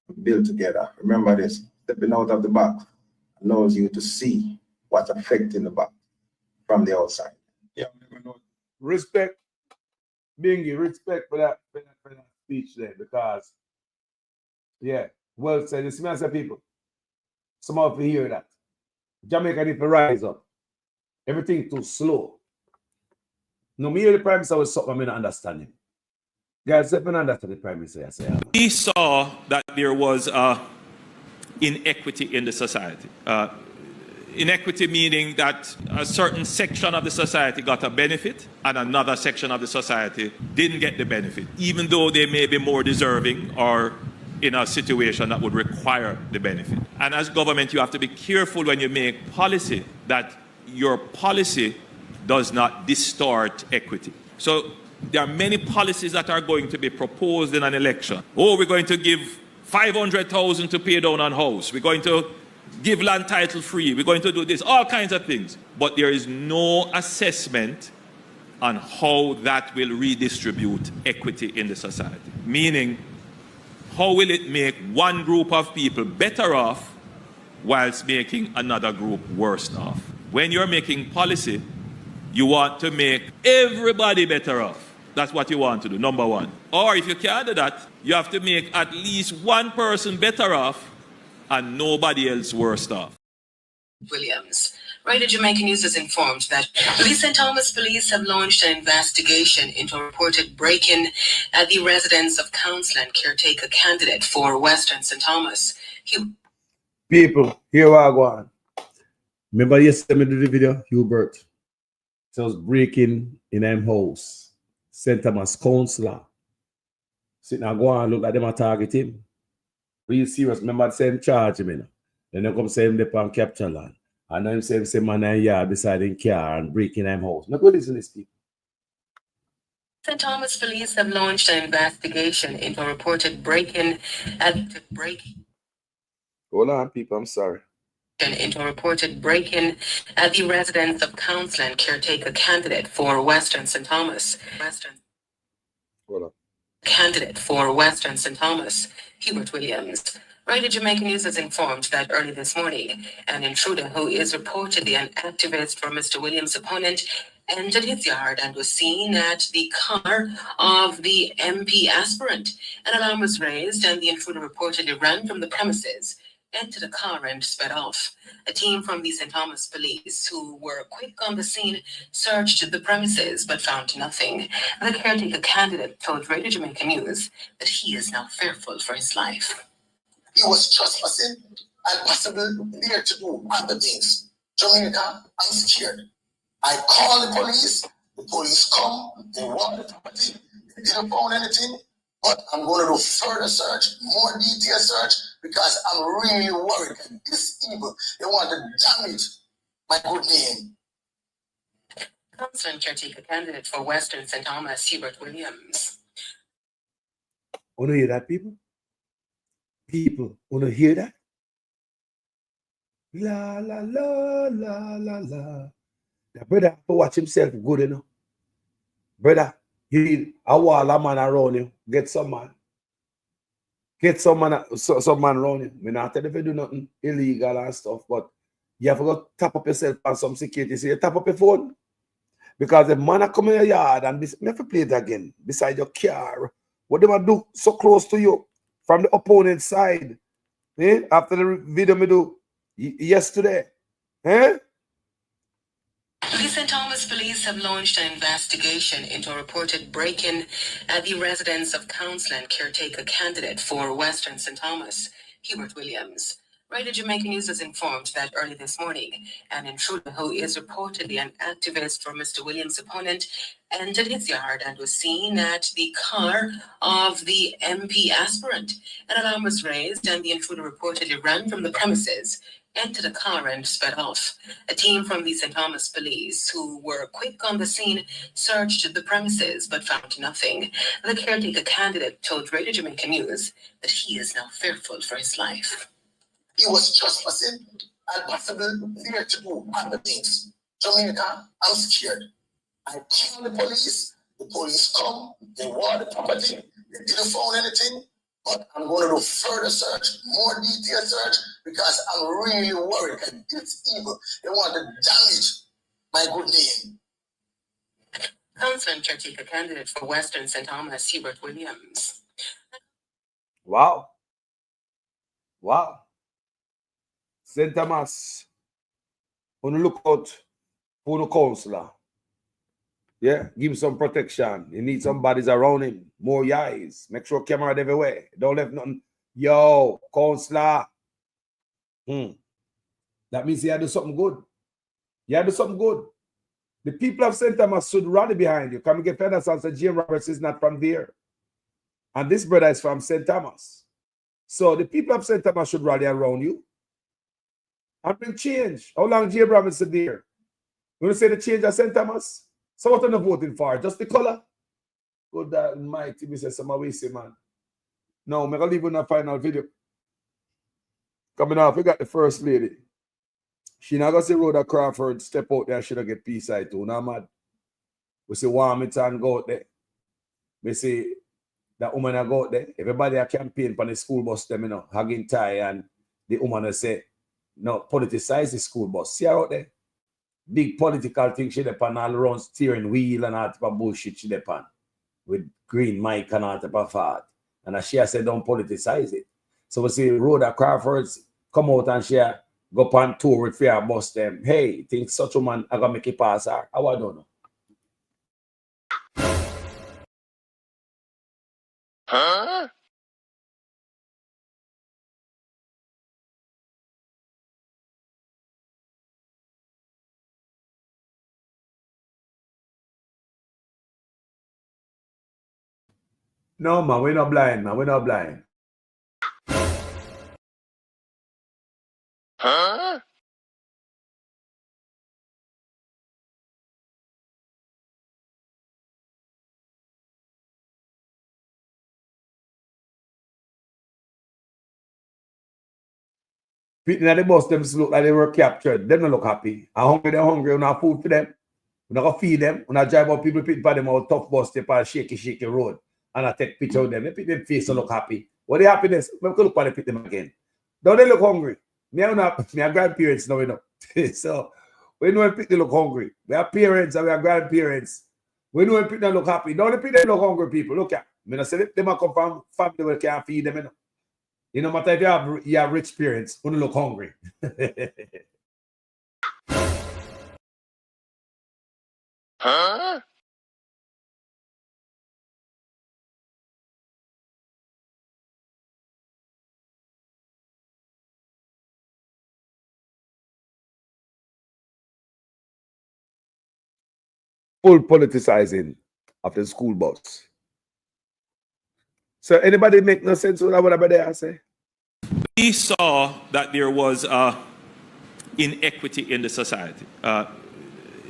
and build together. Remember this, stepping out of the box allows you to see what's affecting the box from the outside. Yeah, respect, Bingy, respect for that speech there, because, yeah, well said. It's me, people. Some of you hear that. Jamaica need to rise up. Everything too slow. No, me hear the Prime Minister was something I'm not understanding. Guys, let me understand the Prime Minister. I say, we saw that there was inequity in the society. Inequity meaning that a certain section of the society got a benefit and another section of the society didn't get the benefit, even though they may be more deserving or in a situation that would require the benefit. And as government, you have to be careful when you make policy that your policy does not distort equity. So there are many policies that are going to be proposed in an election. Oh, we're going to give 500,000 to pay down on house. We're going to give land title free. We're going to do this, all kinds of things. But there is no assessment on how that will redistribute equity in the society. Meaning, how will it make one group of people better off whilst making another group worse off? When you're making policy, you want to make everybody better off. That's what you want to do, number one. Or if you can't do that, you have to make at least one person better off and nobody else worse off. Williams. Radio Jamaican News is informed that St. Thomas police have launched an investigation into a reported break-in at the residence of council and caretaker candidate for Western St. Thomas. People, here I go on. Remember yesterday I did the video, Hubert. So I was breaking in them house. St. Thomas councillor. Sitting and go on, look like them are targeting him. Real serious. Remember the same charge him, you know. Then they come say him up on Capture Land. And then say him man in yard beside him car and breaking them house. Now go listen to this people. St. Thomas police have launched an investigation into a reported break-in Hold on, people, I'm sorry. Into a reported break-in at the residence of council and caretaker candidate for Western St. Thomas. Hold on. Candidate for Western St. Thomas, Hubert Williams. Radio Jamaican News is informed that early this morning, an intruder who is reportedly an activist for Mr. Williams' opponent entered his yard and was seen at the car of the MP aspirant. An alarm was raised and the intruder reportedly ran from the premises. entered a car and sped off. A team from the St. Thomas police, who were quick on the scene, searched the premises but found nothing. The caretaker candidate told Radio Jamaica News that he is now fearful for his life. He was trespassing and possibly there to do other things. Jamaica, I'm scared. I call the police come, they walk the property, they didn't find anything, but I'm going to do further search, more detailed search, because I'm really worried that this evil, they want to damage my good name. Council and caretaker candidate for Western St. Thomas, Hubert Williams. Want to hear that, people? People, want to hear that? La, la, la, la, la, la. The brother have to watch himself good enough. Brother, you need a wall of man around you. Get some man. Get some man around you. I not tell you if you do nothing illegal and stuff, but you have to go tap up yourself on some security. So you tap up your phone. Because if man come in your yard and you have to play it again beside your car, what they want to do so close to you from the opponent's side? Eh? After the video me do yesterday. Eh? The St. Thomas police have launched an investigation into a reported break-in at the residence of council and caretaker candidate for Western St. Thomas, Hubert Williams. Radio Jamaica News is informed that early this morning, an intruder who is reportedly an activist for Mr. Williams' opponent entered his yard and was seen at the car of the MP aspirant. An alarm was raised and the intruder reportedly ran from the premises, entered a car and sped off. A team from the St. Thomas police, who were quick on the scene, searched the premises but found nothing. The caretaker candidate told Radio Jamaica News that he is now fearful for his life. He was trespassing and possibly there to do other things. Jamaica, I'm scared. I call the police come, they walk the property, they didn't find anything, but I'm going to do further search, more detailed search, because I'm really worried that it's evil. They want to damage my good name. Council and caretaker candidate for Western St. Thomas, Hubert Williams. Wow. Wow. St. Thomas, on the lookout for the councillor. Yeah, give him some protection. He needs some bodies around him. More eyes. Make sure camera everywhere. Don't let nothing. Yo, councillor. That means he had to do something good. He had to do something good. The people of St. Thomas should rally behind you. Come and get Feathers and say James Roberts is not from there. And this brother is from St. Thomas. So the people of St. Thomas should rally around you and bring change. How long James Roberts is there? You want to say the change of St. Thomas? So what are you voting for? Just the color? Good and mighty, Mr. Samawisi, man. Now, I'm going to leave in a final video. Coming off, we got the first lady. She not going to see Rhoda Crawford step out there and she don't get peace eye too. Now, mad. We see Warmington go out there. We see that woman go out there. Everybody a campaign for the school bus, them, you know, hugging tie, and the woman will say, no, politicize the school bus. See her out there? Big political thing she depend all around steering wheel and all type of bullshit she depend with green mic and all type of fart. And as she said, don't politicize it. So we see Rhoda Crawford come out and she go on tour with fear bus them. Hey, think such a man I gonna make it pass her? I don't know. Huh? No, man, we're not blind, man. We're not blind. Huh? People in the bus, them look like they were captured. Them don't look happy. I'm hungry, they're hungry. We not food for them. We not gonna feed them. We not drive out people for them out tough bus, they pass shaky road. And I take picture of them. They pick them face to look happy. What the happiness? We can look at them, them again. Don't they look hungry? Me and my grandparents know, you know. So we know when people look hungry. We have parents and we have grandparents. We know when people look happy. Don't the people look hungry, people. Look at me. I say they might come from family where can't feed them, you know. You no matter if you have rich parents, who look hungry. Huh? Full politicizing of the school bus. So anybody make no sense with what I say? We saw that there was inequity in the society.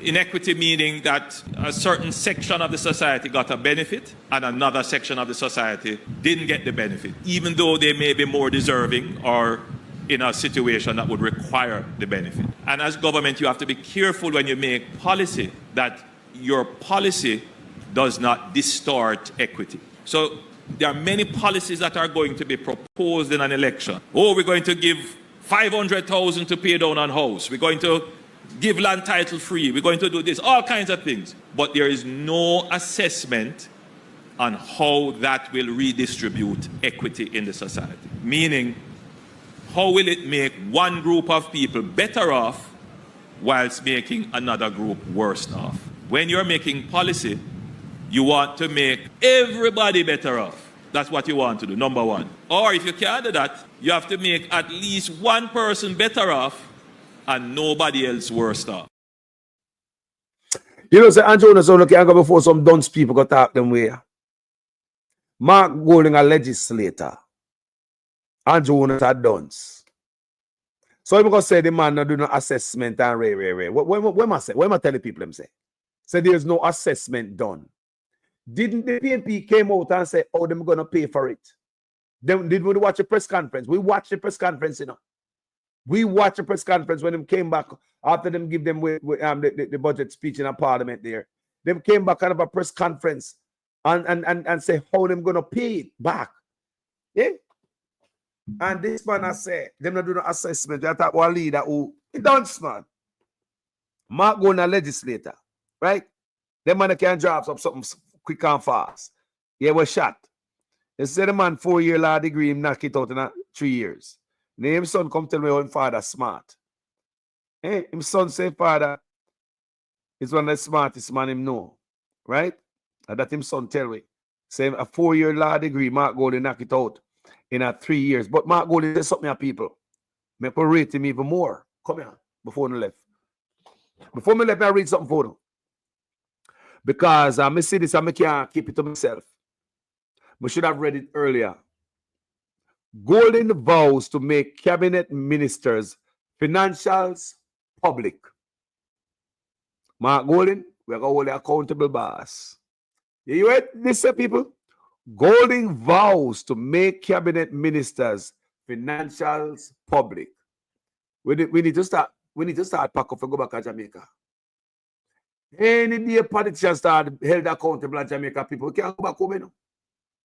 Inequity meaning that a certain section of the society got a benefit and another section of the society didn't get the benefit, even though they may be more deserving or in a situation that would require the benefit. And as government, you have to be careful when you make policy that your policy does not distort equity. So there are many policies that are going to be proposed in an election. Oh, we're going to give 500,000 to pay down on house. We're going to give land title free. We're going to do this, all kinds of things. But there is no assessment on how that will redistribute equity in the society. Meaning, how will it make one group of people better off whilst making another group worse off? When you're making policy, you want to make everybody better off. That's what you want to do, number one. Or if you can't do that, you have to make at least one person better off and nobody else worse off. You know, say Andrew Jonas only can go before some dunce people go talk them way. Mark Golding a legislator. Andrew Jonas a dunce. So I'm going to say the man not do no assessment and ray. What am I say? What am I telling people them say? Say there's no assessment done. Didn't the PNP came out and say, oh, they're going to pay for it? Then did we watch a press conference? We watched the press conference, you know. We watched a press conference when them came back after them give them the budget speech in a parliament there. Them came back out of a press conference and say how them going to pay it back. Yeah? And this man I say, them not do no assessment. They talk about a leader who, he dance, man. Mark going a legislator, right? Them man can drop up something quick and fast. Yeah, was shot. They said the man 4-year law degree, him knock it out in 3 years. Then his son come tell me how him father smart. Hey, him son say father is one of the smartest man him know. Right? And that him son tell me. Say a 4-year law degree, Mark Golding knock it out in 3 years. But Mark Golding says something to people. Make me rate him even more. Come here, before I left. Before me left, I read something for them. Because I see this and I can't keep it to myself. We should have read it earlier. Golding vows to make cabinet ministers' financials public. Mark Golding, we're going to hold accountable boss. You heard this, people? Golding vows to make cabinet ministers' financials public. We need to start pack up and go back to Jamaica. Any day politicians start held accountable at Jamaica, people can't go back home, you know.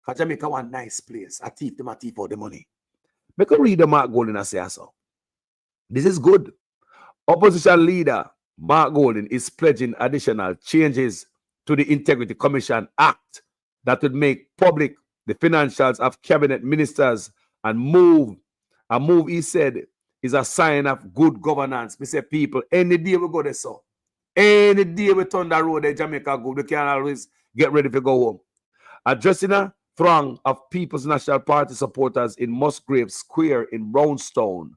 Because Jamaica one nice place. I thief them, I thief out the money. Make a read the Mark Golding and say so. This is good. Opposition leader Mark Golding is pledging additional changes to the Integrity Commission Act that would make public the financials of cabinet ministers and move, he said, is a sign of good governance. We say people, any day we go there, so. Any day we turn the road in Jamaica good, we can always get ready to go home. Addressing a throng of People's National Party supporters in Musgrave Square in Brownstone,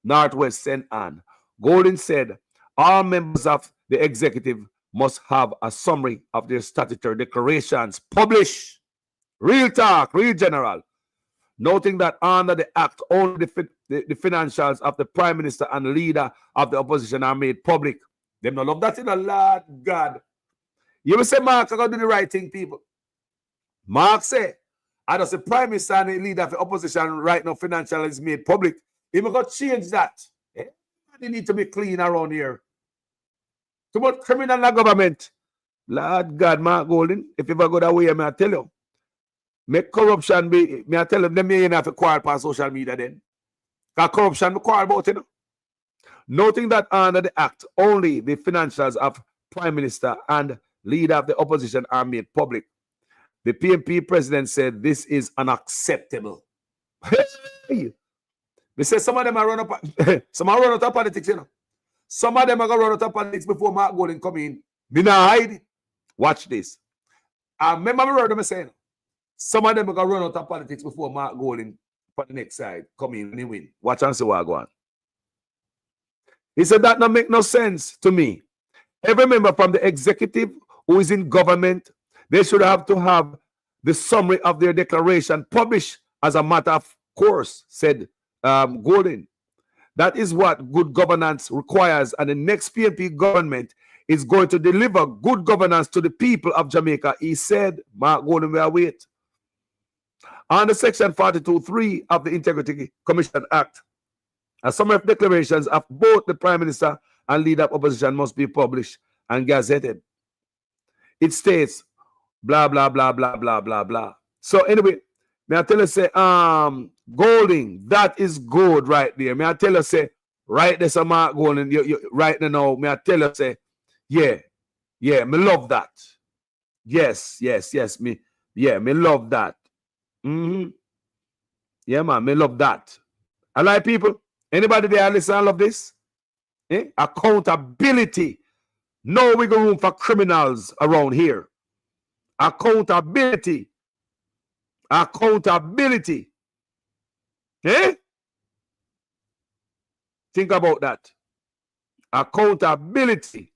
Northwest St. Anne, Golding said all members of the executive must have a summary of their statutory declarations published. Real talk, real general. Noting that under the act, only the financials of the Prime Minister and leader of the opposition are made public. Them not love that in a Lord God. You will say, Mark, I got to do the right thing, people. Mark say, I just the Prime Minister and the leader of the opposition right now, financial is made public. He got to change that. They need to be clean around here. Too much criminal in the government. Lord God, Mark Golding, if you ever go that way, I tell you. Make corruption be, I tell them, them you have to quarrel on social media then. Because corruption, we quarrel about it. Noting that under the act, only the financials of Prime Minister and leader of the opposition are made public. The PNP president said this is unacceptable. you. They say some of them are run up, some are run out of politics, you know. Some of them are going to run out of politics before Mark Golding come in. Me not hide it. Watch this. I remember me heard them saying, some of them are going to run out of politics before Mark Golding for the next side come in and he win. Watch and see what I go on. He said that not make no sense to me. Every member from the executive who is in government, they should have to have the summary of their declaration published as a matter of course, said Golding. That is what good governance requires, and the next PNP government is going to deliver good governance to the people of Jamaica, he said. Mark Golding will wait. Under Section 42(3) of the Integrity Commission Act, a summary of declarations of both the Prime Minister and leader of opposition must be published and gazetted. It states, blah, blah, blah, blah, blah, blah, blah. So anyway, may I tell you, say, Golding, that is good right there. May I tell you, say, right there, some Mark Golding, you right now, may I tell you, say, yeah, me love that. Yes, me love that. Yeah, man, me love that. I like people. Anybody there listen, I love this? Accountability. No wiggle room for criminals around here. Accountability. Accountability. Think about that. Accountability.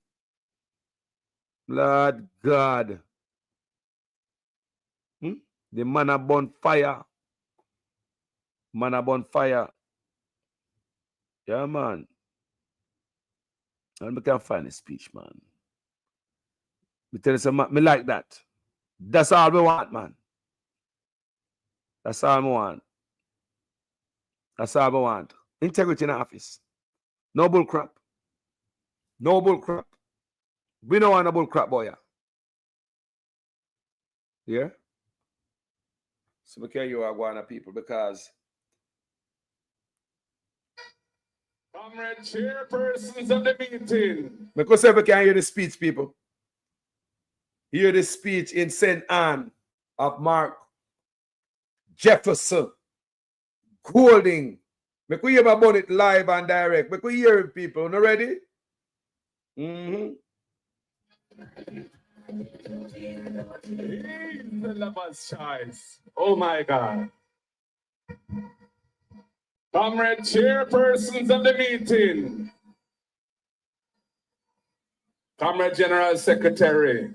Lord God. The man a burn fire. Man a burn fire. Yeah, man. And we can find a speech, man. Me tell you something, me like that. That's all we want, man. That's all we want. That's all we want. Integrity in the office. No bull crap. No bull crap. We don't want a bull crap, boy. Yeah? So we care you are going to people because Comrade chairpersons of the meeting. Because if we can hear the speech, people. Hear the speech in St. Anne of Mark Jefferson Golding. We could hear about it live and direct. We could hear it, people. Not ready? He's the lover's choice. Oh my God. Comrade chairpersons of the meeting. Comrade General Secretary,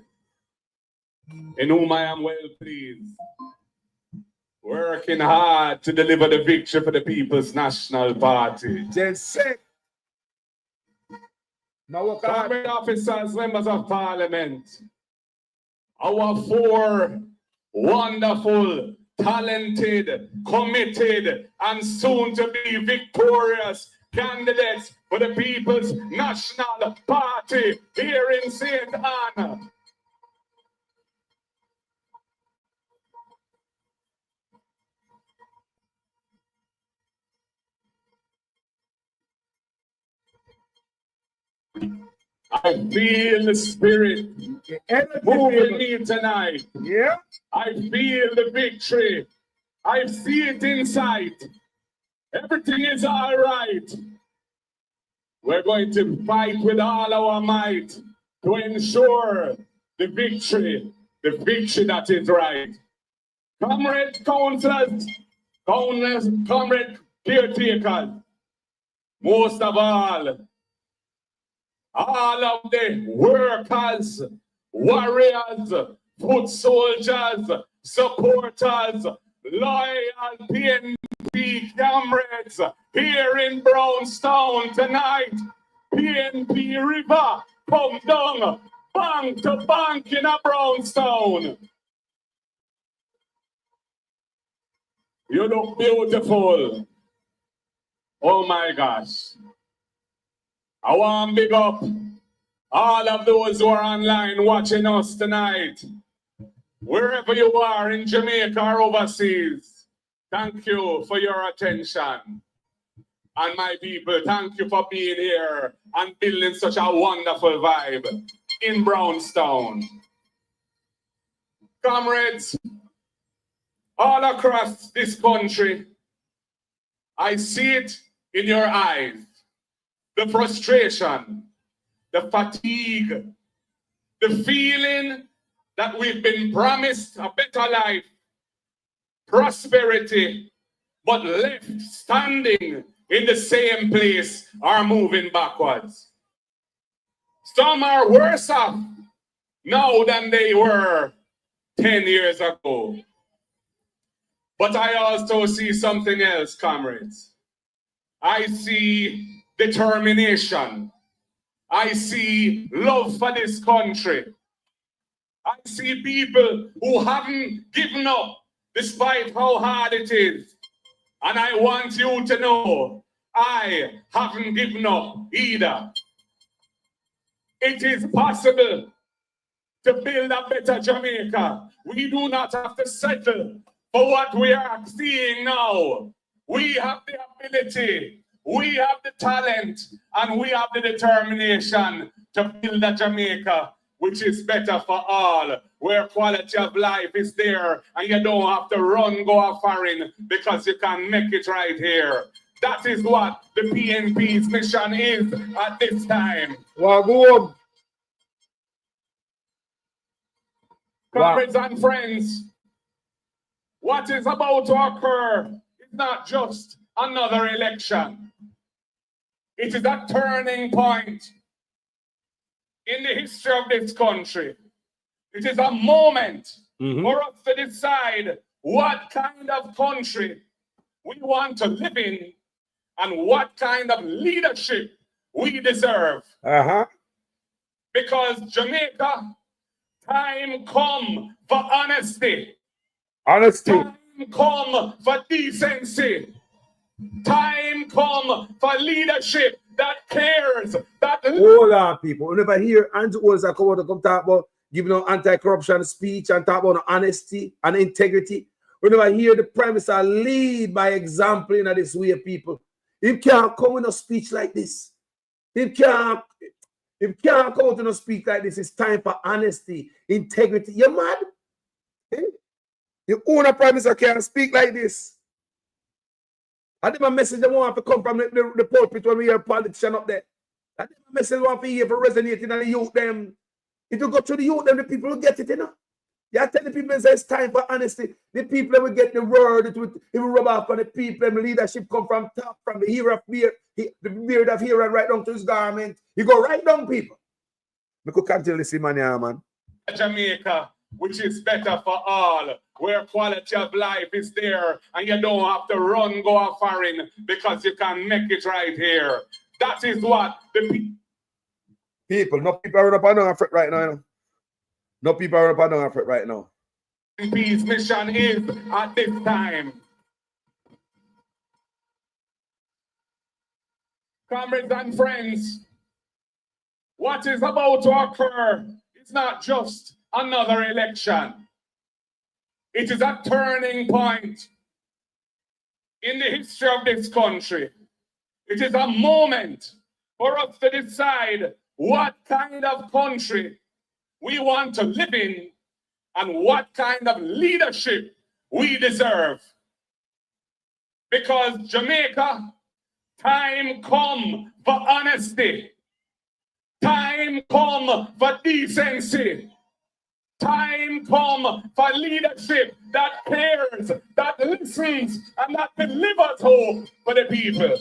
in whom I am well pleased, working hard to deliver the victory for the People's National Party. Comrade officers, members of Parliament, our four wonderful, talented, committed, and soon to be victorious candidates for the People's National Party here in St. Anne. I feel the spirit moving me tonight. Yeah. I feel the victory. I see it inside. Everything is all right. We're going to fight with all our might to ensure the victory that is right. Comrade councillors, comrade caretakers, most of all of the workers, warriors, foot soldiers, supporters, loyal PNP comrades here in Brownstown tonight. PNP River, come down, bank to bank in a Brownstown. You look beautiful. Oh my gosh. I want to big up all of those who are online watching us tonight. Wherever you are in Jamaica or overseas, thank you for your attention. And my people, thank you for being here and building such a wonderful vibe in Brownstown. Comrades, all across this country, I see it in your eyes. The frustration, the fatigue, the feeling that we've been promised a better life, prosperity, but left standing in the same place or moving backwards. Some are worse off now than they were 10 years ago. But I also see something else, comrades. I see determination. I see love for this country. I see people who haven't given up despite how hard it is. And I want you to know, I haven't given up either. It is possible to build a better Jamaica. We do not have to settle for what we are seeing now. We have the ability, we have the talent, and we have the determination to build a Jamaica which is better for all, where quality of life is there and you don't have to run, go a foreign because you can make it right here. That is what the PNP's mission is at this time. Wagwan. Comrades and friends, what is about to occur is not just another election. It is a turning point in the history of this country. It is a moment for us to decide what kind of country we want to live in and what kind of leadership we deserve. Because Jamaica, time come for honesty. Time come for decency. Time come for leadership that cares. That hold on, people. Whenever hear Andrew Olza come out and come talk about giving out anti-corruption speech and talk about honesty and integrity, whenever I hear the Prime Minister lead by example in this way, people, he can't come with a speech like this. He can't come out and speak like this. It's time for honesty, integrity. You're mad? Eh? Your own Prime Minister can't speak like this. I think my message they want to come from the pulpit when we hear politician up there. I think my message want to hear for resonating and the youth them. It will go to the youth them, the people will get it, you know. You tell the people it's time for honesty. The people will get the word, it will rub off on the people, and leadership come from top, from the ear of beard, the beard of hair and right down to his garment. He go right down, people. We could continue to see man here, man. Jamaica, which is better for all, where quality of life is there and you don't have to run, go a foreign because you can make it right here. That is what the people, no people are up and down Africa right now. You know? No people are up and down Africa right now. Peace mission is at this time. Comrades and friends, what is about to occur is not just another election. It is a turning point in the history of this country. It is a moment for us to decide what kind of country we want to live in and what kind of leadership we deserve. Because Jamaica, time come for honesty. Time come for decency. Time come for leadership that cares, that listens, and that delivers hope for the people.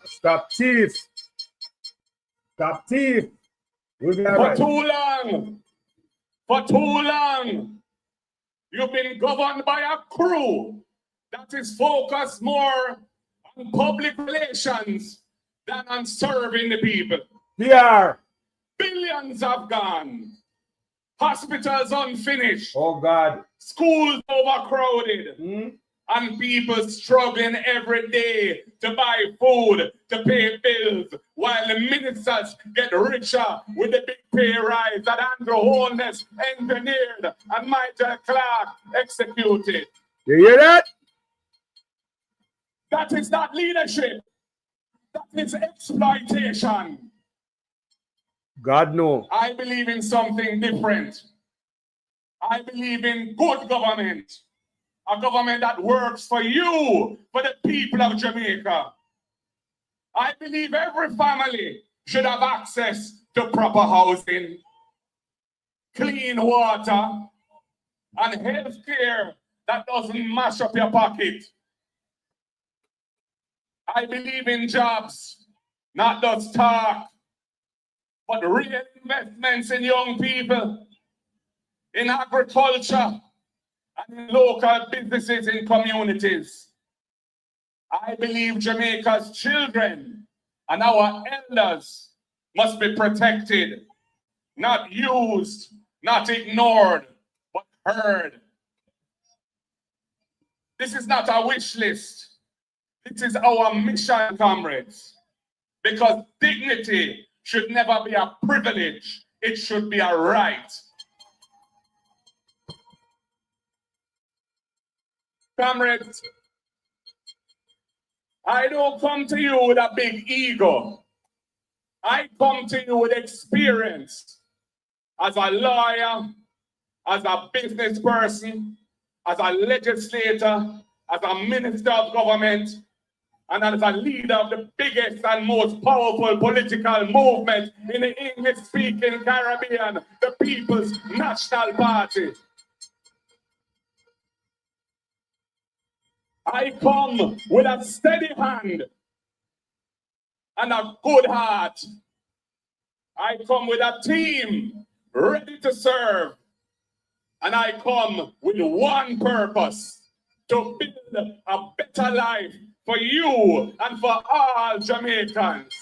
Stop thief. Stop thief. We'll be all right. For too long, you've been governed by a crew that is focused more on public relations than on serving the people. PR. Billions have gone. Hospitals unfinished. Oh, God. Schools overcrowded. And people struggling every day to buy food, to pay bills, while the ministers get richer with the big pay rise that Andrew Holness engineered and Michael Clark executed. You hear that? That is not leadership. That is exploitation. God no. I believe in something different. I believe in good government. A government that works for you, for the people of Jamaica. I believe every family should have access to proper housing, clean water, and health care that doesn't mash up your pocket. I believe in jobs, not just talk, but real investments in young people, in agriculture, and in local businesses in communities. I believe Jamaica's children and our elders must be protected, not used, not ignored, but heard. This is not a wish list. This is our mission, comrades. Because dignity should never be a privilege. It should be a right. Comrades, I don't come to you with a big ego. I come to you with experience as a lawyer, as a business person, as a legislator, as a minister of government, and as a leader of the biggest and most powerful political movement in the English-speaking Caribbean, the People's National Party. I come with a steady hand and a good heart. I come with a team ready to serve. And I come with one purpose: to build a better life for you and for all Jamaicans.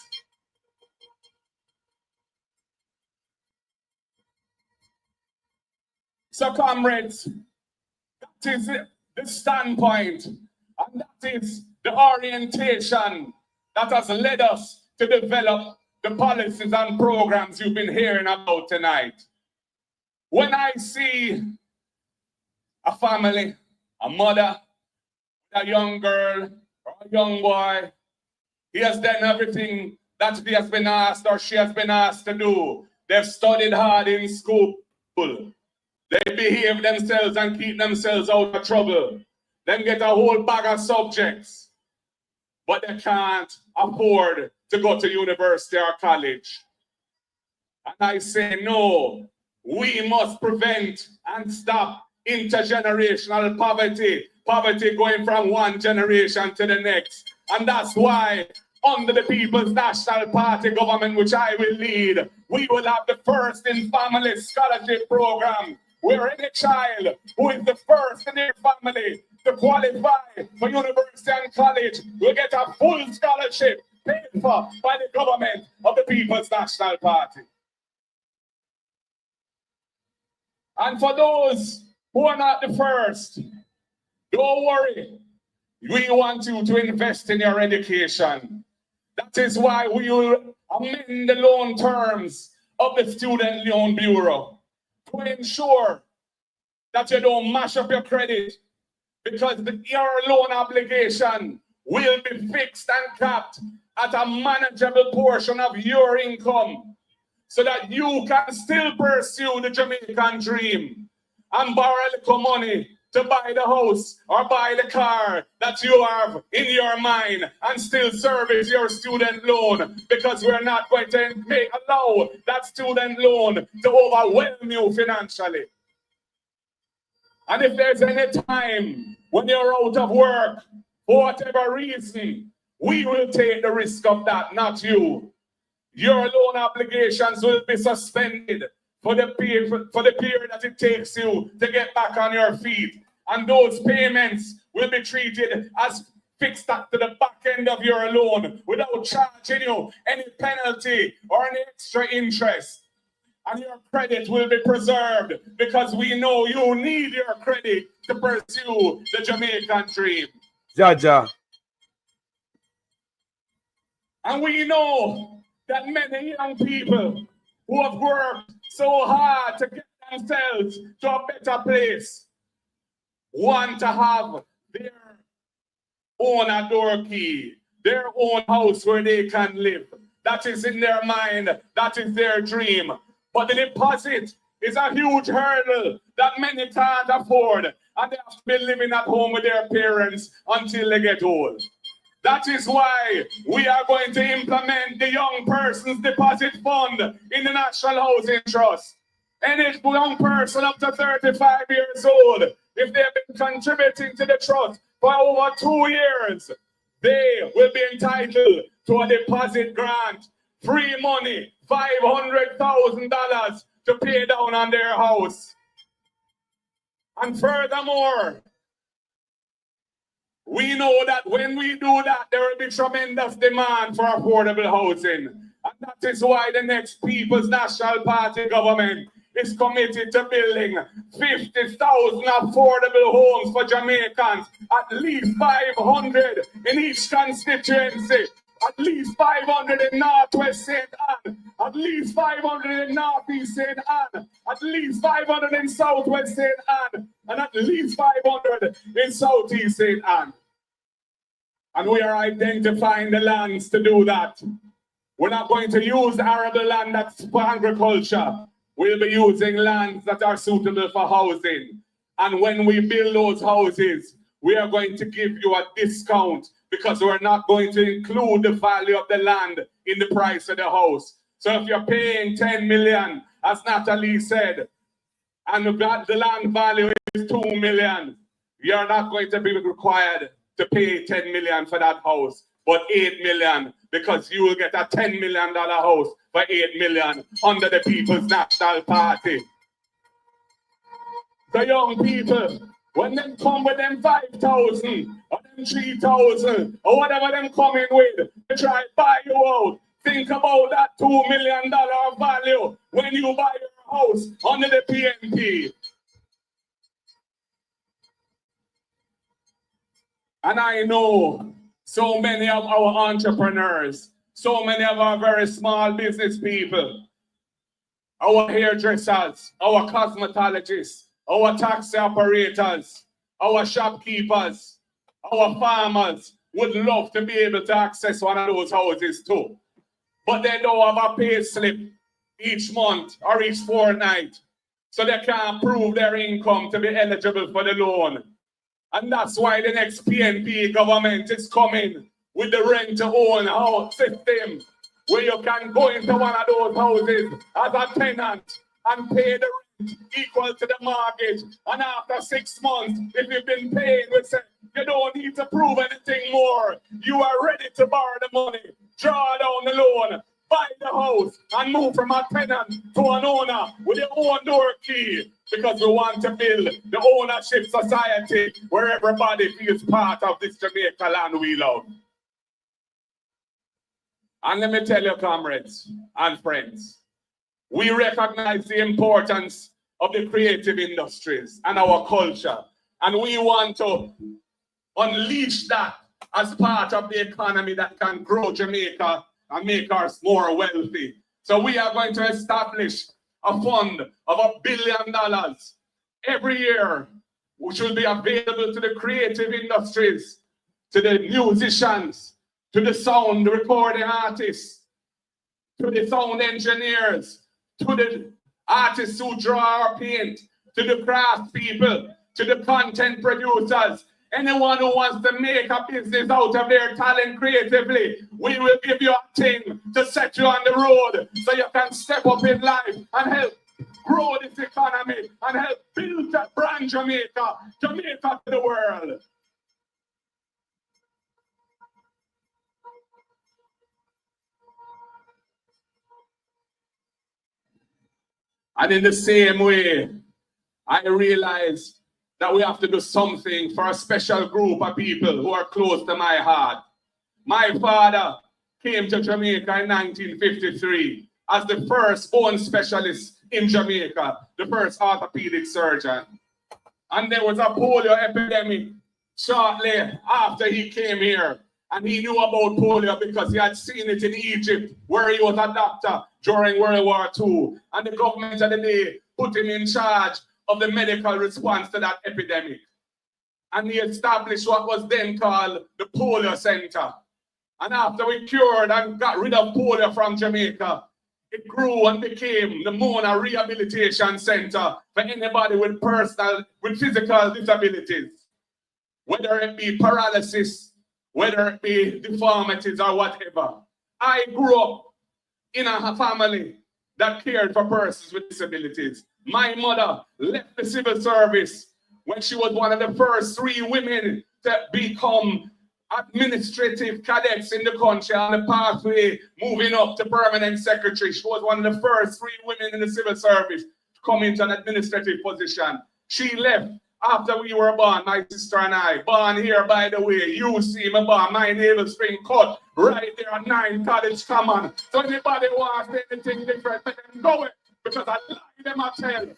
So, comrades, that is the standpoint, and that is the orientation that has led us to develop the policies and programs you've been hearing about tonight. When I see a family, a mother, a young girl, or a young boy, he has done everything that he has been asked or she has been asked to do. They've studied hard in school. They behave themselves and keep themselves out of trouble. Then get a whole bag of subjects, but they can't afford to go to university or college. And I say, no, we must prevent and stop intergenerational poverty, poverty going from one generation to the next. And that's why under the People's National Party government, which I will lead, we will have the first in family scholarship program, where any child who is the first in their family to qualify for university and college will get a full scholarship paid for by the government of the People's National Party. And for those who are not the first, don't worry. We want you to invest in your education. That is why we will amend the loan terms of the Student Loan Bureau to ensure that you don't mash up your credit, because your loan obligation will be fixed and capped at a manageable portion of your income, so that you can still pursue the Jamaican dream and borrow a little money to buy the house or buy the car that you have in your mind and still service your student loan, because we're not going to allow that student loan to overwhelm you financially. And if there's any time when you're out of work, for whatever reason, we will take the risk of that, not you. Your loan obligations will be suspended for the period that it takes you to get back on your feet. And those payments will be treated as fixed to the back end of your loan without charging you any penalty or any extra interest. And your credit will be preserved, because we know you need your credit to pursue the Jamaican dream. Jaja. And we know that many young people who have worked so hard to get themselves to a better place want to have their own door key, their own house where they can live. That is in their mind. That is their dream. But the deposit is a huge hurdle that many can't afford. and they have to be living at home with their parents until they get old. That is why we are going to implement the Young Persons Deposit Fund in the National Housing Trust. Any young person up to 35 years old, if they have been contributing to the trust for over 2 years, they will be entitled to a deposit grant, free money, $500,000 to pay down on their house. And furthermore, we know that when we do that, there will be tremendous demand for affordable housing. And that is why the next People's National Party government is committed to building 50,000 affordable homes for Jamaicans, at least 500 in each constituency, at least 500 in Northwest St. Anne, at least 500 in Northeast St. Anne, at least 500 in Southwest St. Anne, and at least 500 in Southeast St. Anne. And we are identifying the lands to do that. We're not going to use arable land that's for agriculture. We'll be using lands that are suitable for housing. And when we build those houses, we are going to give you a discount because we're not going to include the value of the land in the price of the house. So if you're paying 10 million, as Natalie said, and the land value is 2 million, you're not going to be required to pay 10 million for that house, but 8 million, because you will get a $10 million house for 8 million under the People's National Party. The young people, when they come with them 5,000 or them 3,000 or whatever them coming with, they try to buy you out. Think about that $2 million value when you buy your house under the PNP. And I know so many of our entrepreneurs, so many of our very small business people, our hairdressers, our cosmetologists, our taxi operators, our shopkeepers, our farmers would love to be able to access one of those houses too. But they don't have a pay slip each month or each fortnight, so they can't prove their income to be eligible for the loan. And that's why the next PNP government is coming with the rent-to-own house system, where you can go into one of those houses as a tenant and pay the rent equal to the mortgage. And after 6 months, if you've been paying, we say you don't need to prove anything more. You are ready to borrow the money, draw down the loan, buy the house, and move from a tenant to an owner with your own door key. Because we want to build the ownership society where everybody feels part of this Jamaica land we love. And let me tell you, comrades and friends, we recognize the importance of the creative industries and our culture. And we want to unleash that as part of the economy that can grow Jamaica and make us more wealthy. So we are going to establish a fund of $1 billion every year, which will be available to the creative industries, to the musicians, to the sound recording artists, to the sound engineers, to the artists who draw or paint, to the craft people, to the content producers. Anyone who wants to make a business out of their talent creatively, we will give you a thing to set you on the road so you can step up in life and help grow this economy and help build that brand Jamaica to the world. And in the same way, I realize that we have to do something for a special group of people who are close to my heart. My father came to Jamaica in 1953 as the first bone specialist in Jamaica, the first orthopedic surgeon. And there was a polio epidemic shortly after he came here. And he knew about polio because he had seen it in Egypt, where he was a doctor during World War II. And the government of the day put him in charge of the medical response to that epidemic. And he established what was then called the Polio Center. And after we cured and got rid of polio from Jamaica, it grew and became the Mona Rehabilitation Center for anybody with physical disabilities, whether it be paralysis, whether it be deformities or whatever. I grew up in a family that cared for persons with disabilities. My mother left the civil service when she was one of the first 3 women to become administrative cadets in the country on the pathway moving up to permanent secretary. She was one of the first 3 women in the civil service to come into an administrative position. She left after we were born, my sister and I. Born here, by the way, you see me born, my navel string cut right there at 9 College Common. So anybody wants anything different, let them go it, because I lie them I tell you.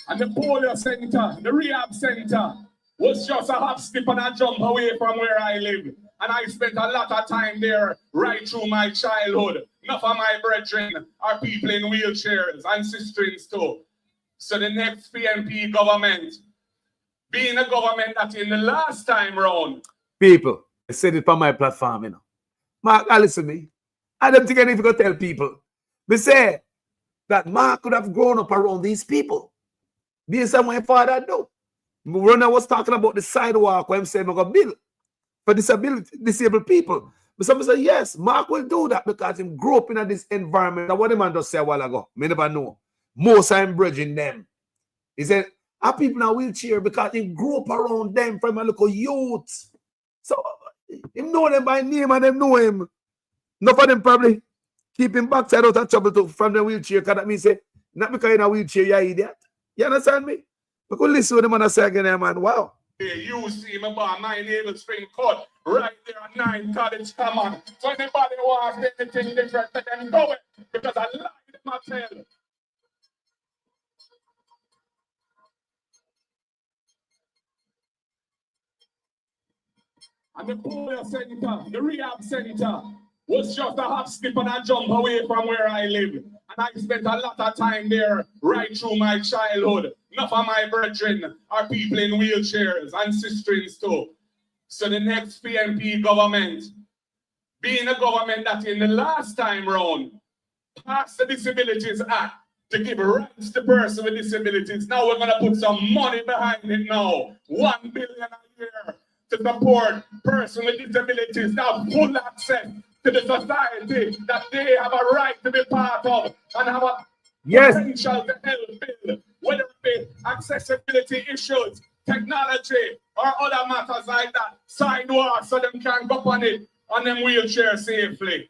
And the polio center, the rehab center, was just a hop, skip, and a jump away from where I live. And I spent a lot of time there right through my childhood. Enough of my brethren are people in wheelchairs and sisterings too. So the next PNP government, being a government that in the last time round. People, I said it on my platform, you know. Mark, listen to me. I don't think I need to go tell people. They say that Mark could have grown up around these people. Based on my father do. When I was talking about the sidewalk, when I'm saying I'm going to build for disabled people. But someone said, yes, Mark will do that because he grew up in this environment. What the man just said a while ago, I never know. Most I'm bridging them. He said, are people in a wheelchair because he grew up around them from a little youth. So, he know them by name and them know him. Enough of them probably keep him backside out of trouble from the wheelchair. Because that means, say, not because you're in a wheelchair, you're idiot. You understand me? Because listen to the man say again, man, wow. You see me, boy, my navel string cut right there at 9 College Common. So anybody wants anything different, let them go it, because I lie them I tell you. And the polio center, the rehab center, was just a hop, skip, and a jump away from where I live. And I spent a lot of time there right through my childhood. Enough of my brethren are people in wheelchairs and sisterings too. So the next PNP government, being a government that in the last time round passed the Disabilities Act to give rights to persons with disabilities. Now we're going to put some money behind it now. $1 billion a year to support persons with disabilities that have full access to the society that they have a right to be part of and have a potential to help build, whether it be accessibility issues, technology, or other matters like that. Sidewalks so them can go on it on them wheelchairs safely.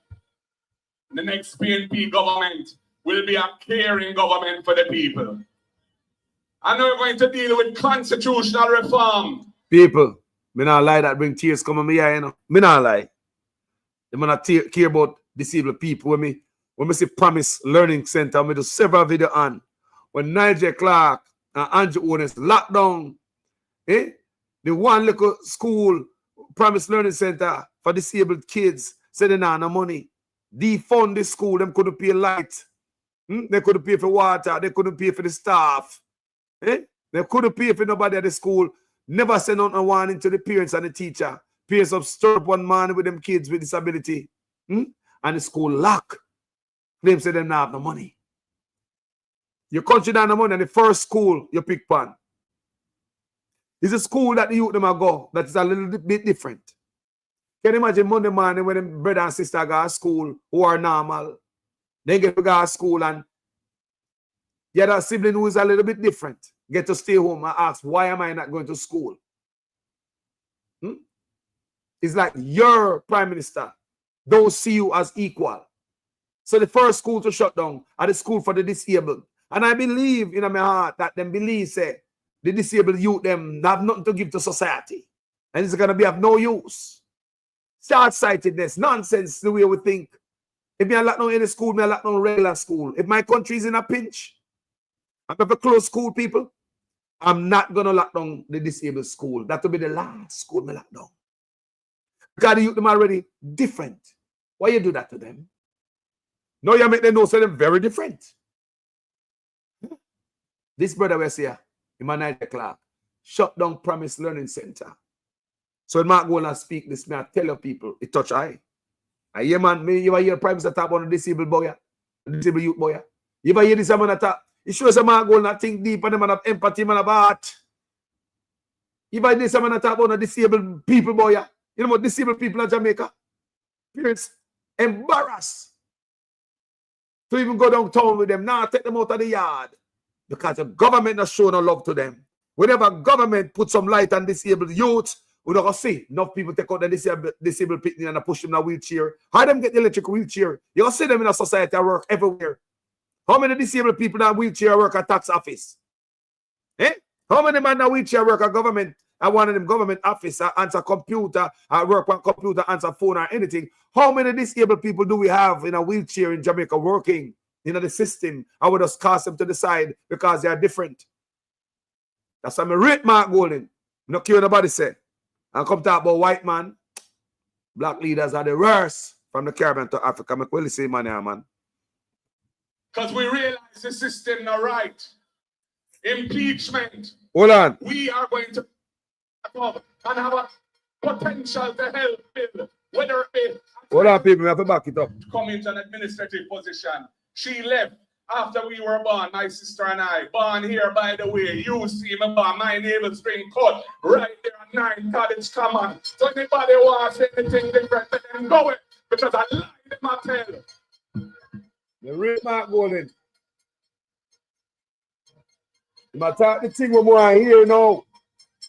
The next PNP government will be a caring government for the people. And we're going to deal with constitutional reform. People, me not lie that bring tears come on me eye, you know. Me not lie. They not care about disabled people. When me see Promise Learning Center, I do several videos on. When Nigel Clark and Andrew Owens locked down, the one little school, Promise Learning Center for disabled kids, said they not have no money. Defund the school, them couldn't pay light. They couldn't pay for water, they couldn't pay for the staff. They couldn't pay for nobody at the school. Never send out a warning to the parents and the teacher. Parents of stir up one man with them kids with disability. And the school lock. Claim say they don't have no money. Your country down the money and the first school you pick pan. It's a school that the youth them go that is a little bit different. Can you imagine Monday morning when them brother and sister go to school who are normal? They get to go to school and you have a sibling who is a little bit different. Get to stay home and ask, why am I not going to school? It's like your prime minister don't see you as equal. So the first school to shut down are the school for the disabled. And I believe in my heart that them believe say the disabled youth them have nothing to give to society. And it's going to be of no use. Short-sightedness, nonsense the way we think. If I lock down any school, I lock down regular school. If my country is in a pinch, I'm going to close school, people. I'm not going to lock down the disabled school. That will be the last school I lock down. Because the youth them already different. Why you do that to them? No, you make them know so they're very different. This brother we see here, Emmanuel Clark, shut down Promise Learning Center. So when Mark go and speak this, I tell you people, it touch I. I hear man, you ever hear Prime Minister talk about the disabled boy, the disabled youth boy. You ever hear this man talk? It shows a man go and think deep and the man have empathy, man have heart. You ever hear this man talk about the disabled people boy? You know what disabled people in Jamaica? Parents embarrassed to even go downtown with them. Now take them out of the yard because the government has shown no love to them. Whenever government put some light on disabled youth, we're not going to see enough people take out the disabled people and push them in a wheelchair. How them get the electric wheelchair? You're going to see them in a society that work everywhere. How many disabled people in a wheelchair work at tax office? Eh? How many men in a wheelchair work at government? At one of them government office, answer computer, work on computer, answer phone or anything. How many disabled people do we have in a wheelchair in Jamaica working in the system? I would just cast them to the side because they are different. That's why I rate Mark Golding. No care what nobody say. And come talk about white man. Black leaders are the worst from the Caribbean to Africa. I'm really say man here, man. Because we realize the system not right. Impeachment. Hold on. We are going to and have a potential to help Bill, whether it be hold on, people, we have to back it up. come into an administrative position. She left after we were born, my sister and I. Born here, by the way. You see me born, my navel spring cut right there at 9 College Common. So anybody wants anything different, let them go it. Because I lie them, I tell. The real Mark Golding. You might talk the thing we want to hear now.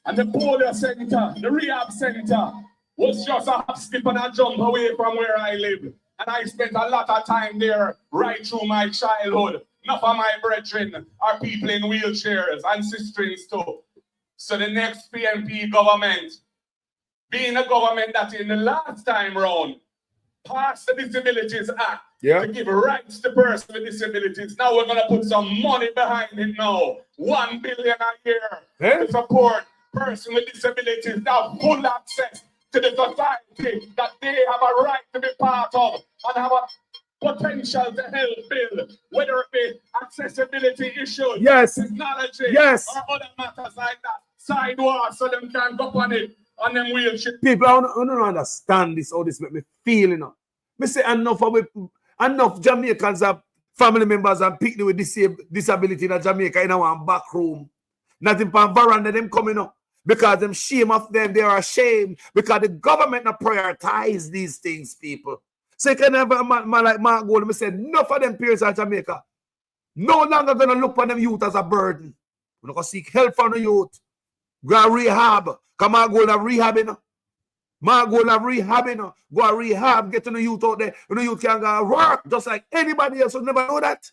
And the polio center, the rehab center, was just a hop, skip, and a jump away from where I live. And I spent a lot of time there right through my childhood. Enough of my brethren are people in wheelchairs and sisterings too. So the next PNP government, being a government that in the last time round passed the Disabilities Act to give rights to persons with disabilities. Now we're going to put some money behind it now. $1 billion a year to support persons with disabilities that have full access to the society that they have a right to be part of and have a potential to help build, whether it be accessibility issues, technology, or other matters like that. Sidewalks so them can go on it on them wheelchair. People, I don't understand this, how this make me feel, you know. Me say enough Jamaicans have family members and people with disability in Jamaica in our back room. Nothing from veranda them coming up. Because them shame of them, they are ashamed. Because the government not prioritize these things, people. So you can have a man like Mark Golding say, enough of them parents in Jamaica no longer gonna look on them youth as a burden. We're not gonna seek help from the youth. Go to rehab. Come on, go to rehab, you know. Mark go to rehab, you know. Go to rehab, get to the youth out there. And the youth can go work just like anybody else who never know that.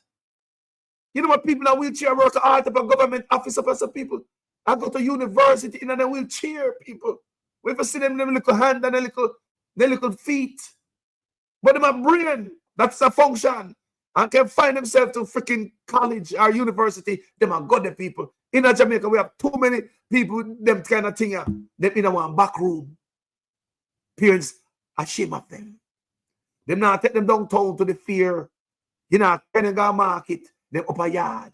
You know what people in wheelchair work all type of government office of some people. I go to university in a wheelchair, people. We ever see them little hand and their little feet. But in my brain, that's a function. And can find themselves to freaking college or university. Them are good people. In Jamaica, we have too many people, them kind of thing. Them in our back room. Parents are ashamed of them. Them now take them downtown to the fair. You know, Kenningar Market. Them up a yard.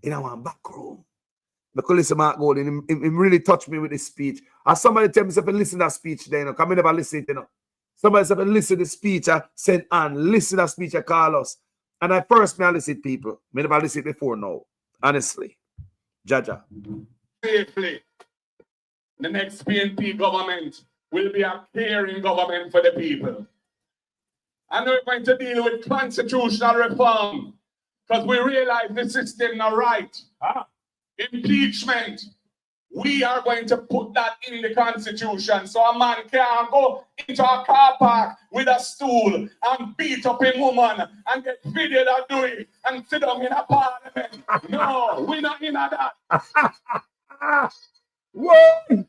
In our back room. Because listen, Mark Golding, it really touched me with this speech. As somebody tell me if I listen to that speech, then, you know, because I never listen to it, you know. Somebody said, listen to the speech, I sent on, listen to that speech, I call us. And I first may listen to people. I never listened before now. Honestly. Jaja. Safely. The next PNP government will be a caring government for the people. And we're going to deal with constitutional reform. Because we realize the system not right. Impeachment. We are going to put that in the Constitution so a man can't go into a car park with a stool and beat up a woman and get videoed and do it and sit down in a parliament. No, we're not in that. Whoa!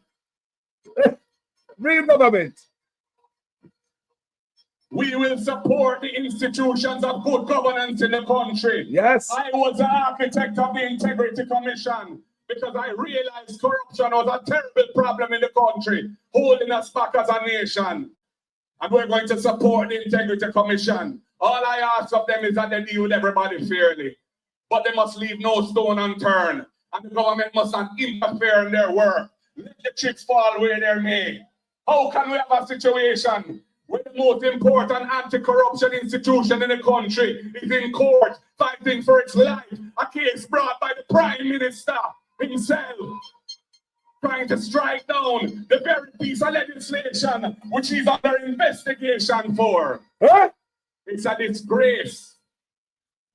Real government. We will support the institutions of good governance in the country. Yes. I was the architect of the Integrity Commission because I realized corruption was a terrible problem in the country, holding us back as a nation. And we're going to support the Integrity Commission. All I ask of them is that they deal with everybody fairly. But they must leave no stone unturned. And the government must not interfere in their work. Let the chips fall where they're made. How can we have a situation where the most important anti-corruption institution in the country is in court fighting for its life? A case brought by the Prime Minister himself, trying to strike down the very piece of legislation which he's under investigation for. Huh? It's a disgrace.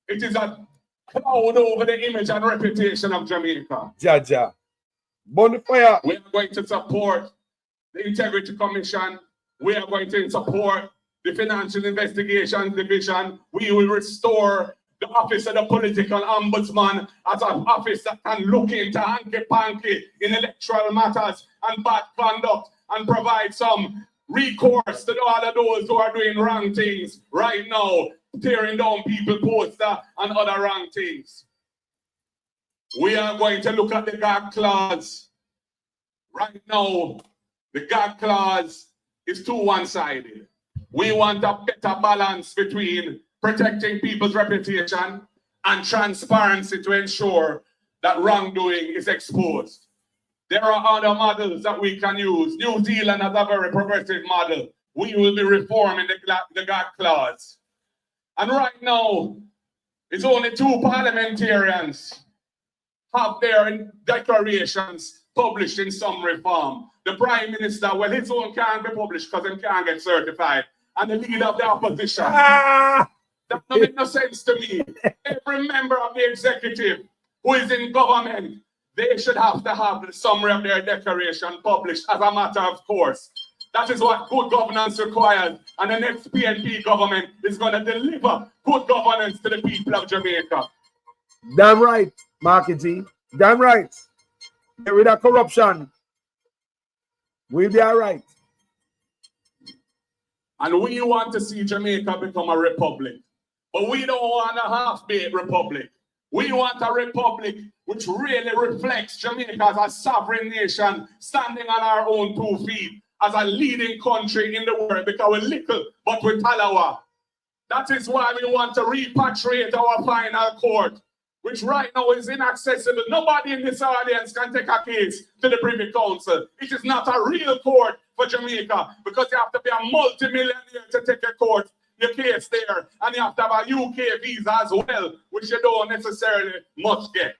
It is a cloud over the image and reputation of Jamaica. Jaja. Bonfire. We are going to support the Integrity Commission. We are going to support the Financial Investigations Division. We will restore the office of the political ombudsman as an office that can look into hanky-panky in electoral matters and bad conduct and provide some recourse to all of those who are doing wrong things right now, tearing down people poster and other wrong things. We are going to look at the gag clause. Right now, the gag clause is too one-sided. We want a better balance between protecting people's reputation and transparency to ensure that wrongdoing is exposed. There are other models that we can use. New Zealand has a very progressive model. We will be reforming the gag clause. And right now, it's only 2 parliamentarians have their declarations published in summary form. The Prime Minister, well, his own can't be published because he can't get certified. And the leader of the opposition. That don't make no sense to me. Every member of the executive who is in government, they should have to have the summary of their declaration published as a matter of course. That is what good governance requires. And the next PNP government is going to deliver good governance to the people of Jamaica. Damn right, Marky G. Damn right. Get rid of corruption. We'll be all right. And we want to see Jamaica become a republic. But we don't want a half-baked republic. We want a republic which really reflects Jamaica as a sovereign nation standing on our own 2 feet as a leading country in the world because we're little but we're Talawa. That is why we want to repatriate our final court, which right now is inaccessible. Nobody in this audience can take a case to the Privy Council. It is not a real court for Jamaica because you have to be a multi-millionaire to take a court, your case there, and you have to have a UK visa as well, which you don't necessarily must get.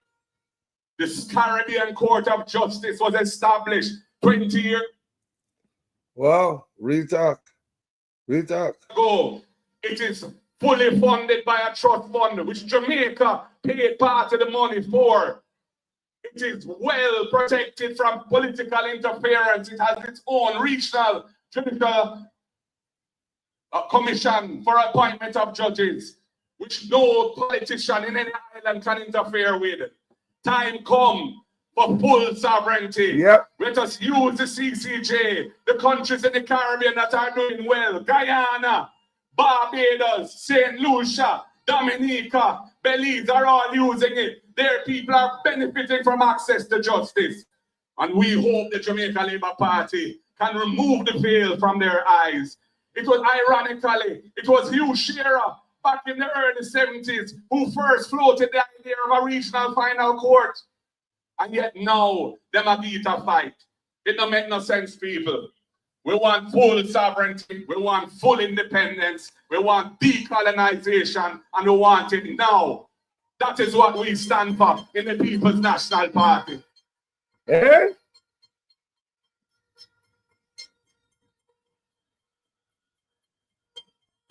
This Caribbean Court of Justice was established 20 years Wow, real talk. Real talk. ago. It is fully funded by a trust fund, which Jamaica paid part of the money for. It is well protected from political interference. It has its own regional judicial commission for appointment of judges, which no politician in any island can interfere with. Time come for full sovereignty. Yep. Let us use the CCJ, the countries in the Caribbean that are doing well, Guyana, Barbados, St. Lucia, Dominica, Belize are all using it. Their people are benefiting from access to justice. And we hope the Jamaica Labour Party can remove the veil from their eyes. It was ironically, it was Hugh Shearer back in the early 70s who first floated the idea of a regional final court. And yet now, them are beat a fight. It don't make no sense, people. We want full sovereignty, we want full independence, we want decolonization, and we want it now. That is what we stand for in the People's National Party. Eh?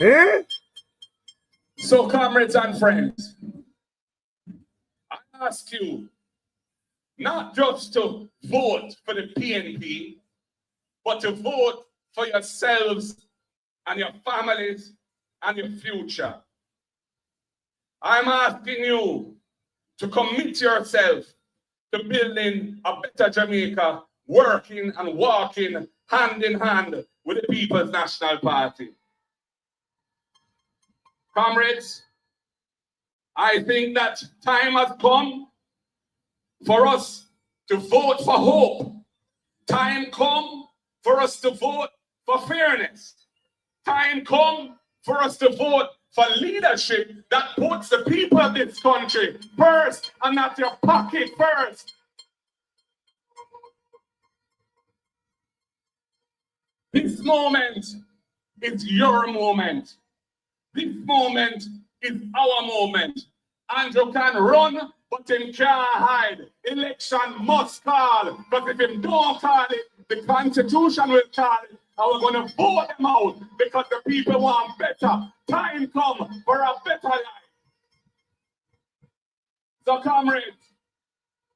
Eh? So, comrades and friends, I ask you not just to vote for the PNP, but to vote for yourselves and your families and your future. I'm asking you to commit yourself to building a better Jamaica, working and walking hand in hand with the People's National Party. Comrades, I think that time has come for us to vote for hope. Time come for us to vote for fairness. Time come for us to vote for leadership that puts the people of this country first and not your pocket first. This moment is your moment. This moment is our moment. Andrew can run, but him can't hide. Election must call, but if him don't call it, the Constitution will call it. And we're going to vote them out because the people want better. Time come for a better life. So, comrades,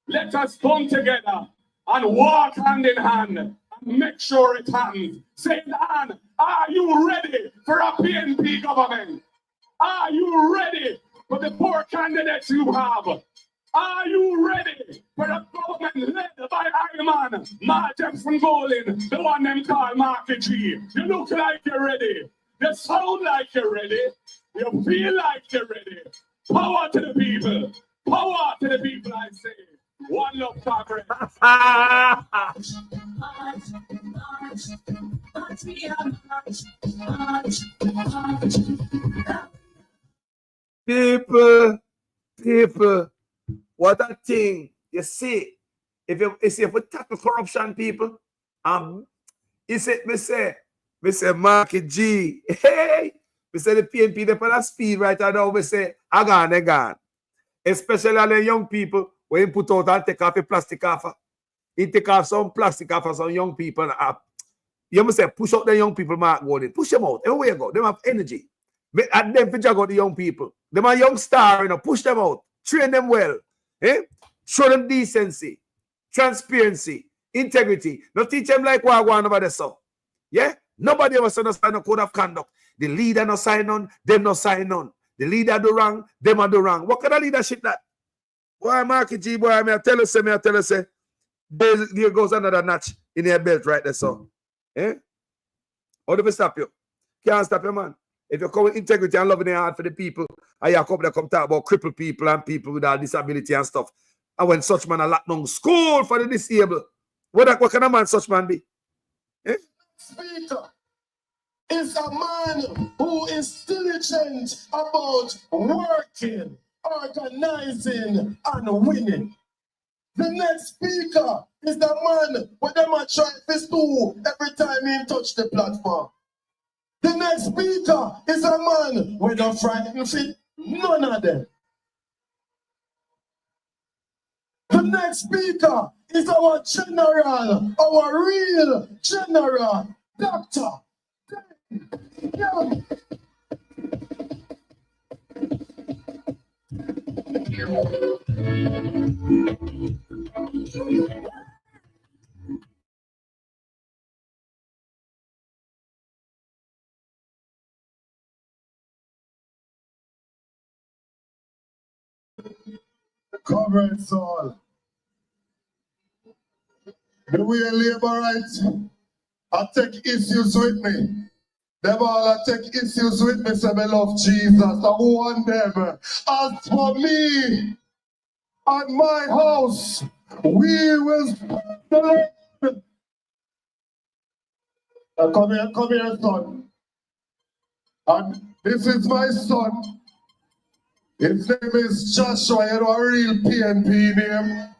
let us come together and walk hand in hand and make sure it happens. St. Anne, are you ready for a PNP government? Are you ready for the poor candidates you have? Are you ready for the government led by Iron Mark Jefferson Golin, the one them call Marky G? You look like you're ready. You sound like you're ready. You feel like you're ready. Power to the people. Power to the people, I say. One love, Congress. People, what a thing. You see, if we tackle corruption, people, me say, Marky G, hey, we say the PNP, they put a speed right now, we say, I gone. Especially all the young people, when you put out and take off the plastic off. He take off some plastic off of some young people. You must say, push out the young people, Mark Golden. Push them out. Everywhere you go. They have energy. And them jog out the young people. Them are young star, you know. Push them out. Train them well. Show them decency, transparency, integrity. Not teach them like what I want over there, so. Yeah? Nobody ever sign a code of conduct. The leader no sign on, them no sign on. The leader do wrong, them a do wrong. What kind of leadership that? Boy, Marky G, boy, I tell you, say, there goes another notch in your belt right there, so. How do we stop you? Can't stop you, man. If you come with integrity and love in your heart for the people, and you come talk about crippled people and people with disability and stuff, and when such man a lock down school for the disabled, what kind of man such man be? Speaker is a man who is diligent about working, organizing, and winning. The next speaker is the man with them a try to do every time he touch the platform. The next speaker is a man with a frightened fit. None of them. The next speaker is our general, our real general, Dr. Young. Comrades all, the way labor rights, I take issues with me. Them all I take issues with me, say me love Jesus. I want them. As for me and my house, we will serve the Lord. Come here, son. And this is my son. His name is Joshua, you know, a real PNP name.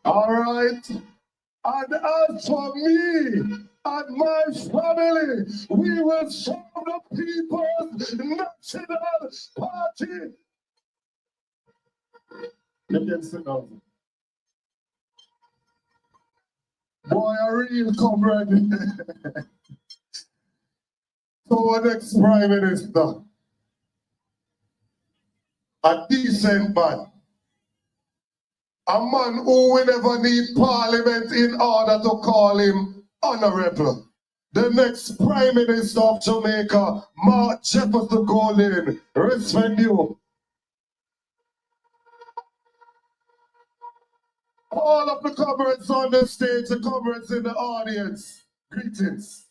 All right? And as for me and my family, we will serve the People's National Party. You can sit down. Boy, a real comrade. So our next Prime Minister, a decent man. A man who will never need parliament in order to call him honorable. The next Prime Minister of Jamaica, Mark Jefferson Golin. Respect you. All of the comrades on the stage, the comrades in the audience, greetings.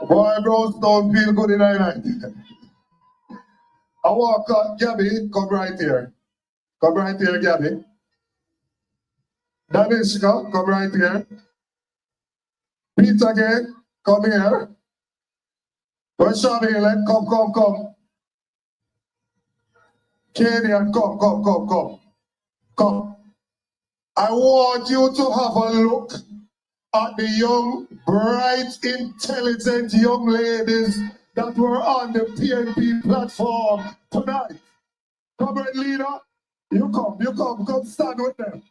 Boy, bros don't feel good in the night. I walk up, Gabby, come right here. Come right here, Gabby. Danishka, come right here. Peter again, come here. Shabby, come. Kenyan, come. Come. I want you to have a look at the young, bright, intelligent young ladies that were on the PNP platform tonight. Comrade leader, you come stand with them.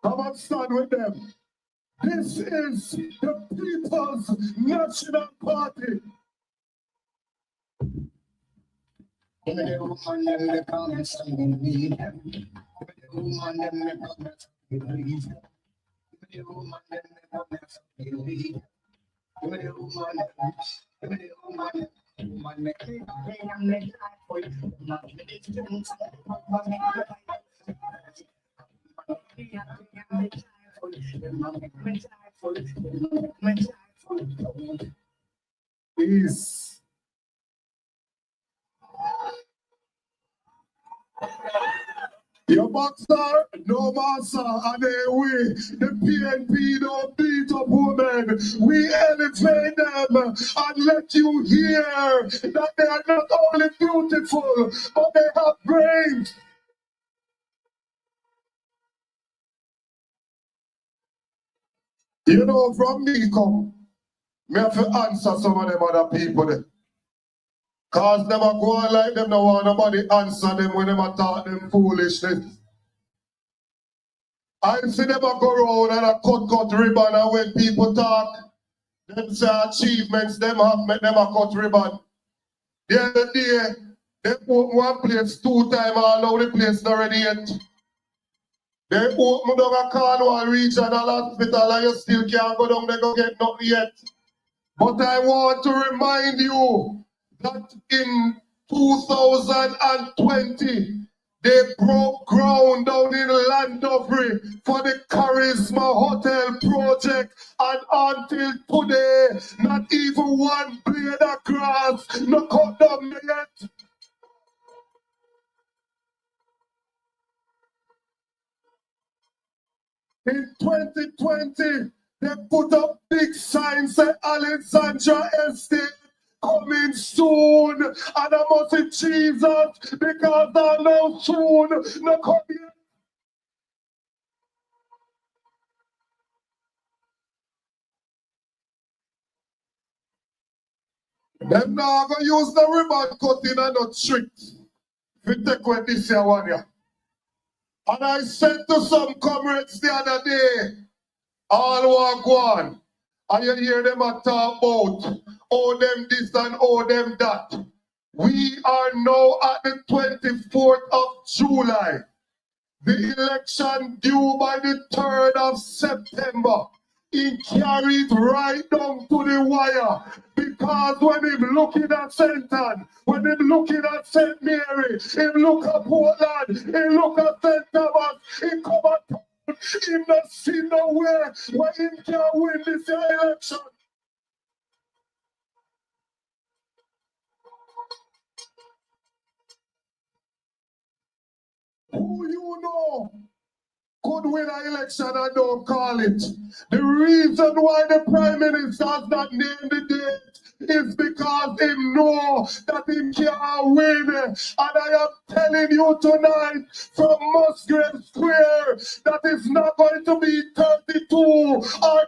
Come and stand with them. This is the People's National Party. Peace. Your boxer, no master, and we, the PNP don't beat up women. We elevate them and let you hear that they are not only beautiful, but they have brains. You know, from me come, me have to answer some of them other people there. Cause them are going like them, no want nobody answer them when them are talk them foolishness. I see them a go around and a cut ribbon, and when people talk, them say achievements, them have make them a cut ribbon. The other day, they open one place 2 times, all the place not ready yet. They open down a Cornwall Regional Hospital and you still can't go down there go get nothing yet. But I want to remind you that in 2020, they broke ground down in Llandovery for the Charisma Hotel project, and until today, not even one blade of grass no cut down yet. In 2020, they put up big signs at Alexandra Estate coming soon, and I must say Jesus, because I know soon no come yet. Them now gonna use the ribbon cutting and not trick. We take what this year one year. And I said to some comrades the other day, all walk one, and you hear them a talk about, oh them this and oh them that. We are now at the 24th of July. The election due by the 3rd of September. He carried right down to the wire, because when him looking at St. Anne, when him looking at St. Mary, him look at Portland, he look at St. Thomas, he come at him not see nowhere where him can win this election. Who you know could win an election and don't call it? The reason why the Prime Minister has not named the date is because he knows that he can't win. And I am telling you tonight from Musgrave Square that it's not going to be 32 or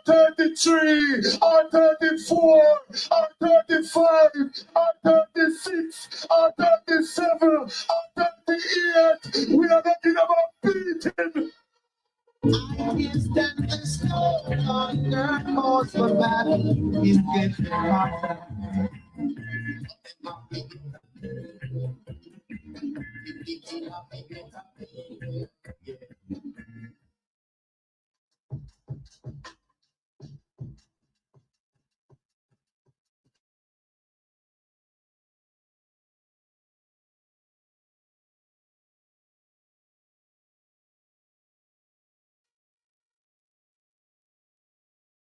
33 or 34 or 35 or 36 or 37 or 38. We are talking about beating. I is that the stone on their cause for battle is getting harder.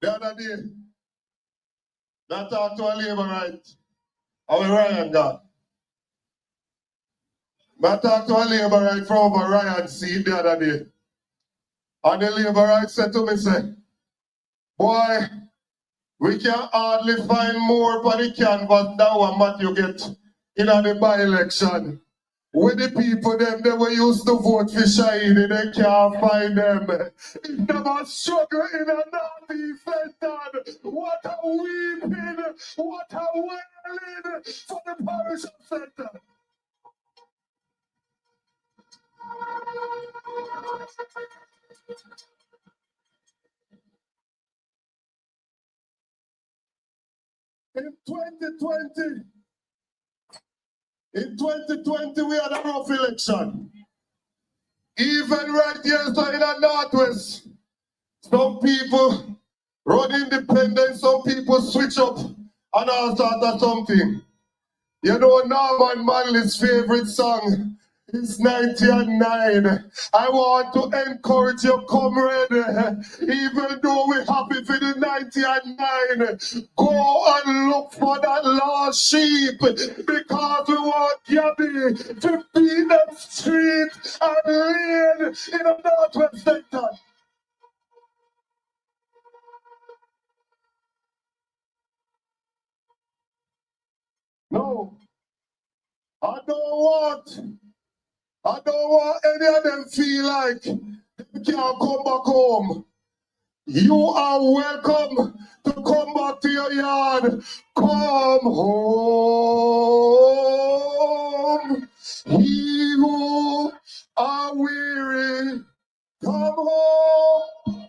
The other day, I talked to a labor right. Our Ryan got. I talked to a labor right from over Ryan seat the other day. And the labor right said to me, say, boy, we can hardly find more for the canvas than what you get in the by-election. When the people them they were used to vote for Shiny, they can't find them. If them a struggle in a northeast center, what a weeping, what a wailing for the parish of center. In 2020, we had a rough election. Even right here so in the Northwest, some people run independent, some people switch up and all sort of something. You know Norman Manley's favorite song is 90 and 9. I want to encourage you, comrade, even though we're happy for the 90 and 9, go and look for that lost sheep, because we want Gabby to be them street and lane in the Northwest sector. No, I don't want any of them feel like they can't come back home. You are welcome to come back to your yard. Come home. Ye who are weary, come home.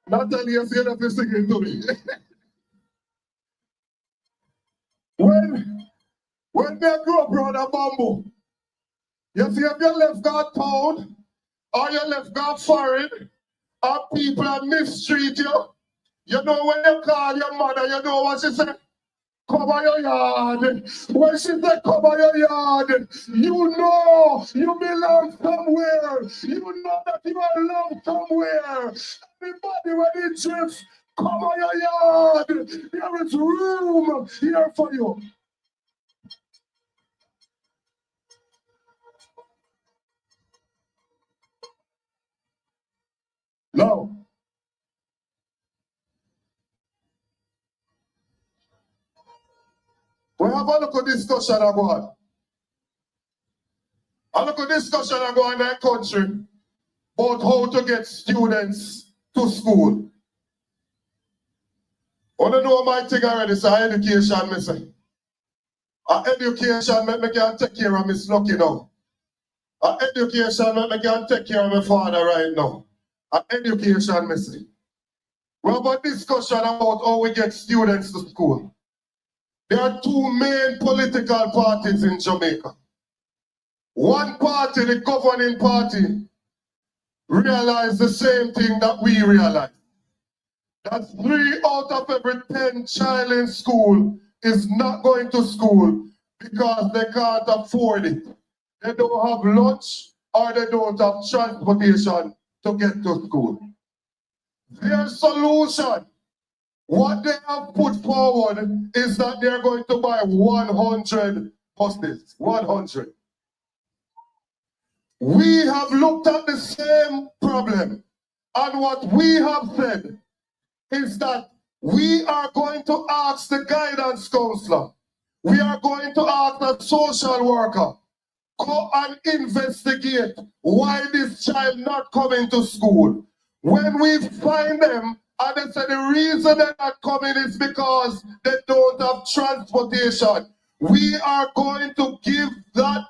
Natalie, you see that singing to me. When they grew up around a bamboo, you see if you left God town, or you left God foreign, or people are mistreat you, you know when you call your mother, you know what she said? Cover your yard. When she said cover your yard, you know you belong somewhere. You know that you are loved somewhere. Anybody when it drifts, cover your yard. There is room here for you. Now, we have a little discussion about. A little discussion about in that country about how to get students to school. I don't know my thing already, so education, me say. Education make me can take care of Miss Lucky now. Education make me can take care of my father right now. Education, me say. We have a discussion about how we get students to school. There are two main political parties in Jamaica. One party, the governing party, realize the same thing that we realize. That 3 out of every 10 child in school is not going to school because they can't afford it. They don't have lunch or they don't have transportation to get to school. Their solution, what they have put forward, is that they're going to buy 100 buses. 100. We have looked at the same problem, and what we have said is that we are going to ask the guidance counselor, we are going to ask the social worker, go and investigate why this child not coming to school. When we find them, and they say the reason they're not coming is because they don't have transportation, we are going to give that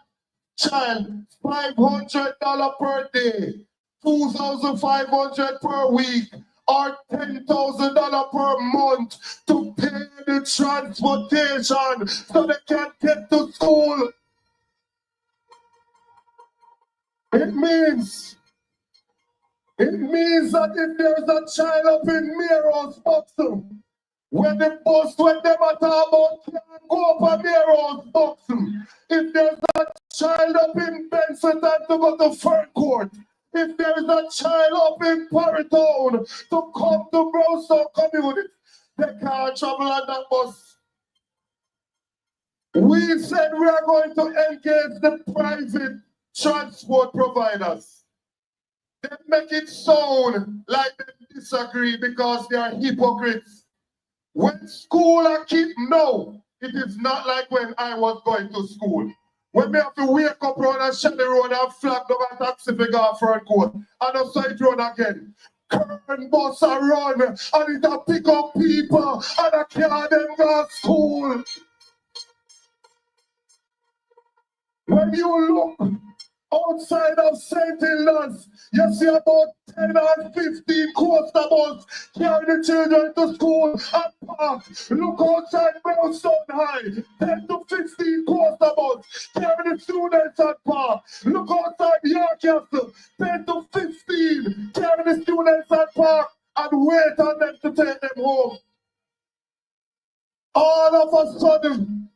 child $500 per day, $2,500 per week, or $10,000 per month to pay the transportation so they can get to school. It means that if there's a child up in Mero's Boxum, when the bus when them at about can't go up a Mero's Boxum, if there's a child up in Benson to go to Ferncourt, if there's a child up in Paritown to come to Brownston community, they can't travel on that bus. We said we are going to engage the private transport providers. They make it sound like they disagree because they are hypocrites. When school are keep, no, it is not like when I was going to school. When me have to wake up round and shut the road and flag down a taxi for go front court. And upside road again. Current bus a run and it a pick up people and a car them go to school. When you look outside of St. Hilda's, you see about 10 or 15 coaster bus carrying the children to school and park. Look outside Brownstone High, 10 to 15 coaster bus carrying the students at park. Look outside York Castle, 10 to 15 carrying the students at park and wait on them to take them home. All of a sudden,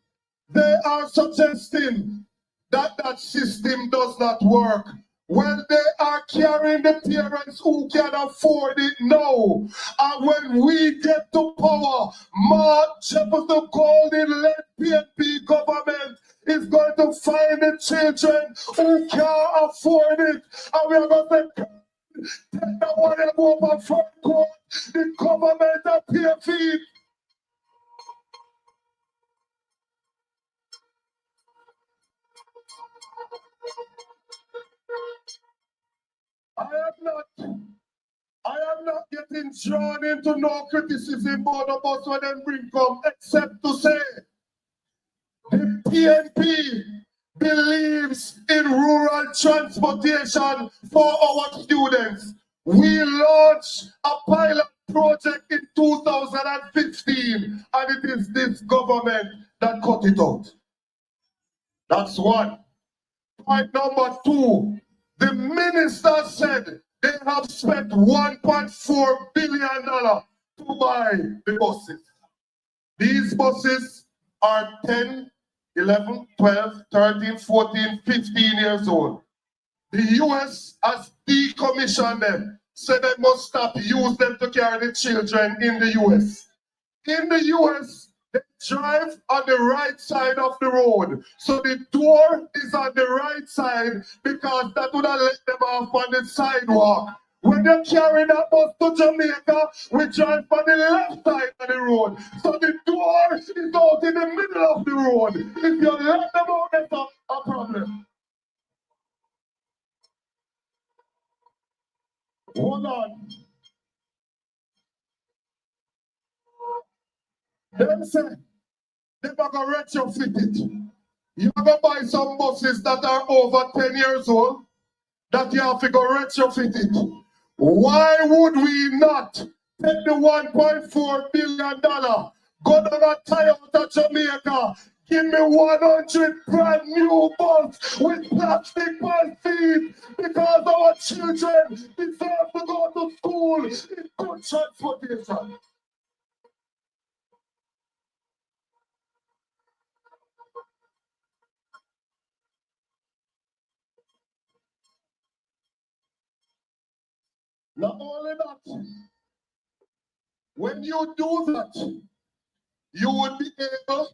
they are suggesting that system does not work. Well, they are carrying the parents who can afford it now. And when we get to power, Mark Jefferson Golden-led PNP government is going to find the children who can't afford it. And we are going to take the one and go up front court, the government and PNP. I am not getting drawn into no criticism about the bus when them bring come, except to say the PNP believes in rural transportation for our students. We launched a pilot project in 2015, and it is this government that cut it out. That's one. Point number two. The minister said they have spent $1.4 billion to buy the buses. These buses are 10, 11, 12, 13, 14, 15 years old. The US has decommissioned them, said they must stop using them to carry the children in the US. In the US, they drive on the right side of the road. So the door is on the right side because that would have let them off on the sidewalk. When they carry that bus to Jamaica, we drive on the left side of the road. So the door is out in the middle of the road. If you let them out, that's a problem. Hold on. Them say, they're going to retrofit it. You're going to buy some buses that are over 10 years old, that you have to go retrofit it. Why would we not take the $1.4 billion, go down a Toyota Jamaica, give me 100 brand new bus with plastic bus seats, because our children deserve to go to school in good transportation. Not only that, when you do that, you would be able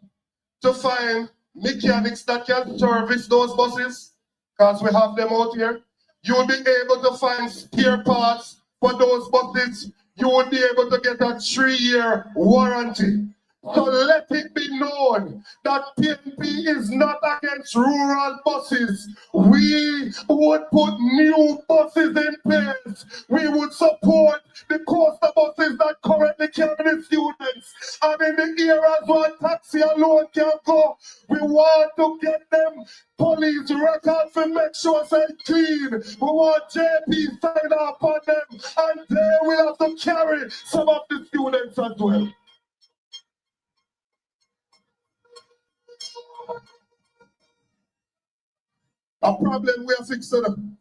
to find mechanics that can service those buses, because we have them out here. You will be able to find spare parts for those buses. You will be able to get a 3-year warranty. So let it be known that PNP is not against rural buses. We would put new buses in place. We would support the coaster buses that currently carry the students. And in the areas where taxi alone can go, we want to get them police records to make sure they're clean. We want JP sign up on them, and they will have to carry some of the students as well. A problem we are fixing.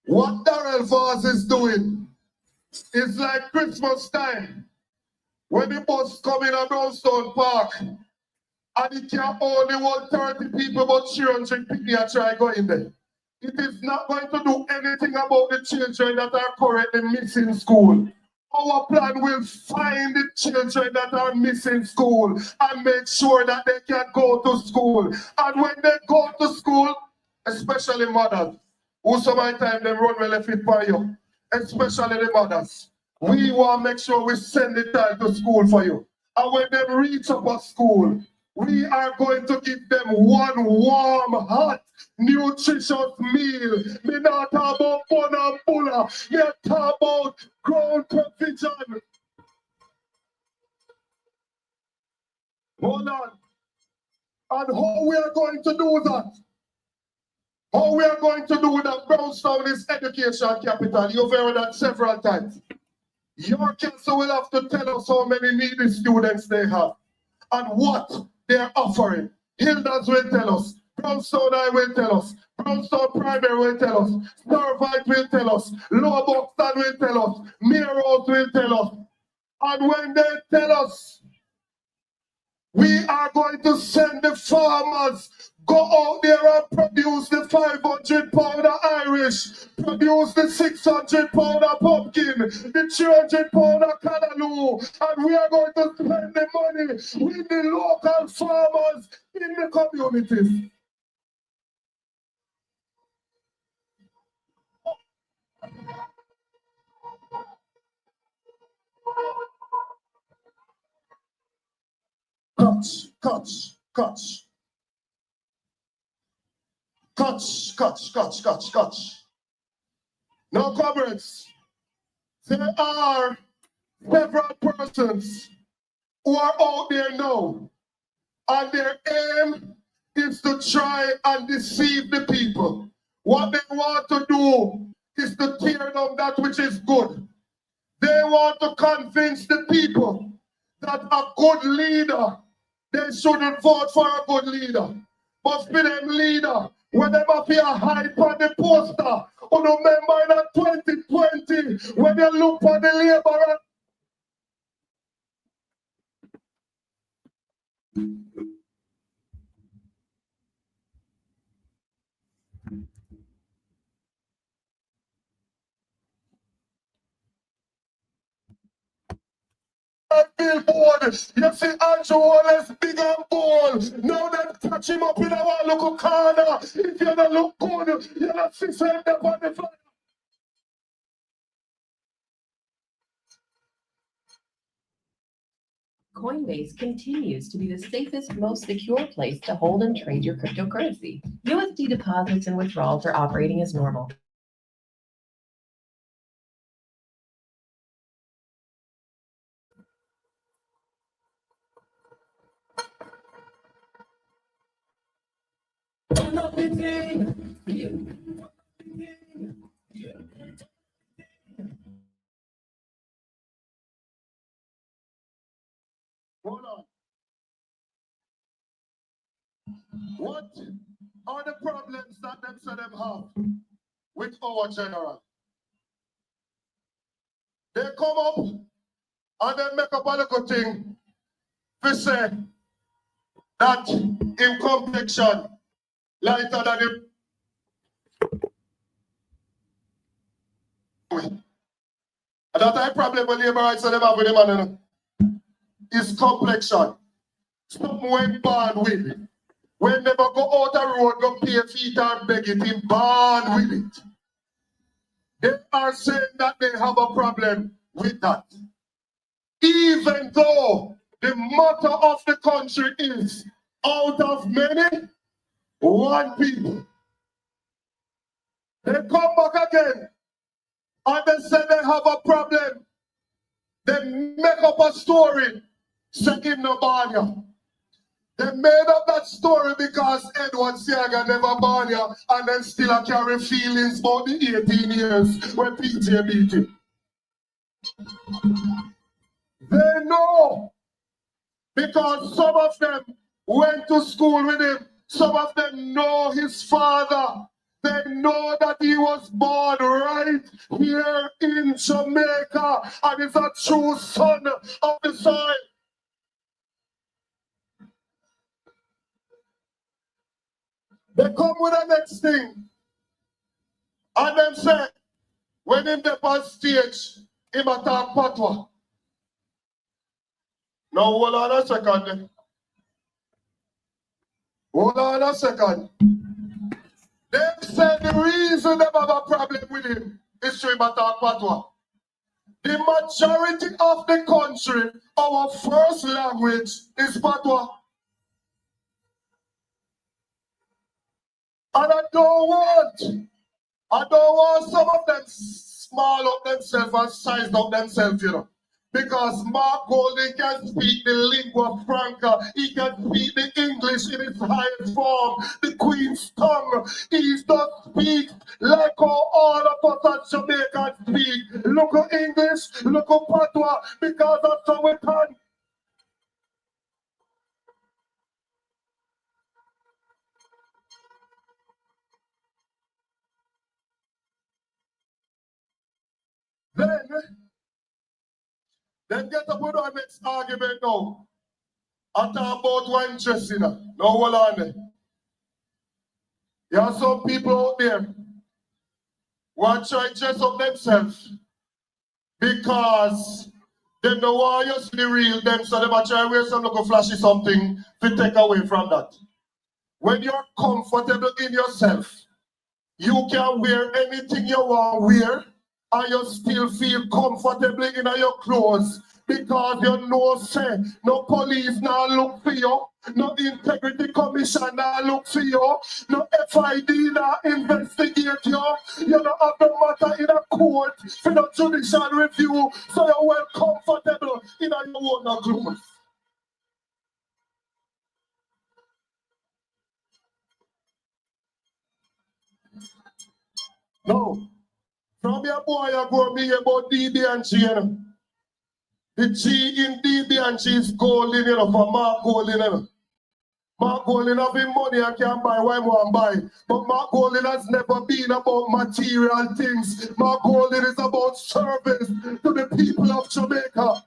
What Darrell Vaz is doing is like Christmas time when the bus come in a Brownstone Park and it can only hold 30 people, but 300 people are trying to go in there. It is not going to do anything about the children that are currently missing school. Our plan will find the children that are missing school and make sure that they can go to school. And when they go to school, especially mothers, who sometimes they run well fit for you, especially the mothers, we want to make sure we send the child to school for you. And when they reach up at school, we are going to give them one warm, hot, nutritious meal. Me not talk about bun and bulla. Me talk about ground provision. Hold on. And how we are going to do that? How we are going to do that? Brownstown is education capital. You've heard that several times. Your council will have to tell us how many needy students they have and what they're offering. Hilders will tell us. Brownstown I will tell us. Brownstown Primary will tell us. Starvite will tell us. Lower Buxton will tell us. Melrose will tell us. And when they tell us, we are going to send the farmers go out there and produce the 500 pounder Irish, produce the 600 pounder pumpkin, the 300 pounder callaloo, and we are going to spend the money with the local farmers in the communities. Catch. Now, comrades, there are several persons who are out there now, and their aim is to try and deceive the people. What they want to do is to tear down that which is good. They want to convince the people that a good leader, they shouldn't vote for a good leader. But for them leader, when they appear hype on the poster, or remember in 2020, when you look for the Labour. Billboard, you see Andrew Wallace big and bold. Now they touch him up in our local corner. If you don't look good, you're not see them on the fly. Coinbase continues to be the safest, most secure place to hold and trade your cryptocurrency. USD deposits and withdrawals are operating as normal. Hold on. What are the problems that them say them have with our general? They come up and they make up a little thing to say that in complexion lighter than him. And that problem with labor rights and them have with him is complexion. Something when born with it. When never go out the road, go pay feet and beg it, him born with it. They are saying that they have a problem with that. Even though the motto of the country is out of many, one people. They come back again and they say they have a problem. They make up a story, say him no born ya. They made up that story because Edward Seaga never born ya, and then still carry feelings about the 18 years when PJ beat him. They know because some of them went to school with him. Some of them know his father. They know that he was born right here in Jamaica and is a true son of the soil. They come with the next thing. And them say, when him up on stage, him attack Patwa. Now hold on a second. Hold on a second. They said the reason they have a problem with him is to him attack Patwa. The majority of the country, our first language is Patwa. I don't want some of them small up themselves and size up themselves, you know. Because Mark Golding can speak the lingua franca. He can speak the English in its highest form, the Queen's tongue. He does speak like how all of us at Jamaica speak. Look at English, look at Patois, because that's how we can. Then get up with our next argument now. I talk about one interest in it. No, hold on there. There are some people out there who are trying to dress up themselves because they don't want you to be real them, so they are trying to wear some little flashy something to take away from that. When you're comfortable in yourself, you can wear anything you want to wear, and you still feel comfortably in your clothes because you know, say, no police now look for you, no integrity commission now look for you, no FID now investigate you, you don't have no matter in a court for the judicial review, so you're well comfortable in your own clothes. No. From your boy, you go me about DB and G, you know. The G in DB and G is golden, you know, for Mark Golding, you know. Mark Golding have him money and can buy what he want to buy. But Mark Golding has never been about material things. Mark Golding is about service to the people of Jamaica.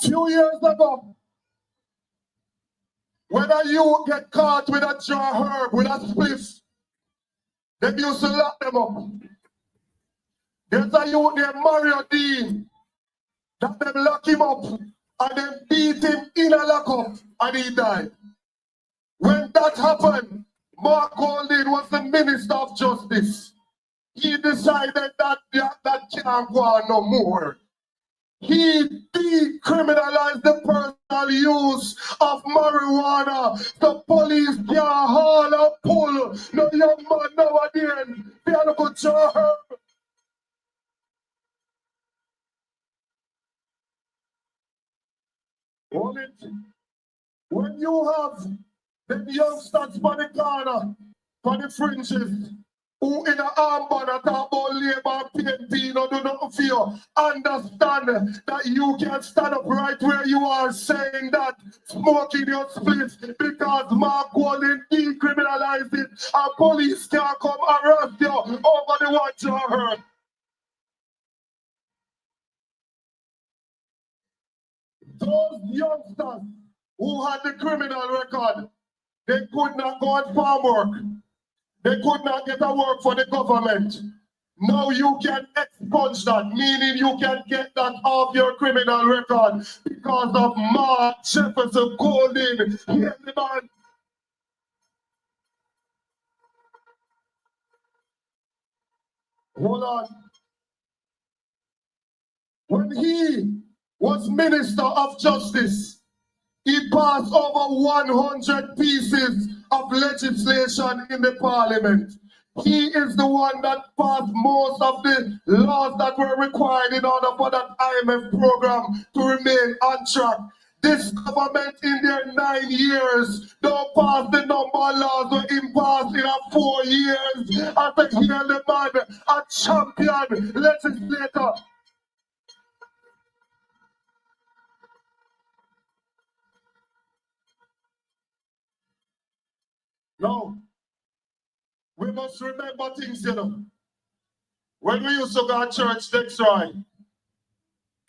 Few years ago, whether you get caught with a jar herb, with a spliff, they used to lock them up. There's a youth named Mario Dean that them lock him up and then beat him in a lockup and he died. When that happened, Mark Golding was the Minister of Justice. He decided that can't go on no more. He decriminalized the personal use of marijuana. The police can't haul or pull no young man nowadays. They are not going to herb. When you have the youngsters on the corner, on the fringes, who in a armband at about labor PNP, no do nothing for you, understand that you can stand up right where you are saying that smoking your splits because Mark Golding decriminalized it and police can't come arrest you over the what you heard. Those youngsters who had the criminal record, they could not go on farm work. They could not get a work for the government. Now you can expunge that, meaning you can get that off your criminal record because of Mark Jefferson Golding. Hear the man. Hold on. When he was Minister of Justice, he passed over 100 pieces of legislation in the Parliament. He is the one that passed most of the laws that were required in order for that IMF program to remain on track. This government in their 9 years don't pass the number of laws that he passed in 4 years. I think hear the man, a champion legislator. No. We must remember things, you know. When we used to go to church, that's right.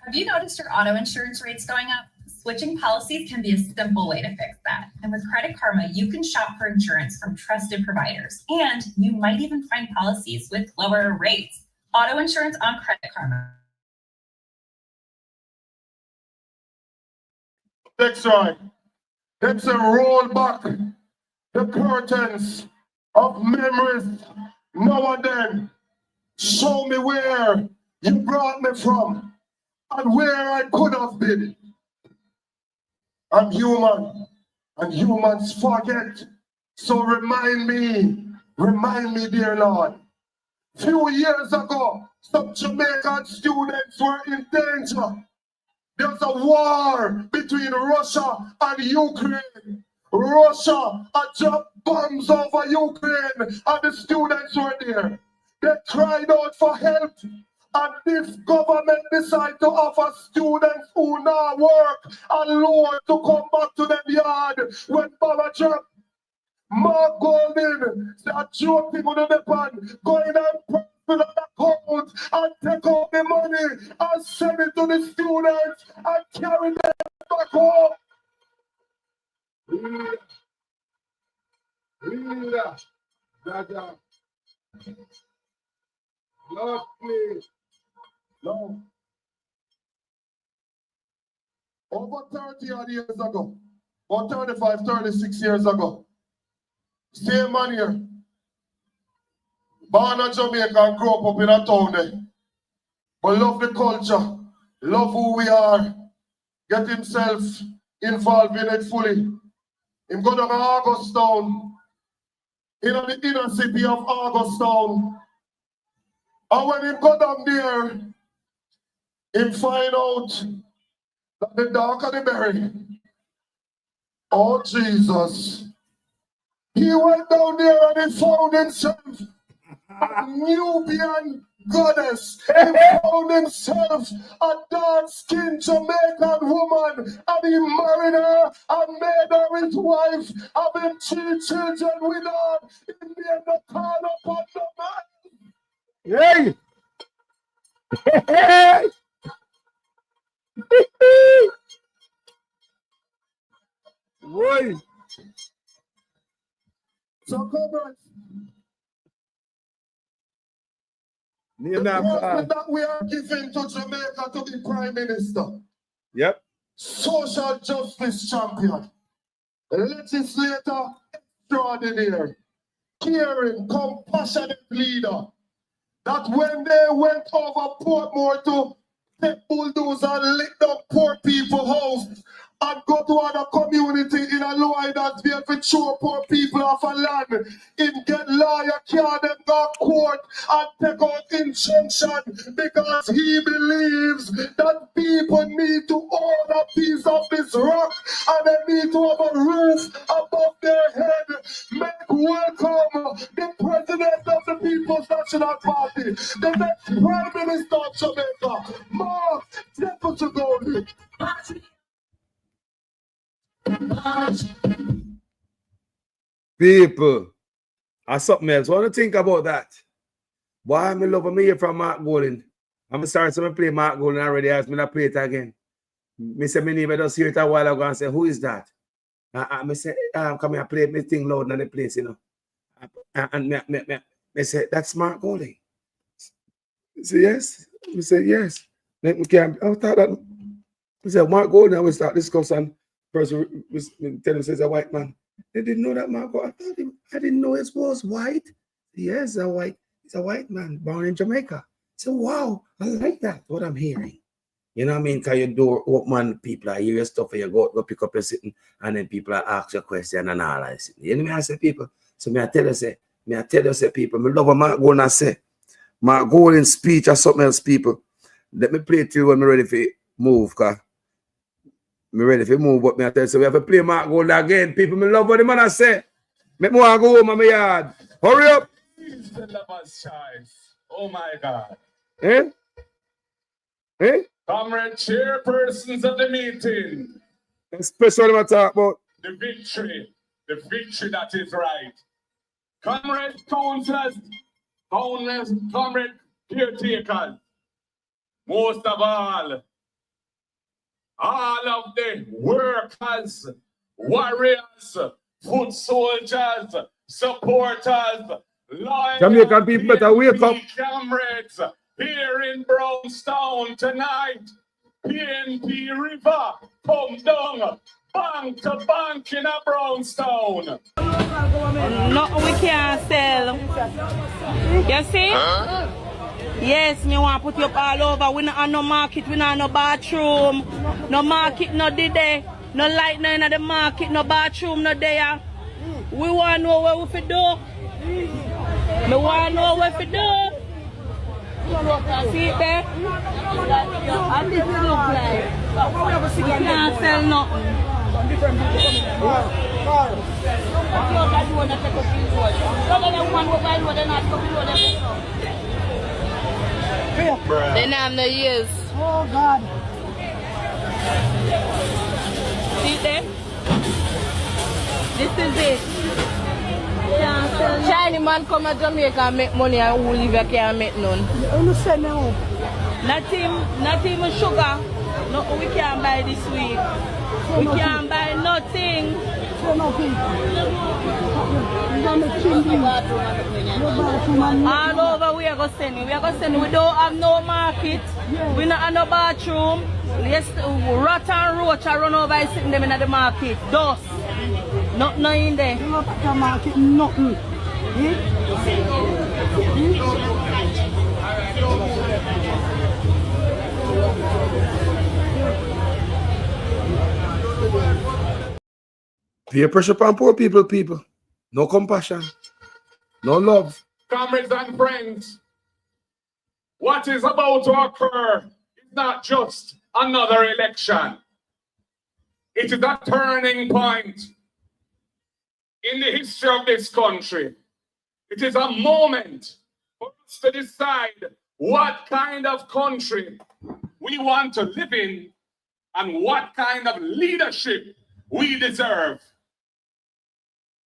Have you noticed your auto insurance rates going up? Switching policies can be a simple way to fix that. And with Credit Karma, you can shop for insurance from trusted providers. And you might even find policies with lower rates. Auto insurance on Credit Karma. That's right. That's a roll back the curtains of memories. Now and then, show me where you brought me from. and where I could have been. I'm human, and humans forget. So remind me, dear Lord. Few years ago, some Jamaican students were in danger. There's a war between Russia and Ukraine. Russia had dropped bombs over Ukraine, and the students were there. They cried out for help, and this government decided to offer students who now work a loan to come back to their yard when bomb dropped. Mark Golding, that joking on the pan, going and put an account and take out the money and send it to the students and carry them back home. Lord, please. No. Over 30 odd years ago, or 35, 36 years ago, same man here, born in Jamaica and grew up in a town there, but love the culture, love who we are, get himself involved in it fully. Him go down to Augustown, in the inner city of Augustown, and when him go down there, him find out that the dark of the berry, oh Jesus, he went down there and he found himself a Nubian goddess. He found himself a dark-skinned Jamaican woman, and he married her and made her his wife, having 3 children with her. He made the call upon the man. Hey! Hey! Boy. So, comrades, the person that we are giving to Jamaica to be Prime Minister. Yep. Social justice champion. Legislator extraordinary. Caring, compassionate leader. That when they went over Portmore to take bulldozer and lick down poor people's house and go to other community in a low that's being for show poor people off a land, in get lawyer care them go court and take out injunction because he believes that people need to own a piece of this rock and they need to have a roof above their head. Make welcome the president of the People's National Party, the next Prime Minister of Jamaica, Mark Deputy Golding. People, or something else. What do you think about that? Why me love me here from Mark Golding? I'm gonna start to play Mark Golding already. Asked me to play it again. Me say me neighbor just hear it a while ago and say, who is that? Me say, come here, play me thing loud in the place, you know. And me say, that's Mark Golding. He say, yes. Me say, yes. Then we can't. I thought that. He said, Mark Golding. I will start discussing. Person was telling him says a white man. They didn't know that Mark. I didn't know it was white. Yes, a white. He's a white man born in Jamaica. So wow, I like that. What I'm hearing. You know what I mean? Cause your door open, people are hear your stuff, and you go pick up your sitting, and then people are ask your question and all that. You know what I say, people? So I tell you say, people, me love what Mark Golding I say. Mark Golding speech or something else, people. Let me play it to you when I'm ready for move, cause me ready for move, but me I tell you, so we have to play Mark Golding again. People, me love what the man I say. Make me want to go home in my yard. Hurry up. He's the lover's choice. Oh my God. Eh? Eh? Comrade chairpersons of the meeting. Especially what I talk about. The victory that is right. Comrade councillors, comrade caretakers, most of all of the workers, warriors, foot soldiers, supporters, loyal Jamaican people better wake up. Comrades here in Brownstown tonight. PNP River come down bank to bank in a Brownstown. No, we can't sell. You see? Yes, me want to put you up all over. We not have no market, we not have no bathroom. No market, no day. No light, no in the market, no bathroom, no there. We want to know what we fi do. Me want to know what we do. See it there? And this look like. We can't sell nothing. They have no use. Oh God. See it there? This is it. Chinese man come to Jamaica and make money and who live here can't make none. Not even sugar. No, we can't buy this week. We can't buy nothing. All over we are going to send you. We are going to send you. We don't have no market. We don't have no bathroom. Yes, rat and roach are run over and sitting them in the market. Dust. Nothing in there. Market, nothing. Peer pressure upon poor people. No compassion. No love. Comrades and friends, what is about to occur is not just another election. It is a turning point in the history of this country. It is a moment for us to decide what kind of country we want to live in and what kind of leadership we deserve.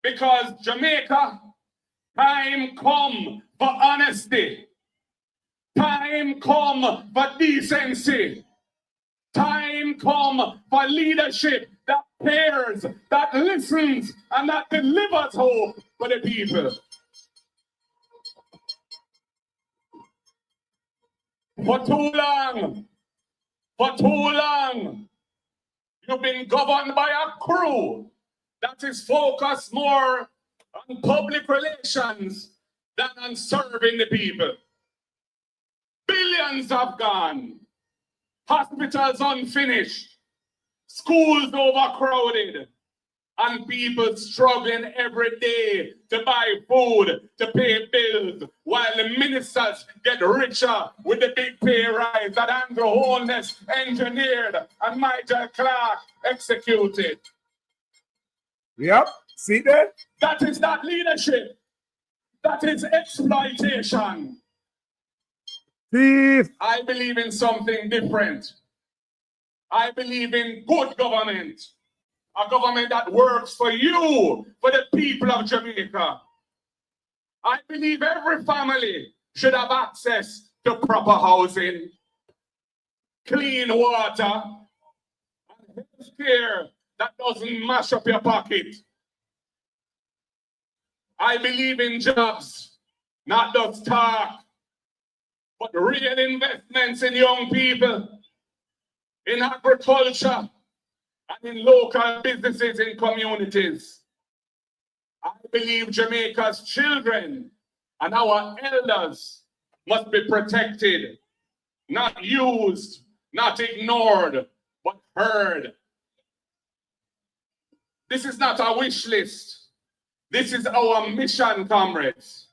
Because Jamaica, time come for honesty. Time come for decency. Time come for leadership that cares, that listens, and that delivers hope for the people. For too long, you've been governed by a crew that is focused more on public relations than on serving the people. Billions have gone, hospitals unfinished, schools overcrowded, and people struggling every day to buy food, to pay bills, while the ministers get richer with the big pay rise that Andrew Holness engineered and Michael Clark executed. Yep, see that? That is not leadership. That is exploitation. Thief. I believe in something different. I believe in good government. A government that works for you, for the people of Jamaica. I believe every family should have access to proper housing, clean water, and health care that doesn't mash up your pocket. I believe in jobs, not just talk, but real investments in young people, in agriculture, and in local businesses in communities. I believe Jamaica's children and our elders must be protected, not used, not ignored, but heard. This is not a wish list. This is our mission, comrades.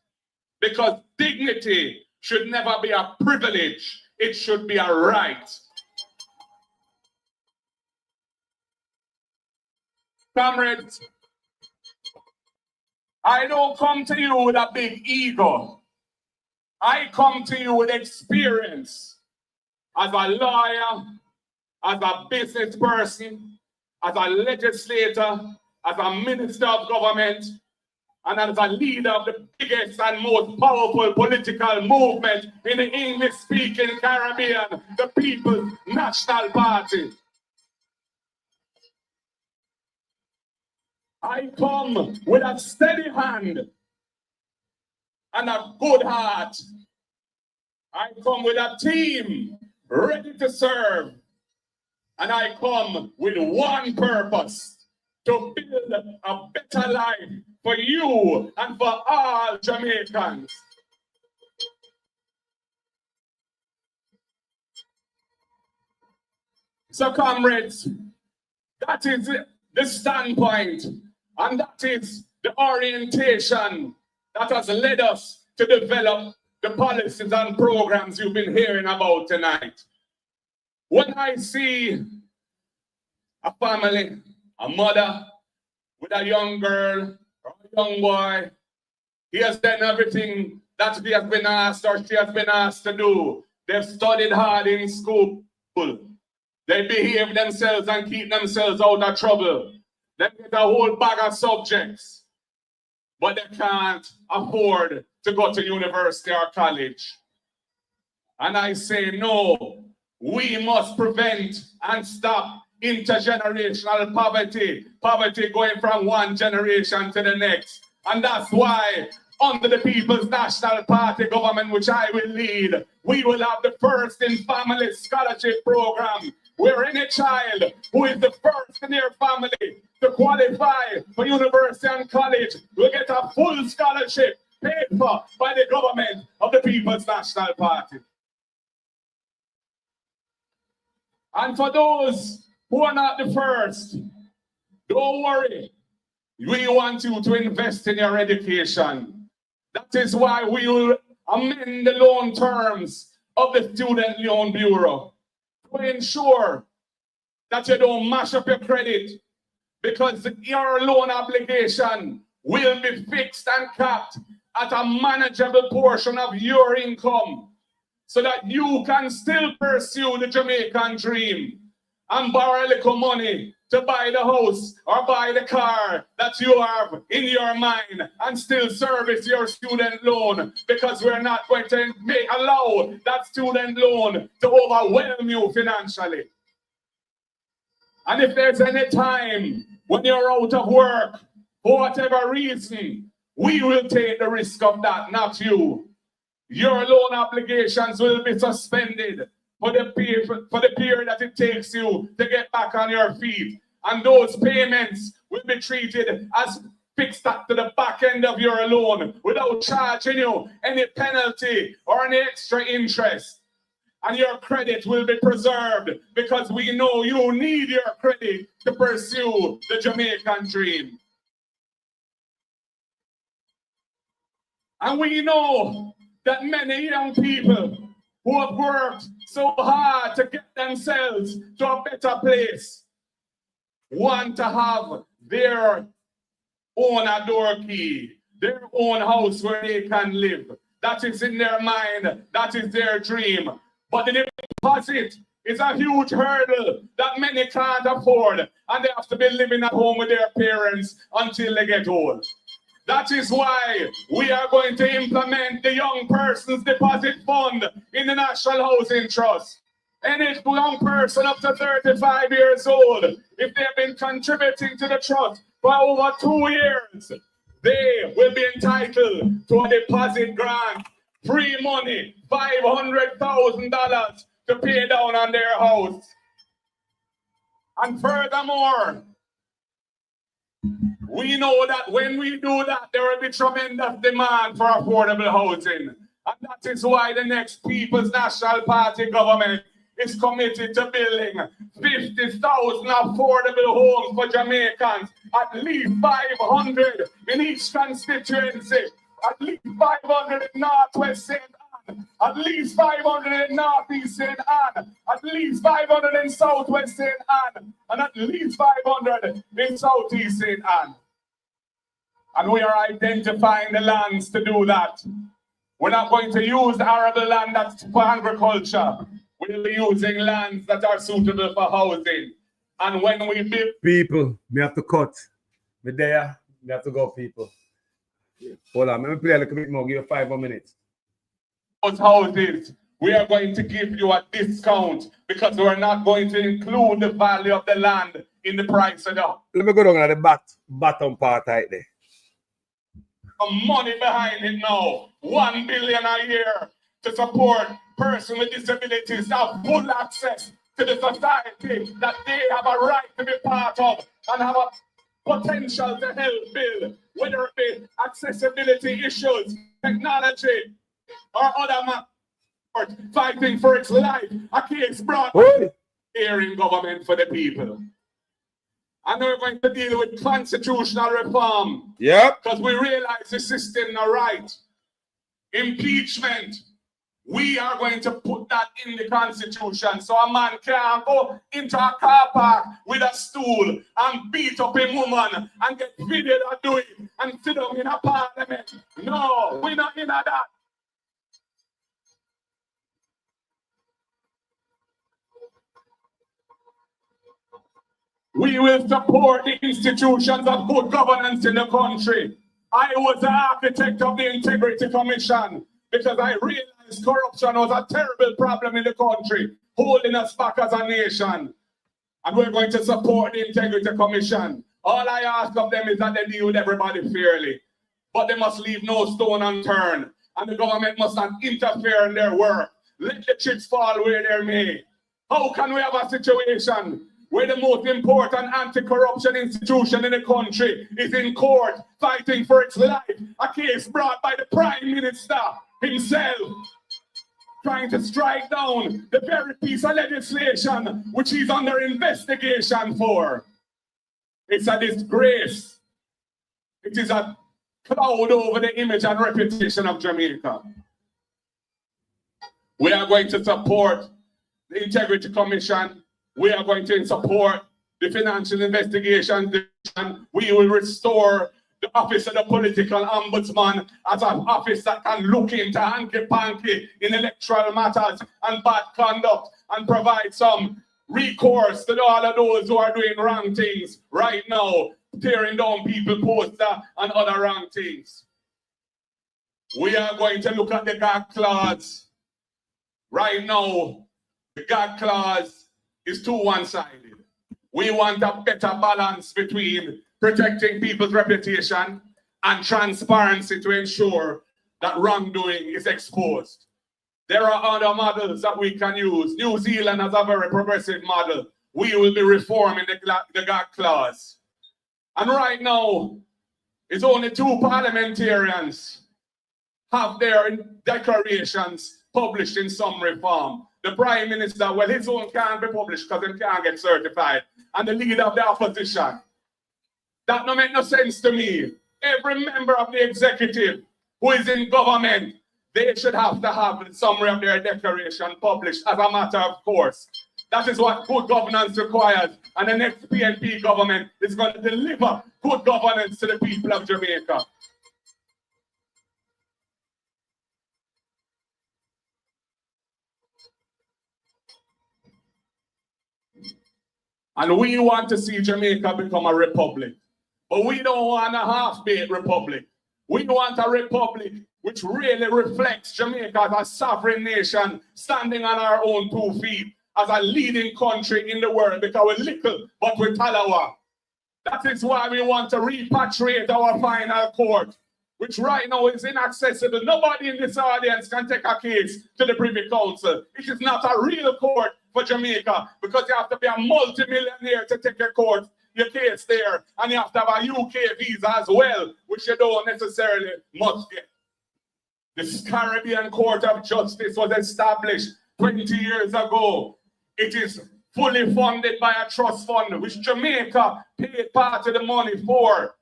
Because dignity should never be a privilege. It should be a right. Comrades, I don't come to you with a big ego. I come to you with experience as a lawyer, as a business person, as a legislator, as a minister of government, and as a leader of the biggest and most powerful political movement in the English-speaking Caribbean, the People's National Party. I come with a steady hand and a good heart. I come with a team ready to serve. And I come with one purpose: to build a better life for you and for all Jamaicans. So, comrades, that is the standpoint, and that is the orientation that has led us to develop the policies and programs you've been hearing about tonight. When I see a family, a mother with a young girl or a young boy, he has done everything that he has been asked or she has been asked to do. They've studied hard in school. They behave themselves and keep themselves out of trouble. They get a whole bag of subjects, but they can't afford to go to university or college. And I say, no, we must prevent and stop intergenerational poverty, poverty going from one generation to the next. And that's why under the People's National Party government, which I will lead, we will have the First in Family Scholarship Program, where any child who is the first in their family to qualify for university and college will get a full scholarship paid for by the government of the People's National Party. And for those who are not the first, don't worry. We want you to invest in your education. That is why we will amend the loan terms of the Student Loan Bureau to ensure that you don't mash up your credit, because your loan obligation will be fixed and capped at a manageable portion of your income, so that you can still pursue the Jamaican dream and borrow a little money to buy the house or buy the car that you have in your mind and still service your student loan, because we're not going to allow that student loan to overwhelm you financially. And if there's any time when you're out of work, for whatever reason, we will take the risk of that, not you. Your loan obligations will be suspended for the period that it takes you to get back on your feet. And those payments will be treated as fixed to the back end of your loan without charging you any penalty or any extra interest. And your credit will be preserved, because we know you need your credit to pursue the Jamaican dream. And we know that many young people who have worked so hard to get themselves to a better place want to have their own door key, their own house where they can live. That is in their mind, that is their dream. But the deposit is a huge hurdle that many can't afford, and they have to be living at home with their parents until they get old. That is why we are going to implement the Young Persons Deposit Fund in the National Housing Trust. Any young person up to 35 years old, if they've been contributing to the trust for over 2 years, they will be entitled to a deposit grant, free money, $500,000 to pay down on their house. And furthermore, we know that when we do that, there will be tremendous demand for affordable housing. And that is why the next People's National Party government is committed to building 50,000 affordable homes for Jamaicans, at least 500 in each constituency, at least 500 in Northwest St. Anne, at least 500 in Northeast St. Anne, at least 500 in Southwest St. Anne, and at least 500 in Southeast St. Anne. And we are identifying the lands to do that. We're not going to use the arable land that's for agriculture. We'll be using lands that are suitable for housing. And when we build... People, we have to cut. Me there, we have to go, people. Hold on, let me play a little bit more, give you 5 more minutes. Those houses, we are going to give you a discount, because we're not going to include the value of the land in the price of the... Let me go down at the bottom part right there. Money behind it now, $1 billion a year to support persons with disabilities to have full access to the society that they have a right to be part of and have a potential to help build, whether it be accessibility issues, technology, or other matters, fighting for its life. A case brought here in government for the people. And we're going to deal with constitutional reform. Yep. Because we realize the system not right. Impeachment. We are going to put that in the Constitution so a man can't go into a car park with a stool and beat up a woman and get video of doing it and sit down in a parliament. No, we're not in that. We will support the institutions of good governance in the country. I was the architect of the Integrity Commission because I realized corruption was a terrible problem in the country, holding us back as a nation. And we're going to support the Integrity Commission. All I ask of them is that they deal with everybody fairly. But they must leave no stone unturned. And the government must not interfere in their work. Let the chips fall where they may. How can we have a situation where the most important anti-corruption institution in the country is in court fighting for its life? A case brought by the Prime Minister himself, trying to strike down the very piece of legislation which he's under investigation for. It's a disgrace. It is a cloud over the image and reputation of Jamaica. We are going to support the Integrity Commission. We are going to support the Financial Investigation Division. We will restore the office of the political ombudsman as an office that can look into hanky-panky in electoral matters and bad conduct and provide some recourse to all of those who are doing wrong things right now, tearing down people's poster and other wrong things. We are going to look at the gag clause. Right now, the gag clause is too one-sided. We want a better balance between protecting people's reputation and transparency to ensure that wrongdoing is exposed. There are other models that we can use. New Zealand has a very progressive model. We will be reforming the gag clause. And right now, it's only 2 parliamentarians have their declarations published in some reform. The Prime Minister, well, his own can't be published because he can't get certified. And the leader of the opposition. That don't make no sense to me. Every member of the executive who is in government, they should have to have the summary of their declaration published as a matter of course. That is what good governance requires. And the next PNP government is going to deliver good governance to the people of Jamaica. And we want to see Jamaica become a republic. But we don't want a half-baked republic. We want a republic which really reflects Jamaica as a sovereign nation standing on our own 2 feet as a leading country in the world because we're little but we're Talawa. That is why we want to repatriate our final court, which right now is inaccessible. Nobody in this audience can take a case to the Privy Council. It is not a real court for Jamaica because you have to be a multi-millionaire to take your case there, and you have to have a UK visa as well, which you don't necessarily must get. The Caribbean Court of Justice was established 20 years ago. It is fully funded by a trust fund, which Jamaica paid part of the money for.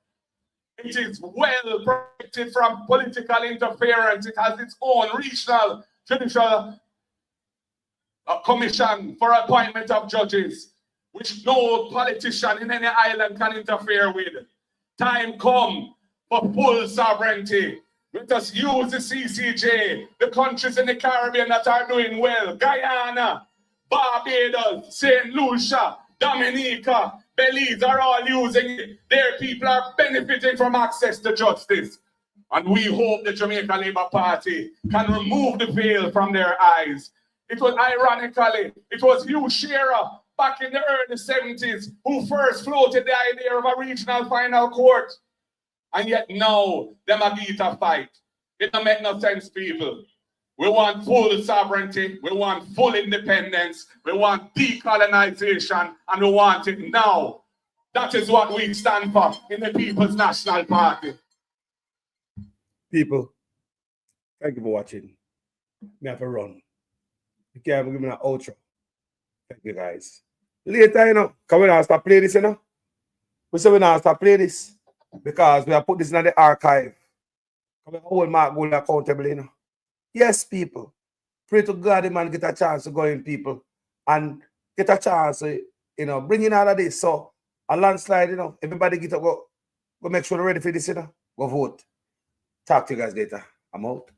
It is well protected from political interference. It has its own regional judicial commission for appointment of judges, which no politician in any island can interfere with. Time come for full sovereignty. Let us use the CCJ, the countries in the Caribbean that are doing well, Guyana, Barbados, St. Lucia, Dominica, Belize are all using it. Their people are benefiting from access to justice. And we hope the Jamaica Labour Party can remove the veil from their eyes. It was ironically, it was Hugh Shearer back in the early 70s who first floated the idea of a regional final court. And yet now, them are going to fight. It don't make no sense, people. We want full sovereignty, we want full independence, we want decolonization, and we want it now. That is what we stand for in the People's National Party. People, thank you for watching. We have to run. You can't give me an outro. Thank you, guys. Later, you know, because we not start play this, you know. We say we not start play this because we have put this in the archive. We hold Mark Gould accountable, you know. Yes, people. Pray to God, the man get a chance to go in, people, and get a chance to, you know, bring in all of this. So a landslide, you know, everybody get to go make sure they're ready for this, you know. Go vote. Talk to you guys later. I'm out.